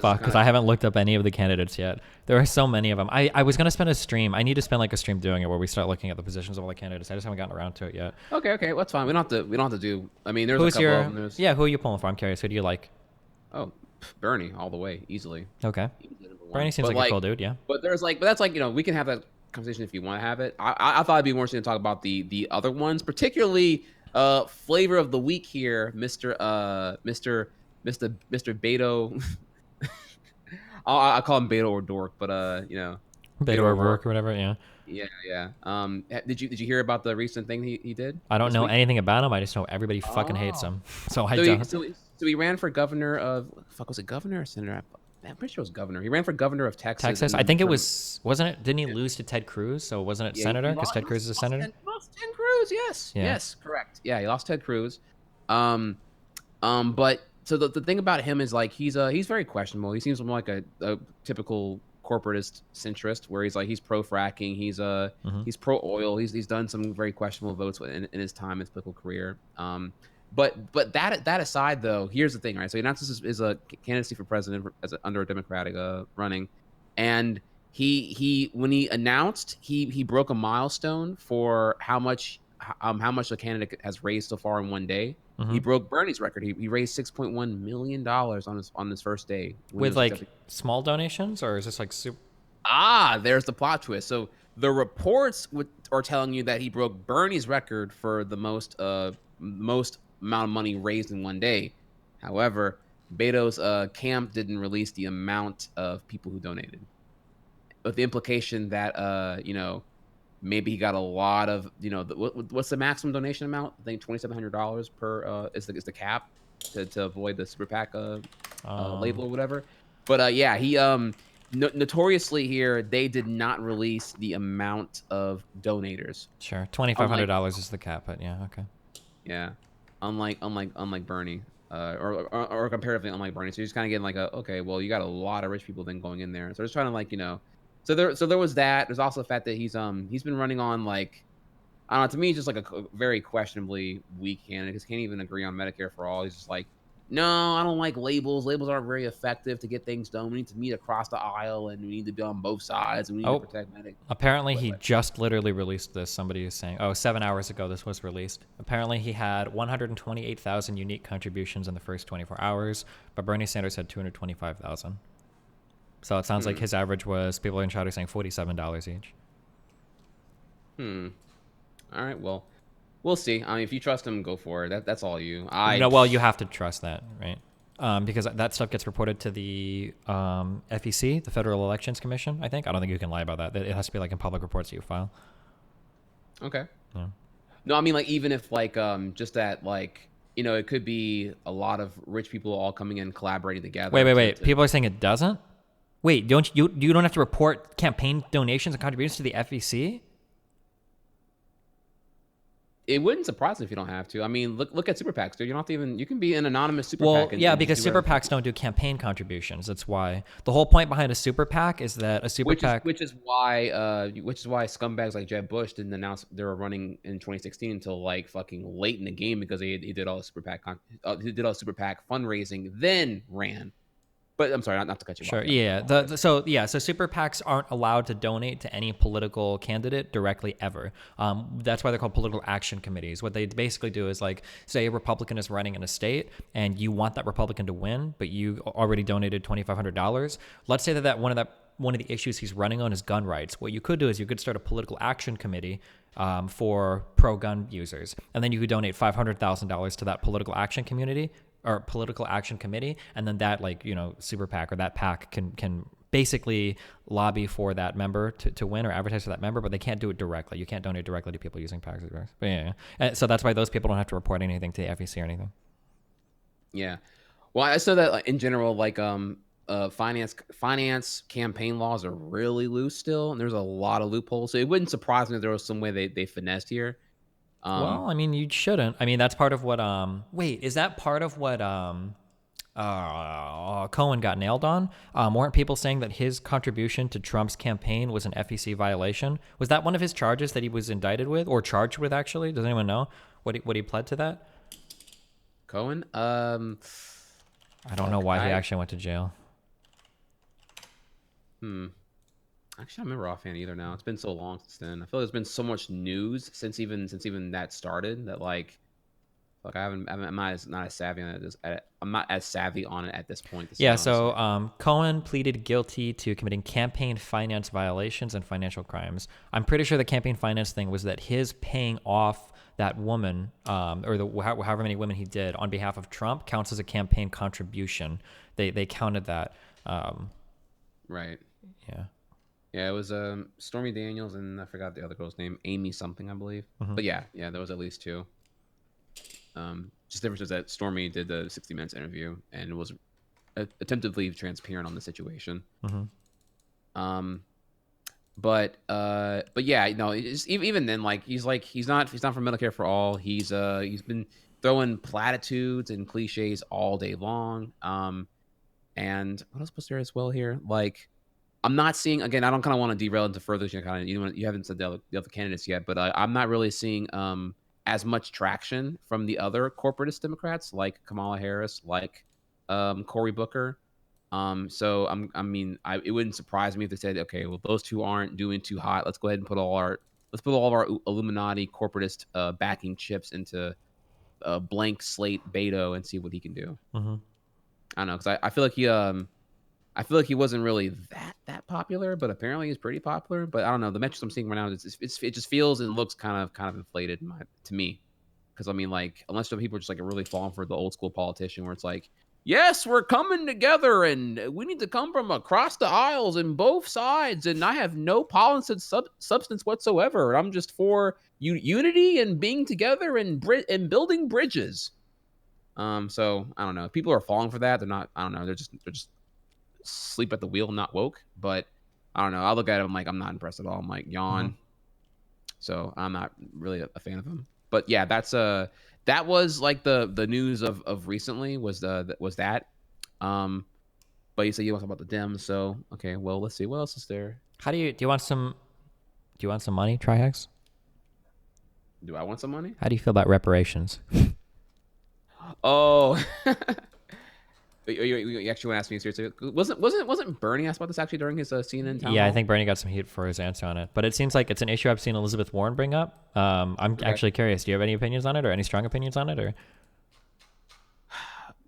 [SPEAKER 1] fuck, because I haven't looked up any of the candidates yet. There are so many of them. I was gonna spend a stream. I need to spend like a stream doing it where we start looking at the positions of all the candidates. I just haven't gotten around to it yet.
[SPEAKER 2] Okay, that's fine. We don't have to do. I mean, there's a couple of them.
[SPEAKER 1] Yeah, who are you pulling for? I'm curious. Who do you like?
[SPEAKER 2] Oh, Bernie, all the way, easily.
[SPEAKER 1] Okay. Bernie seems like a cool dude. Yeah.
[SPEAKER 2] But that's like, we can have that conversation if you want to have it. I thought it'd be more interesting to talk about the other ones, particularly flavor of the week here, Mr. Beto. I call him Beto or Dork, but
[SPEAKER 1] Beto or Rourke or whatever. Yeah.
[SPEAKER 2] Yeah. Did you hear about the recent thing he did?
[SPEAKER 1] I don't know anything about him. I just know everybody fucking hates him. So I don't.
[SPEAKER 2] So he ran for governor of was it governor or senator? I'm pretty sure it was governor. He ran for governor of Texas.
[SPEAKER 1] I think it wasn't it? Didn't he lose to Ted Cruz? So wasn't it senator? Because Ted Cruz is a senator.
[SPEAKER 2] Lost Ted Cruz. Yes. Yeah. Yes. Correct. Yeah. He lost Ted Cruz. But so the thing about him is like he's very questionable. He seems more like a typical corporatist centrist, where he's pro fracking, he's pro oil, he's done some very questionable votes in his time, his political career. But that aside, though, here's the thing, right? So he announced his a candidacy for president under a Democratic running, and he when he announced he broke a milestone for how much a candidate has raised so far in one day. He broke Bernie's record. He raised $6.1 million on his first day.
[SPEAKER 1] With like small donations, or is this like super?
[SPEAKER 2] There's the plot twist. So the reports are telling you that he broke Bernie's record for the most amount of money raised in one day. However, Beto's camp didn't release the amount of people who donated, with the implication that maybe he got a lot of what's the maximum donation amount? I think $2,700 per is the cap to avoid the super PAC label or whatever. But yeah, he notoriously here they did not release the amount of donators.
[SPEAKER 1] Sure, $2,500 is the cap, but yeah, okay.
[SPEAKER 2] Yeah, unlike Bernie, or comparatively unlike Bernie. So you're just kind of getting like okay, well you got a lot of rich people then going in there. So just trying to so there was that. There's also the fact that he's been running on like, I don't know, to me, just like a very questionably weak candidate because can't even agree on Medicare for all. He's just like, no, I don't like labels. Labels aren't very effective to get things done. We need to meet across the aisle and we need to be on both sides and we need to protect medic.
[SPEAKER 1] Apparently, he just literally released this. Somebody is saying, 7 hours ago this was released. Apparently, he had 128,000 unique contributions in the first 24 hours, but Bernie Sanders had 225,000. So it sounds like his average was, people in chat are saying $47 each.
[SPEAKER 2] All right, well, we'll see. I mean, if you trust him, go for it. That's all you.
[SPEAKER 1] Well, you have to trust that, right? Because that stuff gets reported to the FEC, the Federal Elections Commission, I think. I don't think you can lie about that. It has to be like in public reports that you file.
[SPEAKER 2] Okay.
[SPEAKER 1] Yeah.
[SPEAKER 2] No, I mean, like, even if like just that, like, it could be a lot of rich people all coming in collaborating together.
[SPEAKER 1] Wait. People are saying it doesn't? Wait, you don't have to report campaign donations and contributions to the FEC?
[SPEAKER 2] It wouldn't surprise me if you don't have to. I mean, look at super PACs, dude. You don't have to even. You can be an anonymous super PAC.
[SPEAKER 1] Well, because super PACs don't do campaign contributions. That's why the whole point behind a super PAC is that a super PAC,
[SPEAKER 2] which is why scumbags like Jeb Bush didn't announce they were running in 2016 until like fucking late in the game because he did all the super PAC he did all the super PAC fundraising, then ran. But I'm sorry, not to cut you off.
[SPEAKER 1] Sure. Yeah. So super PACs aren't allowed to donate to any political candidate directly ever. That's why they're called political action committees. What they basically do is, like, say a Republican is running in a state and you want that Republican to win, but you already donated $2,500. Let's say that one of the issues he's running on is gun rights. What you could do is you could start a political action committee for pro-gun users, and then you could donate $500,000 to that political action community or political action committee, and then that, like, super PAC or that PAC can basically lobby for that member to win or advertise for that member, but they can't do it directly. You can't donate directly to people using PACs. But yeah. So that's why those people don't have to report anything to the FEC or anything.
[SPEAKER 2] Yeah. Well, I said that, like, in general, like finance campaign laws are really loose still, and there's a lot of loopholes. So it wouldn't surprise me if there was some way they finessed here.
[SPEAKER 1] Well, I mean, you shouldn't. I mean, that's part of what. Wait, is that part of what Cohen got nailed on? Weren't people saying that his contribution to Trump's campaign was an FEC violation? Was that one of his charges that he was indicted with or charged with? Actually, does anyone know what he pled to that?
[SPEAKER 2] Cohen.
[SPEAKER 1] I don't know why he actually went to jail.
[SPEAKER 2] Actually, I don't remember offhand either now. It's been so long since then. I feel like there's been so much news since even that started that like I'm not as savvy on it. I'm not as savvy on it at this point.
[SPEAKER 1] Yeah. So Cohen pleaded guilty to committing campaign finance violations and financial crimes. I'm pretty sure the campaign finance thing was that his paying off that woman or however many women he did on behalf of Trump counts as a campaign contribution. They counted that.
[SPEAKER 2] Right.
[SPEAKER 1] Yeah.
[SPEAKER 2] Yeah, it was Stormy Daniels and I forgot the other girl's name, Amy something, I believe.
[SPEAKER 1] Mm-hmm.
[SPEAKER 2] But yeah, there was at least two. Just the difference is that Stormy did the 60 Minutes interview and was attemptedly transparent on the situation.
[SPEAKER 1] Mm-hmm.
[SPEAKER 2] But yeah, even then, like he's not for Medicare for all. He's been throwing platitudes and cliches all day long. And what else was there as well here? Like, I'm not seeing, again, I don't kind of want to derail into further. You haven't said the other candidates yet, but I'm not really seeing as much traction from the other corporatist Democrats like Kamala Harris, like Cory Booker. So it wouldn't surprise me if they said, okay, well, those two aren't doing too hot. Let's go ahead and put all of our Illuminati corporatist backing chips into a blank slate Beto and see what he can do.
[SPEAKER 1] Mm-hmm.
[SPEAKER 2] I don't know, because I feel like he I feel like he wasn't really that popular, but apparently he's pretty popular. But I don't know. The metrics I'm seeing right now, it just feels and looks kind of inflated to me. Because I mean, like, unless the people are just like really falling for the old school politician, where it's like, yes, we're coming together, and we need to come from across the aisles and both sides, and I have no policy substance whatsoever. And I'm just for unity and being together and building bridges. So I don't know. People are falling for that. They're not. I don't know. They're just sleep at the wheel, not woke. But I don't know. I look at it. I'm like, I'm not impressed at all. I'm like, yawn.
[SPEAKER 1] Mm-hmm.
[SPEAKER 2] So I'm not really a fan of him. But yeah, that was like the news of recently was that. But you said you want to talk about the Dems. So okay, well, let's see what else is there.
[SPEAKER 1] Do you want some money, Trihex?
[SPEAKER 2] Do I want some money?
[SPEAKER 1] How do you feel about reparations?
[SPEAKER 2] Oh. You actually want to ask me seriously? Wasn't Bernie asked about this actually during his CNN town
[SPEAKER 1] Yeah,
[SPEAKER 2] hall?
[SPEAKER 1] I think Bernie got some heat for his answer on it, but it seems like it's an issue I've seen Elizabeth Warren bring up. I'm actually curious. Do you have any opinions on it, or any strong opinions on it, or?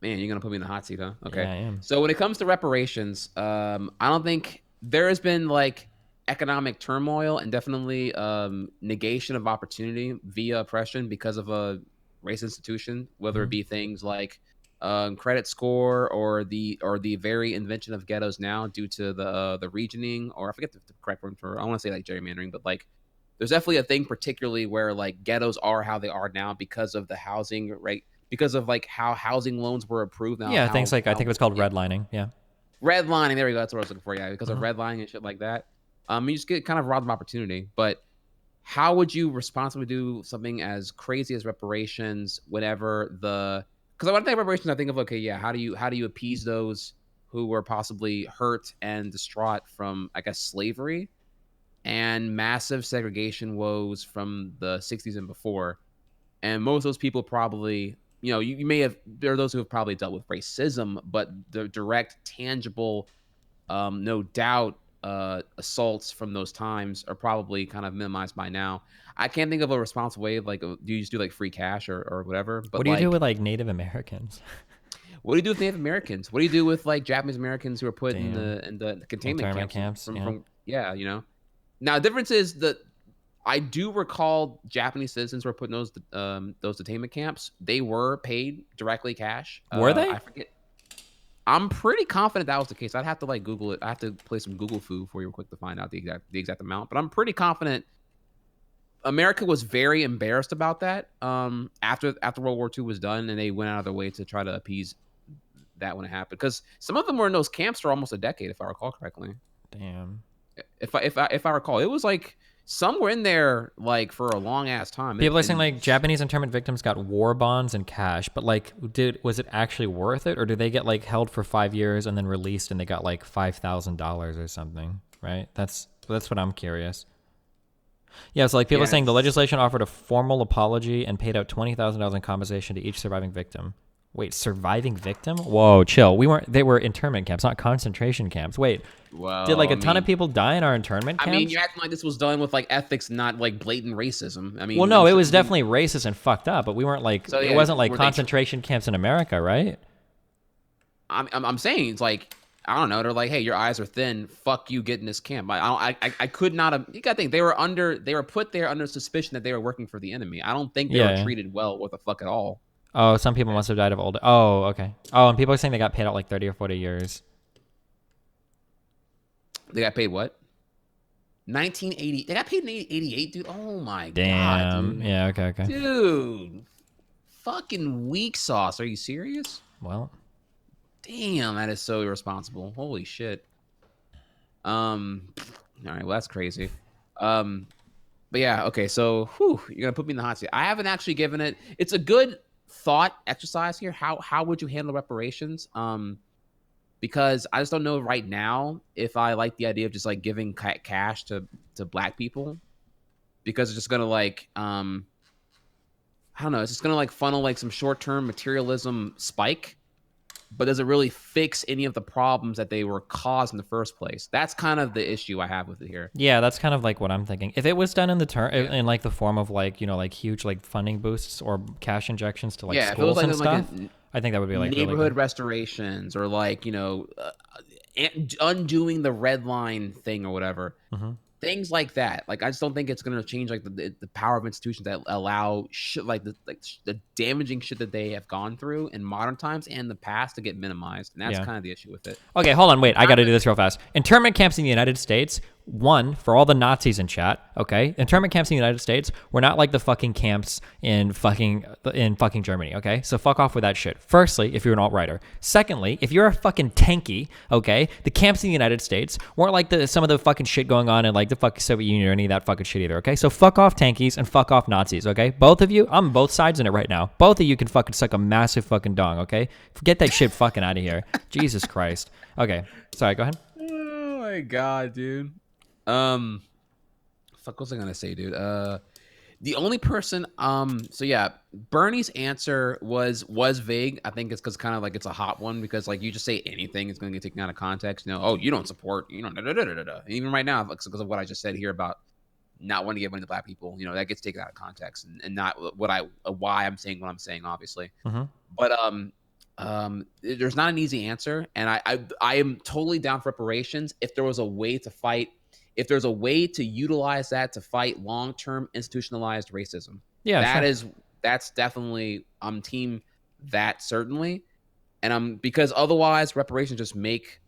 [SPEAKER 2] Man, you're gonna put me in the hot seat, huh? Okay.
[SPEAKER 1] Yeah, I am.
[SPEAKER 2] So when it comes to reparations, I don't think there has been like economic turmoil and definitely negation of opportunity via oppression because of a race institution, whether it be things like credit score or the very invention of ghettos now due to the regioning, or I forget the correct word for, I want to say like gerrymandering, but like there's definitely a thing particularly where like ghettos are how they are now because of the housing rate, because of like how housing loans were approved now.
[SPEAKER 1] Yeah, things like I think it was called redlining. Yeah.
[SPEAKER 2] Redlining, there we go. That's what I was looking for. Yeah, because of redlining and shit like that. You just get kind of robbed of opportunity. But how would you responsibly do something as crazy as reparations whenever because when I think of reparations, I think of, okay, yeah, how do you appease those who were possibly hurt and distraught from, I guess, slavery and massive segregation woes from the 60s and before. And most of those people probably, you may have, there are those who have probably dealt with racism, but the direct, tangible, no doubt, assaults from those times are probably kind of minimized by now. I can't think of a responsible way. Like, do you just do like free cash or whatever? But
[SPEAKER 1] what do you do with like Native Americans?
[SPEAKER 2] What do you do with Native Americans? What do you do with like Japanese Americans who are put in the containment camps? From, Now, the difference is that I do recall Japanese citizens were put in those detainment camps. They were paid directly cash.
[SPEAKER 1] Were they?
[SPEAKER 2] I forget. I'm pretty confident that was the case. I'd have to like Google it. I have to play some Google foo for you real quick to find out the exact amount. But I'm pretty confident America was very embarrassed about that after World War II was done, and they went out of their way to try to appease that when it happened. Because some of them were in those camps for almost a decade, if I recall correctly.
[SPEAKER 1] Damn.
[SPEAKER 2] If I recall, it was like somewhere in there, like for a long ass time.
[SPEAKER 1] People are saying like Japanese internment victims got war bonds and cash, but like, was it actually worth it, or did they get like held for 5 years and then released and they got like $5,000 or something? Right? That's what I'm curious. Yeah, so like people are saying the legislation offered a formal apology and paid out $20,000 in compensation to each surviving victim. Wait, surviving victim? Whoa, chill. They were internment camps, not concentration camps. Wait, did like a ton of people die in our internment camps?
[SPEAKER 2] I mean, you're acting like this was done with like ethics, not like blatant racism. I mean,
[SPEAKER 1] well, no, it was definitely racist and fucked up, but we weren't like,
[SPEAKER 2] so, yeah,
[SPEAKER 1] it wasn't like concentration camps in America, right?
[SPEAKER 2] I'm saying it's like, I don't know. They're like, hey, your eyes are thin. Fuck you, get in this camp. I could not have. You gotta think they were put there under suspicion that they were working for the enemy. I don't think they were treated well. What the fuck at all?
[SPEAKER 1] Oh, some people must have died of old. Oh, okay. Oh, and people are saying they got paid out like 30 or 40 years.
[SPEAKER 2] They got paid what? 1980. They got paid in 88, dude. Oh my
[SPEAKER 1] god,
[SPEAKER 2] dude.
[SPEAKER 1] Yeah, okay.
[SPEAKER 2] Dude, fucking weak sauce. Are you serious?
[SPEAKER 1] Well,
[SPEAKER 2] damn, that is so irresponsible. Holy shit. All right, well, that's crazy. But yeah, okay, so you're gonna put me in the hot seat. I haven't actually given it. It's a good thought exercise here. How would you handle reparations? Because I just don't know right now if I like the idea of just like giving cash to black people, because it's just gonna like I don't know, it's just gonna like funnel like some short-term materialism spike, but does it really fix any of the problems that they were caused in the first place? That's kind of the issue I have with it here.
[SPEAKER 1] Yeah, that's kind of like what I'm thinking. If it was done in in like the form of like, like huge like funding boosts or cash injections to like schools and stuff, I think that would be like
[SPEAKER 2] neighborhood
[SPEAKER 1] really
[SPEAKER 2] restorations, or like undoing the red line thing or whatever.
[SPEAKER 1] Mm-hmm.
[SPEAKER 2] Things like that. Like, I just don't think it's going to change like the power of institutions that allow shit like the damaging shit that they have gone through in modern times and the past to get minimized. And that's kind of the issue with it.
[SPEAKER 1] Okay, hold on, wait. I got to do this real fast. Internment camps in the United States, one, for all the Nazis in chat, okay? Internment camps in the United States were not like the fucking camps in fucking Germany, okay? So fuck off with that shit. Firstly, if you're an alt-righter. Secondly, if you're a fucking tanky, okay, the camps in the United States weren't like some of the fucking shit going on in like the fucking Soviet Union or any of that fucking shit either, okay? So fuck off tankies and fuck off Nazis, okay? Both of you, I'm both sides in it right now. Both of you can fucking suck a massive fucking dong, okay? Get that shit fucking out of here. Jesus Christ. Okay, sorry, go ahead.
[SPEAKER 2] Oh my god, dude. Fuck, what was I gonna say, dude? The only person, so yeah, Bernie's answer was vague. I think it's because kind of like it's a hot one because like you just say anything, it's gonna get taken out of context. You know, oh, you don't support, you know, da, da, da, da, da. Even right now, because of what I just said here about not wanting to give money to black people, you know, that gets taken out of context and not why I'm saying what I'm saying, obviously.
[SPEAKER 1] Mm-hmm.
[SPEAKER 2] But there's not an easy answer, and I am totally down for reparations if there was a way to fight. If there's a way to utilize that to fight long-term institutionalized racism, that's definitely I'm team that certainly, and because otherwise reparations just make,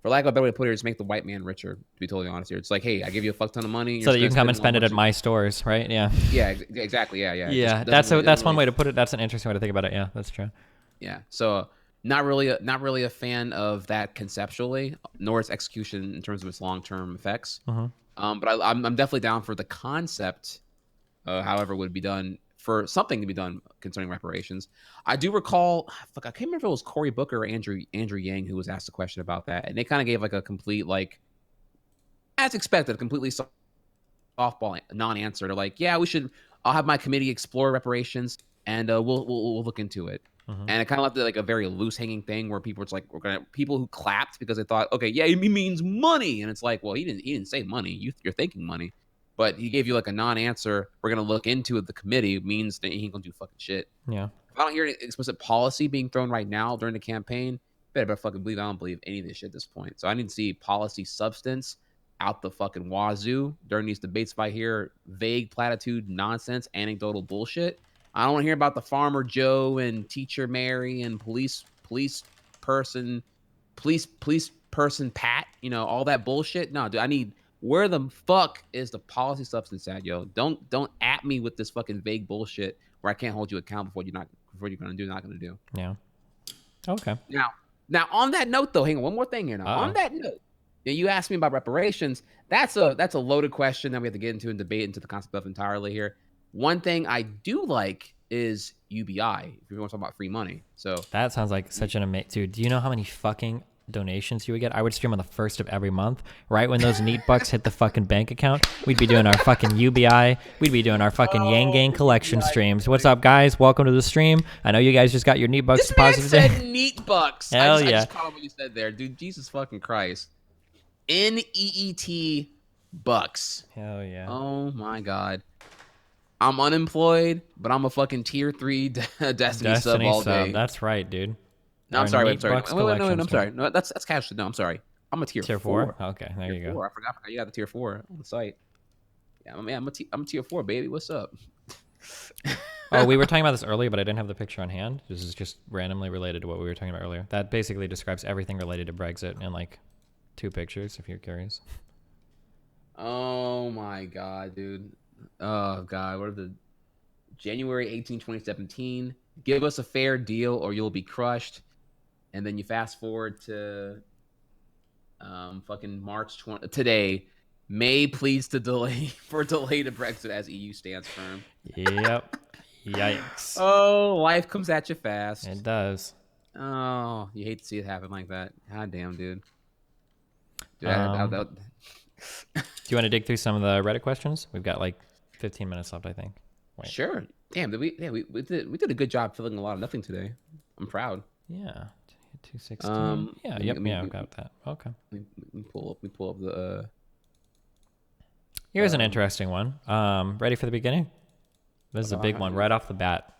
[SPEAKER 2] for lack of a better way to put it, just make the white man richer. To be totally honest here, it's like, hey, I give you a fuck ton of money
[SPEAKER 1] so that you can come and spend it at my stores, right? Yeah.
[SPEAKER 2] Yeah, exactly. Yeah.
[SPEAKER 1] Yeah, that's one way to put it. That's an interesting way to think about it. Yeah, that's true.
[SPEAKER 2] Yeah. So not really a fan of that conceptually, nor its execution in terms of its long-term effects.
[SPEAKER 1] Mm-hmm.
[SPEAKER 2] But I'm definitely down for the concept, however it would be done, for something to be done concerning reparations. I do recall, I can't remember if it was Cory Booker or Andrew Yang who was asked a question about that, and they kind of gave like a complete, like, as expected, a completely softball non-answer. They're like, yeah, I'll have my committee explore reparations, and we'll look into it.
[SPEAKER 1] Mm-hmm.
[SPEAKER 2] And it kind of left it like a very loose hanging thing where people were like, people who clapped because they thought, okay, yeah, he means money. And it's like, well, he didn't say money. You're thinking money, but he gave you like a non-answer. We're going to look into it. The committee means that he ain't going to do fucking shit.
[SPEAKER 1] Yeah.
[SPEAKER 2] If I don't hear any explicit policy being thrown right now during the campaign, better fucking believe I don't believe any of this shit at this point. So I need to see policy substance out the fucking wazoo during these debates. If I hear vague platitude nonsense, anecdotal bullshit, I don't want to hear about the Farmer Joe and Teacher Mary and police person Pat, you know, all that bullshit. No, dude, I need, where the fuck is the policy substance at, yo? Don't at me with this fucking vague bullshit where I can't hold you accountable for what you're gonna do, not gonna do.
[SPEAKER 1] Yeah. Okay.
[SPEAKER 2] Now on that note though, hang on, one more thing here now. On that note, you asked me about reparations. That's a loaded question that we have to get into and debate into the concept of entirely here. One thing I do like is UBI, if you want to talk about free money. So
[SPEAKER 1] that sounds like such an amazing, dude. Do you know how many fucking donations you would get? I would stream on the 1st of every month, right when those neat bucks hit the fucking bank account. We'd be doing our fucking UBI. We'd be doing our fucking Yang Gang collection streams. What's up, guys? Welcome to the stream. I know you guys just got your neat bucks deposited.
[SPEAKER 2] This man said neat bucks.
[SPEAKER 1] Hell
[SPEAKER 2] I
[SPEAKER 1] yeah!
[SPEAKER 2] just caught what you said there, dude. Jesus fucking Christ. NEET bucks.
[SPEAKER 1] Hell yeah!
[SPEAKER 2] Oh my god. I'm unemployed, but I'm a fucking tier 3 Destiny sub all day.
[SPEAKER 1] That's right, dude.
[SPEAKER 2] No, I'm sorry. I'm sorry. No, that's casual. No, I'm sorry. I'm a tier 4.
[SPEAKER 1] Okay, there you go.
[SPEAKER 2] I forgot you got the tier 4 on the site. Yeah, I'm a tier 4, baby. What's up?
[SPEAKER 1] Oh, we were talking about this earlier, but I didn't have the picture on hand. This is just randomly related to what we were talking about earlier. That basically describes everything related to Brexit in like 2 pictures, if you're curious.
[SPEAKER 2] Oh my god, dude. Oh god, what are the January 18, 2017? Give us a fair deal or you'll be crushed. And then you fast forward to fucking March 20 today. May pleads to delay to Brexit as EU stands firm.
[SPEAKER 1] Yep. Yikes.
[SPEAKER 2] Oh, life comes at you fast.
[SPEAKER 1] It does.
[SPEAKER 2] Oh, you hate to see it happen like that. God damn, dude.
[SPEAKER 1] Do you want to dig through some of the Reddit questions? We've got like 15 minutes left, I think. Wait.
[SPEAKER 2] Sure. Damn, we did a good job filling a lot of nothing today. I'm proud.
[SPEAKER 1] Yeah. 216. Yeah, I've got that. Okay.
[SPEAKER 2] We pull up the
[SPEAKER 1] Here's an interesting one. Ready for the beginning? This is a big one right off the bat.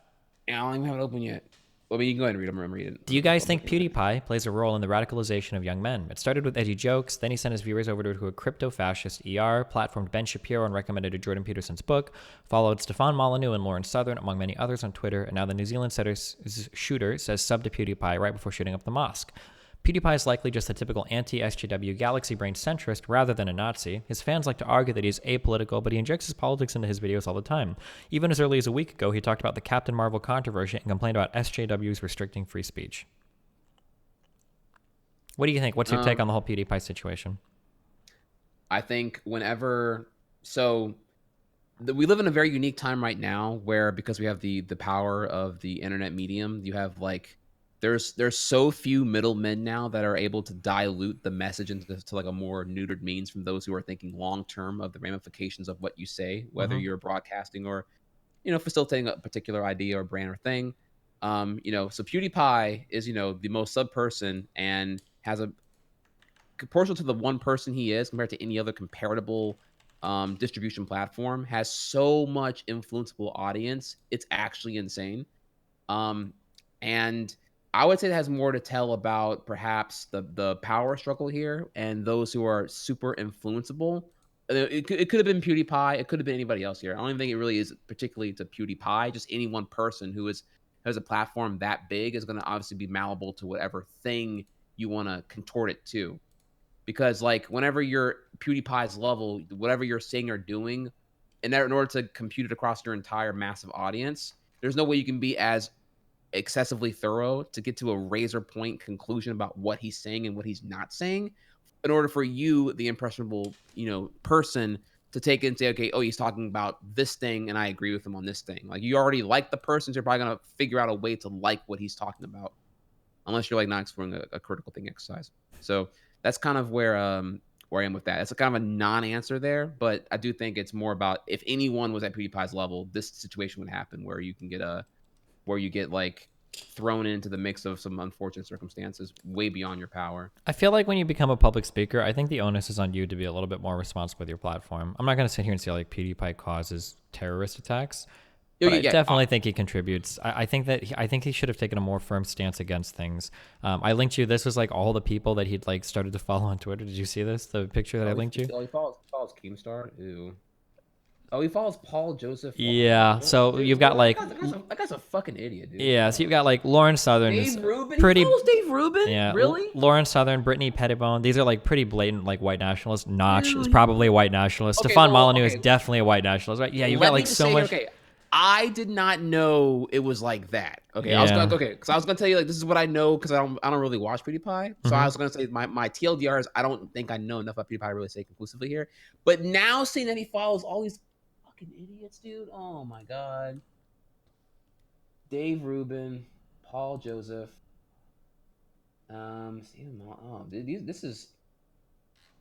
[SPEAKER 2] Yeah, I don't even have it open yet. I mean, you can go ahead and read them. I'm reading.
[SPEAKER 1] Do you guys think PewDiePie plays a role in the radicalization of young men? It started with edgy jokes, then he sent his viewers over to a crypto-fascist ER, platformed Ben Shapiro and recommended Jordan Peterson's book, followed Stefan Molyneux and Lawrence Southern, among many others on Twitter, and now the New Zealand shooter says sub to PewDiePie right before shooting up the mosque. PewDiePie is likely just a typical anti-SJW galaxy brain centrist rather than a Nazi. His fans like to argue that he's apolitical, but he injects his politics into his videos all the time. Even as early as a week ago, he talked about the Captain Marvel controversy and complained about SJWs restricting free speech. What do you think? What's your take on the whole PewDiePie situation?
[SPEAKER 2] I think we live in a very unique time right now where, because we have the power of the internet medium, you have like there's so few middlemen now that are able to dilute the message into like a more neutered means from those who are thinking long term of the ramifications of what you say, whether you're broadcasting or facilitating a particular idea or brand or thing. So PewDiePie is the most sub person and has a proportional to the one person he is compared to any other comparable distribution platform, has so much influenceable audience. It's actually insane. And I would say it has more to tell about perhaps the power struggle here and those who are super influenceable. It could have been PewDiePie. It could have been anybody else here. I don't even think it really is particularly to PewDiePie. Just any one person who has a platform that big is going to obviously be malleable to whatever thing you want to contort it to. Because like whenever you're PewDiePie's level, whatever you're saying or doing, in order to compute it across your entire massive audience, there's no way you can be as excessively thorough to get to a razor point conclusion about what he's saying and what he's not saying, in order for you, the impressionable, person, to take it and say, okay, oh, he's talking about this thing and I agree with him on this thing. Like, you already like the person, so you're probably gonna figure out a way to like what he's talking about, unless you're like not exploring a critical thinking exercise. So that's kind of where I am with that. It's a kind of a non-answer there, but I do think it's more about, if anyone was at PewDiePie's level, this situation would happen where you get like thrown into the mix of some unfortunate circumstances way beyond your power.
[SPEAKER 1] I feel like when you become a public speaker, I think the onus is on you to be a little bit more responsible with your platform. I'm not going to sit here and say like PewDiePie causes terrorist attacks, but I definitely think he contributes. I think he should have taken a more firm stance against things. I linked you. This was like all the people that he'd like started to follow on Twitter. Did you see this? The picture that I linked you?
[SPEAKER 2] Oh, he follows Keemstar. Ew. Oh, he follows Paul Joseph.
[SPEAKER 1] Yeah, so you've got like
[SPEAKER 2] that guy's a fucking idiot, dude.
[SPEAKER 1] Yeah, so you've got like Lawrence Southern.
[SPEAKER 2] Dave Rubin.
[SPEAKER 1] Pretty.
[SPEAKER 2] He follows Dave Rubin.
[SPEAKER 1] Yeah,
[SPEAKER 2] really.
[SPEAKER 1] Lawrence Southern, Brittany Pettibone. These are like pretty blatant like white nationalists. Notch is probably a white nationalist. Stefan Molyneux is definitely a white nationalist, right? Yeah, you've got like so much.
[SPEAKER 2] Okay, I did not know it was like that. Okay,
[SPEAKER 1] Yeah.
[SPEAKER 2] because I was gonna tell you like this is what I know because I don't really watch PewDiePie. So I was gonna say my TLDR is I don't think I know enough about PewDiePie to really say conclusively here. But now seeing that he follows all these fucking idiots, dude. Oh my god. Dave Rubin, Paul Joseph. This is,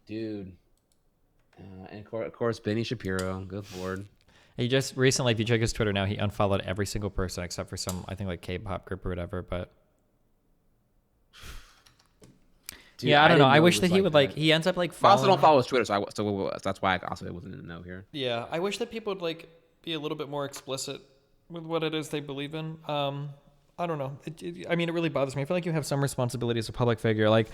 [SPEAKER 2] dude. And of course, Benny Shapiro. Good lord.
[SPEAKER 1] He just recently, if you check his Twitter now, he unfollowed every single person except for some, I think like K-pop group or whatever. But dude, yeah, I don't know. I wish that he would like. He ends up like.
[SPEAKER 2] I also don't follow his Twitter, so that's why I also wasn't in the know here.
[SPEAKER 1] Yeah, I wish that people would like be a little bit more explicit with what it is they believe in. I don't know. I mean, it really bothers me. I feel like you have some responsibility as a public figure. Like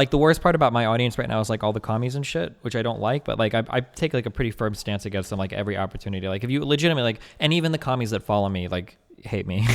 [SPEAKER 1] the worst part about my audience right now is like all the commies and shit, which I don't like. But like I take like a pretty firm stance against them like every opportunity. Like if you legitimately like, and even the commies that follow me like hate me.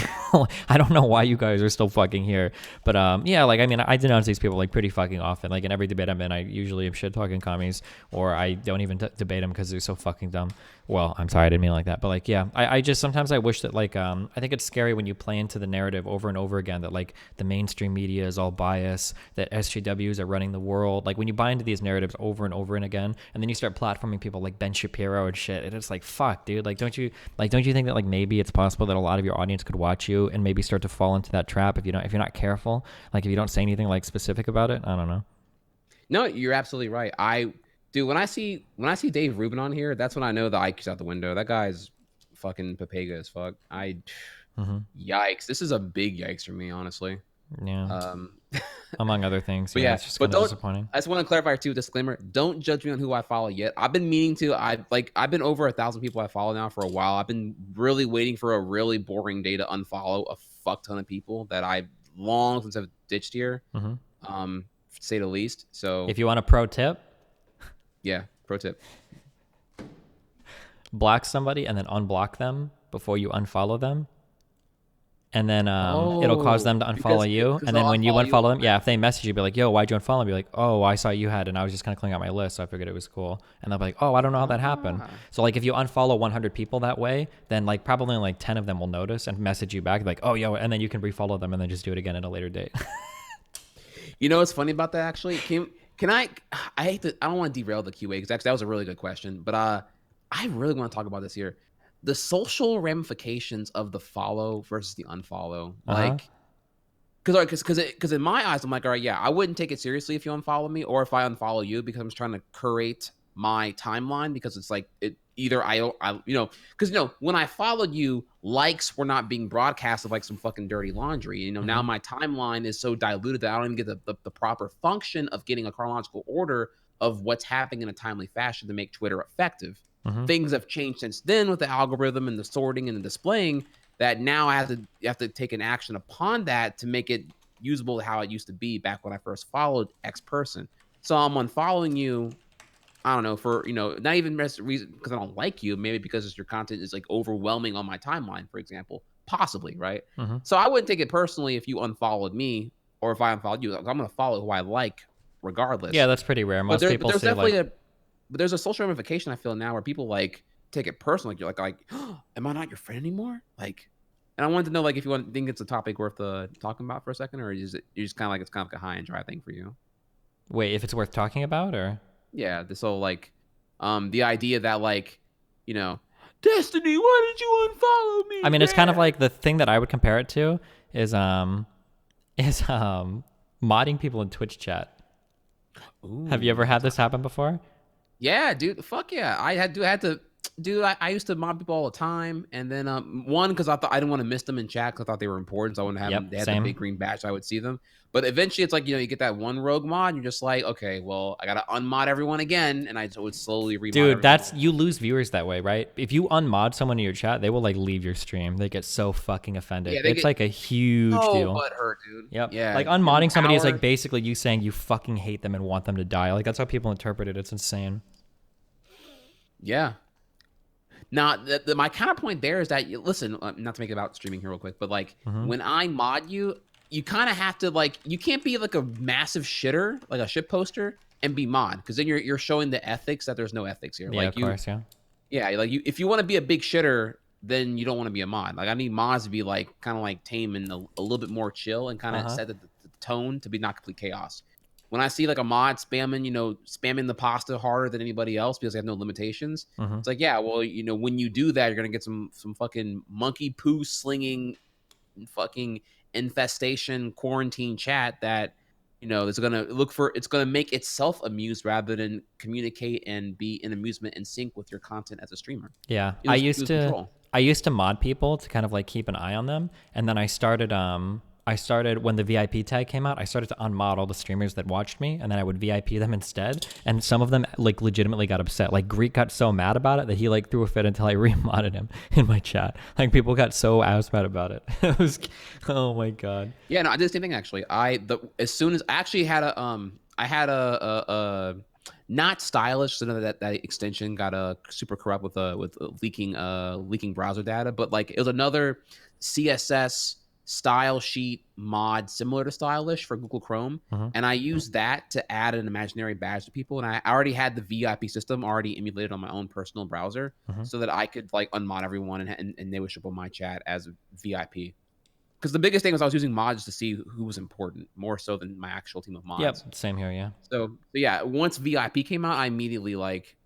[SPEAKER 1] I don't know why you guys are still fucking here. But yeah, like I mean, I denounce these people like pretty fucking often. Like in every debate I'm in, I usually am shit talking commies, or I don't even debate them because they're so fucking dumb. Well, I'm sorry, I didn't mean it like that. But like, yeah, I just sometimes I wish that like I think it's scary when you play into the narrative over and over again that like the mainstream media is all biased, that SJWs are running the world. Like when you buy into these narratives over and over and again, and then you start platforming people like Ben Shapiro and shit, and it's like, fuck, dude. Like don't you think that like maybe it's possible that a lot of your audience could watch you and maybe start to fall into that trap if you're not careful? Like if you don't say anything like specific about it, I don't know.
[SPEAKER 2] No, you're absolutely right. Dude, when I see Dave Rubin on here, that's when I know the IQ's out the window. That guy's fucking papega as fuck. Yikes. This is a big yikes for me, honestly.
[SPEAKER 1] Yeah. Among other things.
[SPEAKER 2] But yeah,
[SPEAKER 1] it's just kind of disappointing.
[SPEAKER 2] I just want to clarify too, disclaimer, don't judge me on who I follow yet. I've been meaning to. I've been over 1,000 people I follow now for a while. I've been really waiting for a really boring day to unfollow a fuck ton of people that I long since have ditched here.
[SPEAKER 1] Mm-hmm.
[SPEAKER 2] To say the least. So
[SPEAKER 1] If you want a pro tip,
[SPEAKER 2] yeah, pro tip.
[SPEAKER 1] block somebody and then unblock them before you unfollow them. And then it'll cause them to unfollow you. And then when you unfollow them, yeah, if they message you, be like, yo, why'd you unfollow me? Be like, oh, I saw you had, and I was just kind of clearing out my list, so I figured it was cool. And they'll be like, oh, I don't know how that happened. So like if you unfollow 100 people that way, then like probably like 10 of them will notice and message you back like, oh, yo, and then you can refollow them and then just do it again at a later date.
[SPEAKER 2] You know what's funny about that actually? Can I hate to, I don't want to derail the QA because actually that was a really good question, but I really want to talk about this here. The social ramifications of the follow versus the unfollow, like, because in my eyes, I'm like, all right, yeah, I wouldn't take it seriously if you unfollow me or if I unfollow you because I'm just trying to curate my timeline because it's like it either because when I followed you, likes were not being broadcasted like some fucking dirty laundry. Now my timeline is so diluted that I don't even get the proper function of getting a chronological order of what's happening in a timely fashion to make Twitter effective. Things have changed since then with the algorithm and the sorting and the displaying that now you have to take an action upon that to make it usable how it used to be back when I first followed X person. So I'm unfollowing you, I don't know, for, not even reason because I don't like you, maybe because your content is like overwhelming on my timeline, for example, possibly, right? So I wouldn't take it personally if you unfollowed me or if I unfollowed you. I'm going to follow who I like regardless.
[SPEAKER 1] Yeah, that's pretty rare. Most people say like...
[SPEAKER 2] But there's a social ramification I feel now where people like take it personal. Like you're like, oh, am I not your friend anymore? Like, and I wanted to know like if you think it's a topic worth talking about for a second, or is it you just kind of like it's kind of like a high and dry thing for you?
[SPEAKER 1] Wait, if it's worth talking about, or
[SPEAKER 2] yeah, this whole like, the idea that like, Destiny, why did you unfollow me?
[SPEAKER 1] I mean, it's kind of like the thing that I would compare it to is modding people in Twitch chat. Ooh, have you ever had this happen before?
[SPEAKER 2] Yeah, dude. Fuck yeah. I had to, dude. I used to mod people all the time, and then one because I thought I didn't want to miss them in chat because I thought they were important, so I wouldn't have them. They had the big green badge, so I would see them. But eventually, it's like you get that one rogue mod, and you're just like, okay, well, I gotta unmod everyone again, and I would slowly remod.
[SPEAKER 1] Dude, you lose viewers that way, right? If you unmod someone in your chat, they will like leave your stream. They get so fucking offended. Yeah, it's like a huge deal.
[SPEAKER 2] Butthurt, dude.
[SPEAKER 1] Yep. Yeah. Like unmodding somebody is like basically you saying you fucking hate them and want them to die. Like that's how people interpret it. It's insane.
[SPEAKER 2] Yeah. Now, my counterpoint there is that, listen, not to make it about streaming here real quick, but like when I mod you, you kind of have to like, you can't be like a massive shitter, like a shit poster and be mod because then you're showing the ethics that there's no ethics here.
[SPEAKER 1] Yeah,
[SPEAKER 2] like
[SPEAKER 1] of course, yeah.
[SPEAKER 2] Yeah, like if you want to be a big shitter, then you don't want to be a mod. Like I need mods to be like kind of like tame and a little bit more chill and kind of set the tone to be not complete chaos. When I see like a mod spamming the pasta harder than anybody else because they have no limitations, it's like, yeah, well, when you do that, you're gonna get some fucking monkey poo slinging, fucking infestation quarantine chat that is gonna it's gonna make itself amused rather than communicate and be in amusement and sync with your content as a streamer.
[SPEAKER 1] Yeah, I used to mod people to kind of like keep an eye on them, and then I started when the VIP tag came out, I started to unmod all the streamers that watched me, and then I would VIP them instead. And some of them like legitimately got upset. Like Greek got so mad about it that he like threw a fit until I remodded him in my chat. Like people got so ass mad about it. It was, oh my god.
[SPEAKER 2] Yeah, no, I did the same thing actually. As soon as I actually had a not stylish, so that extension got super corrupt with leaking browser data, but like it was another CSS style sheet mod similar to stylish for Google Chrome, and I used that to add an imaginary badge to people, and I already had the VIP system already emulated on my own personal browser, so that I could like unmod everyone and they would show up on my chat as VIP. Because the biggest thing was I was using mods to see who was important more so than my actual team of mods.
[SPEAKER 1] Yep, same here. Yeah.
[SPEAKER 2] So yeah, once VIP came out, I immediately like.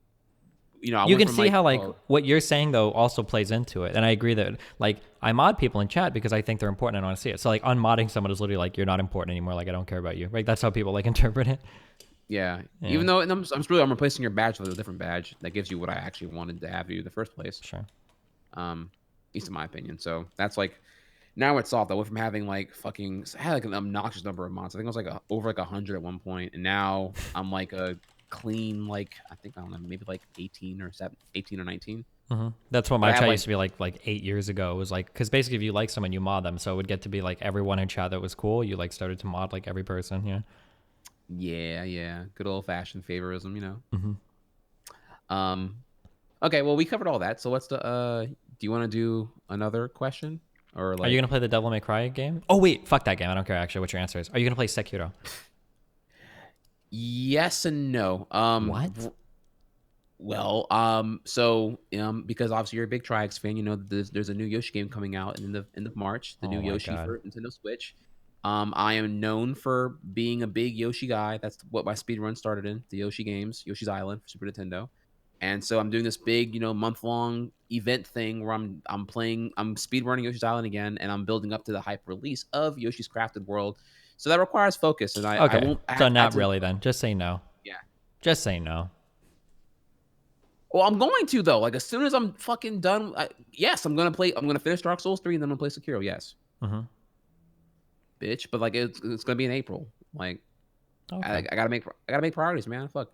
[SPEAKER 1] You can see how like what you're saying though also plays into it, and I agree that like I mod people in chat because I think they're important and I want to see it. So like unmodding someone is literally like you're not important anymore. Like I don't care about you. Right? That's how people like interpret it.
[SPEAKER 2] Yeah. Even though I'm replacing your badge with a different badge that gives you what I actually wanted to have you in the first place.
[SPEAKER 1] Sure.
[SPEAKER 2] At least in my opinion. So that's like now it's solved. I went from having like I had like an obnoxious number of mods. I think I was like over like 100 at one point, and now I'm like a clean, like I think I don't know, maybe like 18 or 19.
[SPEAKER 1] That's what
[SPEAKER 2] But I
[SPEAKER 1] my
[SPEAKER 2] have,
[SPEAKER 1] chat
[SPEAKER 2] like-
[SPEAKER 1] used to be like 8 years ago. It was like, because basically if you like someone, you mod them. So it would get to be like everyone in chat that was cool. You like started to mod like every person. Yeah.
[SPEAKER 2] Yeah. Good old fashioned favorism, you know.
[SPEAKER 1] Mm-hmm.
[SPEAKER 2] Okay, well we covered all that. So what's the do you want to do another question or
[SPEAKER 1] Are
[SPEAKER 2] like
[SPEAKER 1] you gonna play the Devil May Cry game? Oh wait, fuck that game. I don't care actually what your answer is. Are you gonna play Sekiro?
[SPEAKER 2] yes and no.
[SPEAKER 1] What?
[SPEAKER 2] Well, because obviously you're a big Trihex fan, you know that there's a new Yoshi game coming out in the end of March, the
[SPEAKER 1] Oh
[SPEAKER 2] new
[SPEAKER 1] my
[SPEAKER 2] Yoshi
[SPEAKER 1] God.
[SPEAKER 2] for Nintendo Switch. I am known for being a big Yoshi guy. That's what my speedrun started in, the Yoshi games, Yoshi's Island for Super Nintendo. And so I'm doing this big, month-long event thing where I'm speedrunning Yoshi's Island again, and I'm building up to the hype release of Yoshi's Crafted World. So that requires focus, and I
[SPEAKER 1] Okay.
[SPEAKER 2] won't.
[SPEAKER 1] So not really then. Just say no.
[SPEAKER 2] Yeah.
[SPEAKER 1] Just say no.
[SPEAKER 2] Well, I'm going to though. Like as soon as I'm fucking done, yes, I'm gonna play. I'm gonna finish Dark Souls 3, and then I'm gonna play Sekiro. Yes,
[SPEAKER 1] Mm-hmm.
[SPEAKER 2] bitch. But like it's gonna be in April. Like
[SPEAKER 1] Okay.
[SPEAKER 2] I gotta make priorities, man. Fuck,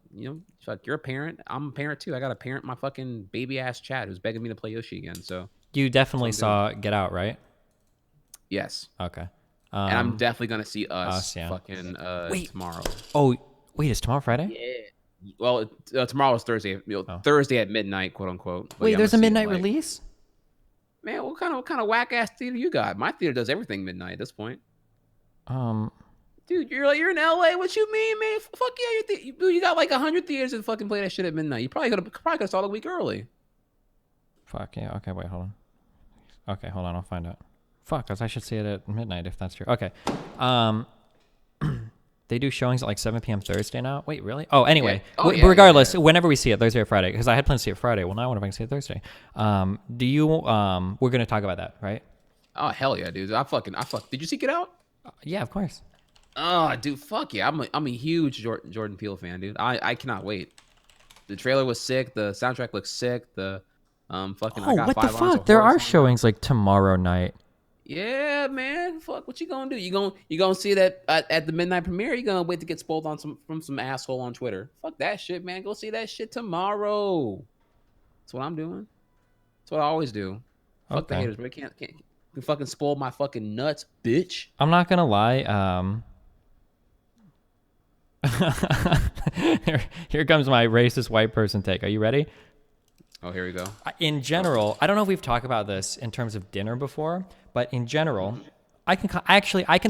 [SPEAKER 2] fuck. You're a parent. I'm a parent too. I gotta parent my fucking baby ass Chad who's begging me to play Yoshi again. So
[SPEAKER 1] You definitely
[SPEAKER 2] So I'm
[SPEAKER 1] saw Get Out, right?
[SPEAKER 2] yes,
[SPEAKER 1] Okay.
[SPEAKER 2] and I'm definitely gonna see us,
[SPEAKER 1] yeah.
[SPEAKER 2] fucking
[SPEAKER 1] Wait.
[SPEAKER 2] tomorrow.
[SPEAKER 1] Oh wait, is tomorrow Friday?
[SPEAKER 2] Yeah. Well, tomorrow is Thursday.
[SPEAKER 1] Oh.
[SPEAKER 2] Thursday at midnight, quote unquote. But
[SPEAKER 1] Wait,
[SPEAKER 2] yeah, I'm
[SPEAKER 1] there's a
[SPEAKER 2] gonna see it,
[SPEAKER 1] midnight
[SPEAKER 2] like-
[SPEAKER 1] release?
[SPEAKER 2] Man, what kind of whack ass theater you got? My theater does everything midnight at this point. Dude, you're in LA. What you mean, man? Fuck yeah, you got like 100 theaters that fucking play that shit at midnight. You probably could have started a week early.
[SPEAKER 1] Fuck yeah. Okay, wait, hold on. Okay, hold on. I'll find out. Fuck, cause I should see it at midnight if that's true. Okay. They do showings at like 7 p.m. Thursday now. Wait, really? Oh, anyway.
[SPEAKER 2] Yeah. Oh,
[SPEAKER 1] But
[SPEAKER 2] yeah,
[SPEAKER 1] regardless,
[SPEAKER 2] yeah.
[SPEAKER 1] whenever we see it, Thursday or Friday, because I had plans to see it Friday. Well, now I wonder if I can see it Thursday. Do you? We're gonna talk about that, right?
[SPEAKER 2] Oh hell yeah, dude. I fuck. Did you seek it out?
[SPEAKER 1] Yeah, of course.
[SPEAKER 2] Oh, dude, fuck yeah. I'm a huge Jordan Peele fan, dude. I cannot wait. The trailer was sick. The soundtrack looks sick. The fucking. I
[SPEAKER 1] Oh,
[SPEAKER 2] got
[SPEAKER 1] what the
[SPEAKER 2] 5 lines
[SPEAKER 1] fuck?
[SPEAKER 2] of
[SPEAKER 1] There
[SPEAKER 2] horror
[SPEAKER 1] are
[SPEAKER 2] songs.
[SPEAKER 1] showings like tomorrow night.
[SPEAKER 2] Yeah, man. Fuck, what you gonna do? You gonna see that at the midnight premiere? You gonna wait to get spoiled from some asshole on Twitter? Fuck that shit, man. Go see that shit tomorrow. That's what I'm doing. That's what I always do. Fuck the
[SPEAKER 1] Okay.
[SPEAKER 2] haters, but can't you fucking spoil my fucking nuts, bitch.
[SPEAKER 1] I'm not gonna lie. Here comes my racist white person take. Are you ready?
[SPEAKER 2] Oh, here we go.
[SPEAKER 1] In general, I don't know if we've talked about this in terms of dinner before, but in general, I can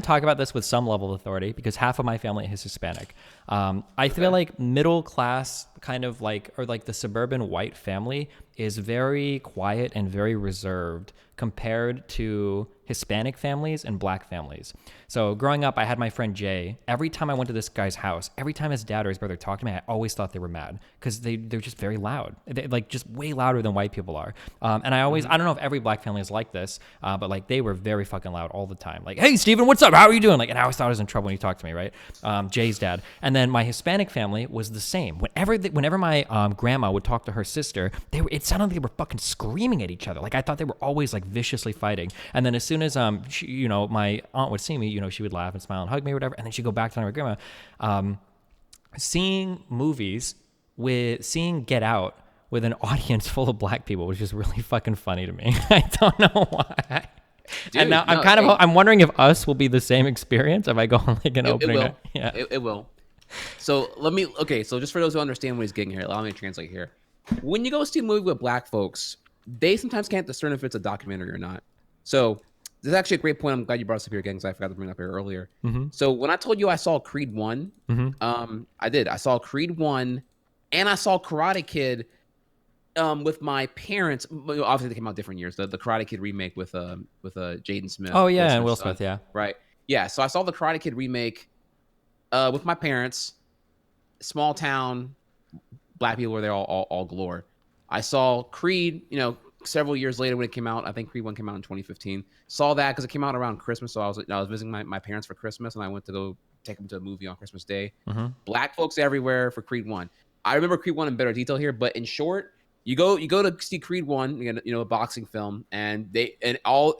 [SPEAKER 1] talk about this with some level of authority because half of my family is Hispanic. I feel like middle class kind of like, or like the suburban white family is very quiet and very reserved compared to Hispanic families and black families. So growing up, I had my friend Jay. Every time I went to this guy's house, every time his dad or his brother talked to me, I always thought they were mad because they're just very loud. They're like just way louder than white people are. And I don't know if every black family is like this, but like they were very fucking loud all the time. Like, hey, Steven, what's up? How are you doing? Like, and I always thought I was in trouble when he talked to me, right? Jay's dad. And then my Hispanic family was the same. Whenever my grandma would talk to her sister, it sounded like they were fucking screaming at each other. Like I thought they were always like viciously fighting. And then as soon as my aunt would see me, she would laugh and smile and hug me or whatever, and then she'd go back to my grandma. Seeing Get Out with an audience full of black people was just really fucking funny to me. I don't know why.
[SPEAKER 2] Dude,
[SPEAKER 1] and now
[SPEAKER 2] no,
[SPEAKER 1] I'm wondering if us will be the same experience if I go on like an opening.
[SPEAKER 2] It will.
[SPEAKER 1] night. Yeah.
[SPEAKER 2] It will. So so just for those who understand what he's getting here, allow me to translate here. When you go see a movie with black folks, they sometimes can't discern if it's a documentary or not. So this is actually a great point. I'm glad you brought this up here again because I forgot to bring it up here earlier.
[SPEAKER 1] Mm-hmm.
[SPEAKER 2] So when I told you I saw Creed 1, I did. I saw Creed 1 and I saw Karate Kid with my parents. Obviously, they came out different years. The Karate Kid remake with Jaden Smith.
[SPEAKER 1] Oh yeah, and Will Smith. Yeah.
[SPEAKER 2] Right. Yeah. So I saw the Karate Kid remake with my parents. Small town, black people were there all galore. I saw Creed, several years later when it came out. I think Creed 1 came out in 2015. Saw that because it came out around Christmas. So I was visiting my parents for Christmas, and I went to go take them to a movie on Christmas Day.
[SPEAKER 1] Mm-hmm.
[SPEAKER 2] Black folks everywhere for Creed 1. I remember Creed 1 in better detail here, but in short, you go to see Creed 1, a boxing film, and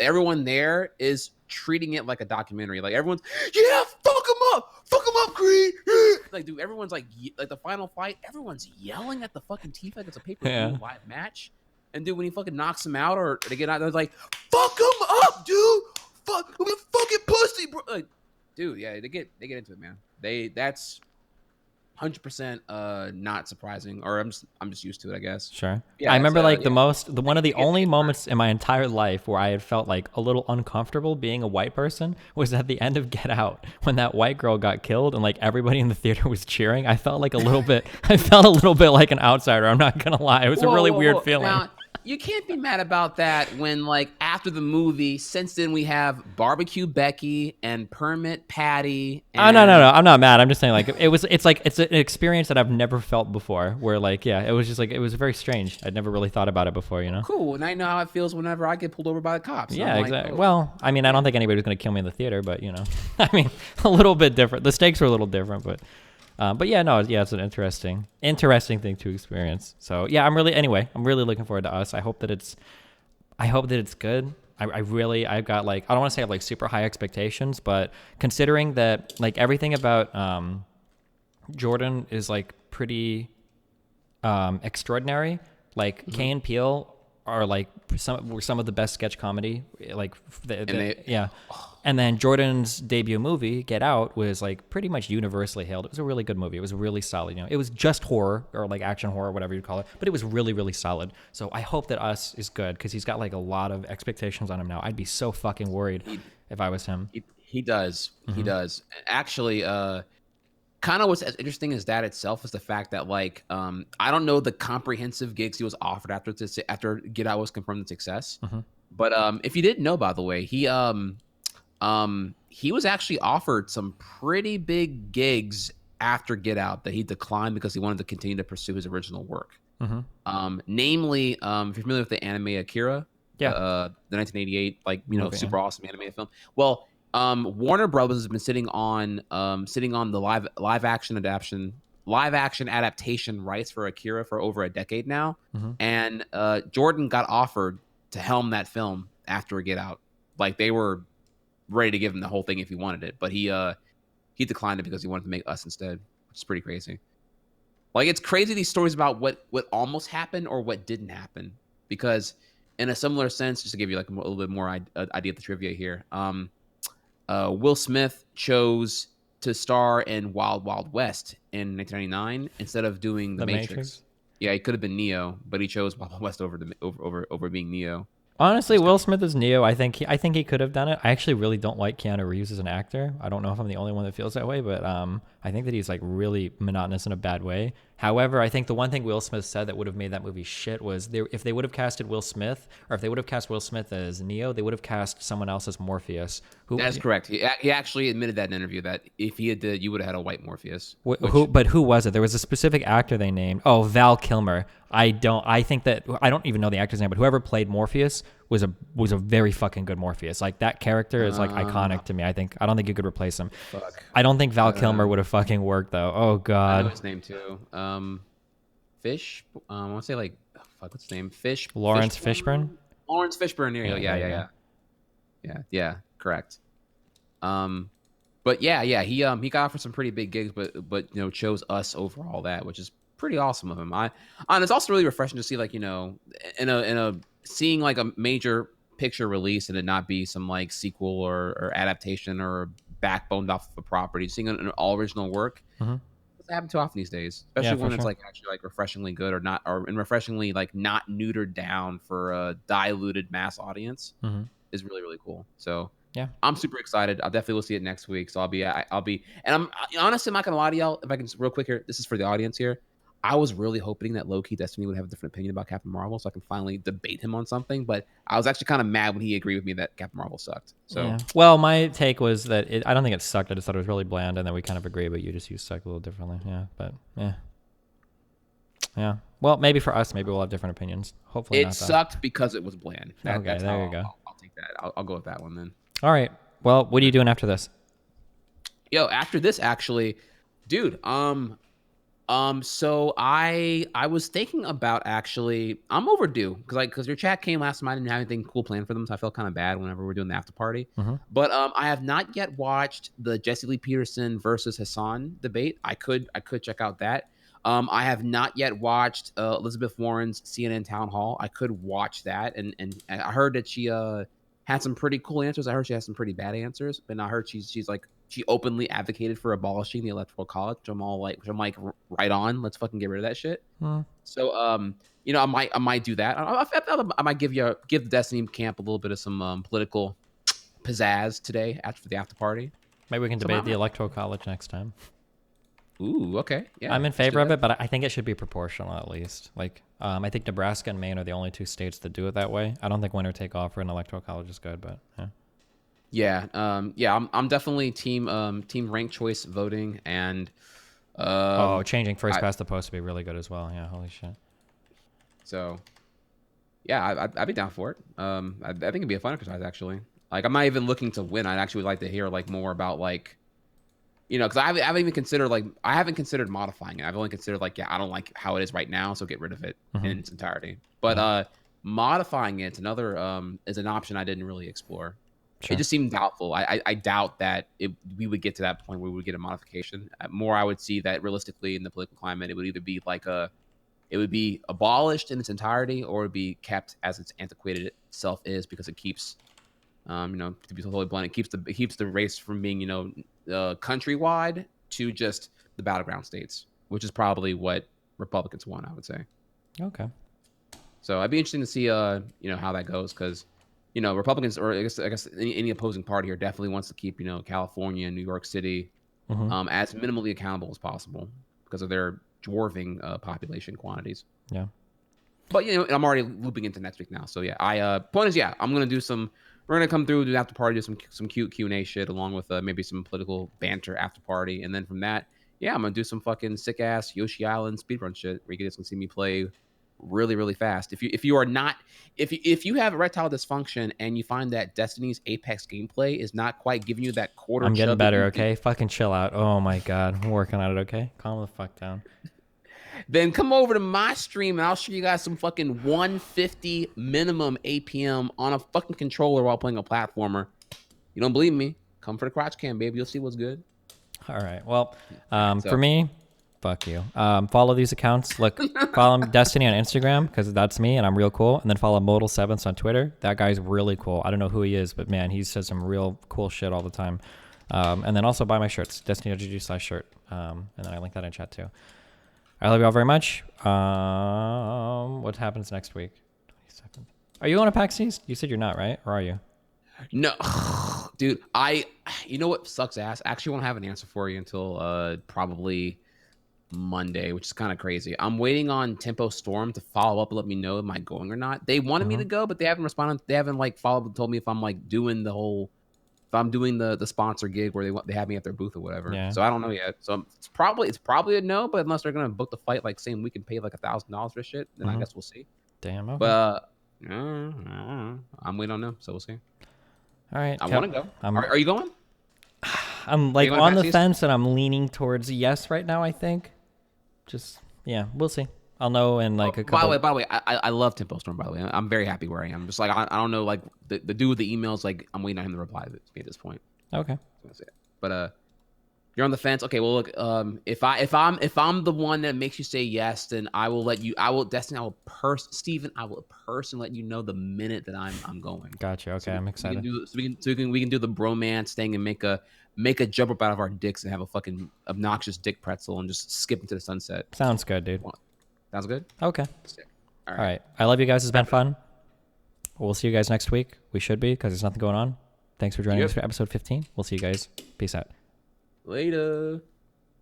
[SPEAKER 2] everyone there is treating it like a documentary. Like everyone's, yeah, fuck him up, Creed. Like, dude, everyone's like the final fight, everyone's yelling at the fucking TV like it's a pay-per-view live match. And dude, when he fucking knocks him out or they get out, they're like, "Fuck him up, dude! Fuck, I'm a fucking pussy, bro!" Like, dude, yeah, they get into it, man. That's 100% not surprising, or I'm just used to it, I guess.
[SPEAKER 1] Sure.
[SPEAKER 2] Yeah,
[SPEAKER 1] I remember like
[SPEAKER 2] yeah.
[SPEAKER 1] one of the only moments in my entire life where I had felt like a little uncomfortable being a white person was at the end of Get Out when that white girl got killed and like everybody in the theater was cheering. I felt like a little bit. I felt a little bit like an outsider. I'm not gonna lie. It was a really weird feeling.
[SPEAKER 2] Now, you can't be mad about that when, like, after the movie, since then we have Barbecue Becky and Permit Patty. And...
[SPEAKER 1] Oh, no. I'm not mad. I'm just saying, like, it's an experience that I've never felt before. Where, like, yeah, it was just like it was very strange. I'd never really thought about it before, you know.
[SPEAKER 2] Cool. And I know how it feels whenever I get pulled over by the cops.
[SPEAKER 1] Yeah,
[SPEAKER 2] like,
[SPEAKER 1] exactly. Oh. Well, I mean, I don't think anybody was gonna kill me in the theater, but you know, I mean, a little bit different. The stakes were a little different, but yeah, no, yeah, it's an interesting thing to experience. So yeah, I'm really looking forward to Us. I hope that it's good. I've got like, I don't want to say I have like super high expectations, but considering that like everything about Jordan is like pretty extraordinary, like Kay and Peele are like some of the best sketch comedy, like yeah. And then Jordan's debut movie, Get Out, was like pretty much universally hailed. It was a really good movie. It was really solid. You know, it was just horror or like action horror, whatever you call it, but it was really, really solid. So I hope that Us is good because he's got like a lot of expectations on him now. I'd be so fucking worried if I was him.
[SPEAKER 2] He does. Mm-hmm. He does. Actually, kind of what's as interesting as that itself is the fact that like I don't know the comprehensive gigs he was offered after Get Out was confirmed a success. Mm-hmm. But if you didn't know, by the way, he was actually offered some pretty big gigs after Get Out that he declined because he wanted to continue to pursue his original work. Mm-hmm. Namely, if you're familiar with the anime Akira, the 1988 super awesome animated film. Well, Warner Brothers has been sitting on the live action adaptation rights for Akira for over a decade now, mm-hmm. and Jordan got offered to helm that film after Get Out. Like they were ready to give him the whole thing if he wanted it, but he declined it because he wanted to make Us instead, which is pretty crazy. Like it's crazy these stories about what almost happened or what didn't happen, because in a similar sense, just to give you like a little bit more idea of the trivia here, Will Smith chose to star in Wild Wild West in 1999 instead of doing the Matrix. Yeah, he could have been Neo, but he chose Wild Wild West over being Neo.
[SPEAKER 1] Honestly, Will Smith is Neo. I think he could have done it. I actually really don't like Keanu Reeves as an actor. I don't know if I'm the only one that feels that way, but I think that he's like really monotonous in a bad way. However, I think the one thing Will Smith said that would have made that movie shit was if they would have casted Will Smith, or if they would have cast Will Smith as Neo, they would have cast someone else as Morpheus.
[SPEAKER 2] That's correct. He actually admitted that in an interview that if he had you would have had a white Morpheus.
[SPEAKER 1] But who was it? There was a specific actor they named. Oh, Val Kilmer. I don't even know the actor's name, but whoever played Morpheus was a very fucking good Morpheus. Like that character is like iconic to me. I don't think you could replace him.
[SPEAKER 2] Fuck.
[SPEAKER 1] I don't think Val Kilmer would have fucking worked though. Oh god.
[SPEAKER 2] I know his name too. Fish. I want to say like what's his name?
[SPEAKER 1] Lawrence Fishburne.
[SPEAKER 2] Lawrence Fishburne. There you go. Yeah. Correct. But yeah. He got offered some pretty big gigs, but chose Us over all that, which is pretty awesome of him. And it's also really refreshing to see like in a seeing like a major picture release and it not be some like sequel or adaptation or backboned off of a property, seeing an all original work. Mm-hmm. Doesn't happen too often these days, especially when it's like actually like refreshingly good and refreshingly like not neutered down for a diluted mass audience. Mm-hmm. Is really, really cool. So yeah, I'm super excited. I'll definitely will see it next week. So I'll be, and I'm honestly, I'm not gonna lie to y'all. If I can just real quick here, this is for the audience here. I was really hoping that low-key Destiny would have a different opinion about Captain Marvel, so I can finally debate him on something. But I was actually kind of mad when he agreed with me that Captain Marvel sucked. So,
[SPEAKER 1] yeah. Well, my take was that I don't think it sucked. I just thought it was really bland, and then we kind of agree. But you just used sucked a little differently. Yeah, but yeah. Well, maybe for us, maybe we'll have different opinions. Hopefully,
[SPEAKER 2] it sucked because it was bland.
[SPEAKER 1] Okay, there you go.
[SPEAKER 2] I'll take that. I'll go with that one then.
[SPEAKER 1] All right. Well, what are you doing after this?
[SPEAKER 2] Yo, after this, actually, dude. So I was thinking about actually, I'm overdue because your chat came last night and didn't have anything cool planned for them, so I felt kind of bad whenever we're doing the after party. Mm-hmm. But I have not yet watched the Jesse Lee Peterson versus Hassan debate. I could check out that. I have not yet watched Elizabeth Warren's CNN town hall. I could watch that, and I heard that she had some pretty cool answers. I heard she has some pretty bad answers, but I heard she's like she openly advocated for abolishing the electoral college. Which I'm like right on. Let's fucking get rid of that shit. So I might do that. I might give the Destiny camp a little bit of some political pizzazz today after the after party.
[SPEAKER 1] Maybe we can debate the electoral college next time.
[SPEAKER 2] Ooh, okay. Yeah,
[SPEAKER 1] I'm in favor of it, but I think it should be proportional at least. Like, I think Nebraska and Maine are the only 2 states that do it that way. I don't think winner take all for an electoral college is good, but yeah. I'm definitely team ranked choice voting and changing first past the post would be really good as well. Yeah, holy shit.
[SPEAKER 2] So, yeah, I'd be down for it. I think it'd be a fun exercise actually. Like, I'm not even looking to win. I'd actually like to hear like more about like. Because I haven't even considered I haven't considered modifying it. I've only considered I don't like how it is right now, so get rid of it in its entirety. But modifying it's another is an option I didn't really explore. Sure. It just seemed doubtful. I doubt that we would get to that point where we would get a modification. More, I would see that realistically in the political climate, it would either be it would be abolished in its entirety, or it would be kept as its antiquated self is, because it keeps. To be totally blunt, it keeps the race from being, countrywide to just the battleground states, which is probably what Republicans want, I would say.
[SPEAKER 1] Okay.
[SPEAKER 2] So I'd be interested to see, how that goes, because, Republicans, or I guess any opposing party here definitely wants to keep, California and New York City as minimally accountable as possible because of their dwarfing population quantities.
[SPEAKER 1] Yeah.
[SPEAKER 2] But I'm already looping into next week now, so yeah. Point is, I'm gonna do some. We're gonna come through, do after party, do some cute Q&A shit, along with maybe some political banter after party, and then from that, I'm gonna do some fucking sick ass Yoshi Island speedrun shit where you guys can see me play really, really fast. If you have erectile dysfunction and you find that Destiny's Apex gameplay is not quite giving you that quarter,
[SPEAKER 1] I'm getting better. Okay, fucking chill out. Oh my god, I'm working on it. Okay, calm the fuck down.
[SPEAKER 2] Then come over to my stream and I'll show you guys some fucking 150 minimum APM on a fucking controller while playing a platformer. You don't believe me? Come for the crotch cam, baby. You'll see what's good.
[SPEAKER 1] All right. Well, for me, fuck you. Follow these accounts. Look, follow Destiny on Instagram because that's me and I'm real cool. And then follow Modal Sevenths on Twitter. That guy's really cool. I don't know who he is, but man, he says some real cool shit all the time. And then also buy my shirts, destiny.gg/shirt. And then I link that in chat too. I love you all very much. What happens next week? 22nd. Are you on a PAX East? You said you're not, right? Or are you?
[SPEAKER 2] No, dude. You know what sucks ass? I actually won't have an answer for you until probably Monday, which is kind of crazy. I'm waiting on Tempo Storm to follow up and let me know am I going or not. They wanted me to go, but they haven't responded. They haven't followed and told me if I'm doing the whole. If I'm doing the sponsor gig where they have me at their booth or whatever. Yeah. So I don't know yet. So it's probably a no, but unless they're gonna book the fight same week and pay $1,000 for shit, then I guess we'll see.
[SPEAKER 1] Damn. Okay.
[SPEAKER 2] But I'm waiting on them, so we'll see.
[SPEAKER 1] All right.
[SPEAKER 2] I want to go. Are you going?
[SPEAKER 1] I'm on the fence and I'm leaning towards yes right now. I think. We'll see. I'll know in a couple.
[SPEAKER 2] By the way, I love Tempo Storm. By the way, I'm very happy where I am. Just I don't know, the dude with the emails. I'm waiting on him to reply to me at this point.
[SPEAKER 1] Okay.
[SPEAKER 2] But you're on the fence. Okay. Well, look. If I'm the one that makes you say yes, then I will let you. Steven, I will personally let you know the minute that I'm going.
[SPEAKER 1] Gotcha. Okay, I'm excited.
[SPEAKER 2] We can do the bromance thing and make a jump up out of our dicks and have a fucking obnoxious dick pretzel and just skip into the sunset.
[SPEAKER 1] Sounds good, dude.
[SPEAKER 2] Sounds good?
[SPEAKER 1] Okay. All right. I love you guys. It's been fun. We'll see you guys next week. We should be because there's nothing going on. Thanks for joining us for episode 15. We'll see you guys. Peace out.
[SPEAKER 2] Later.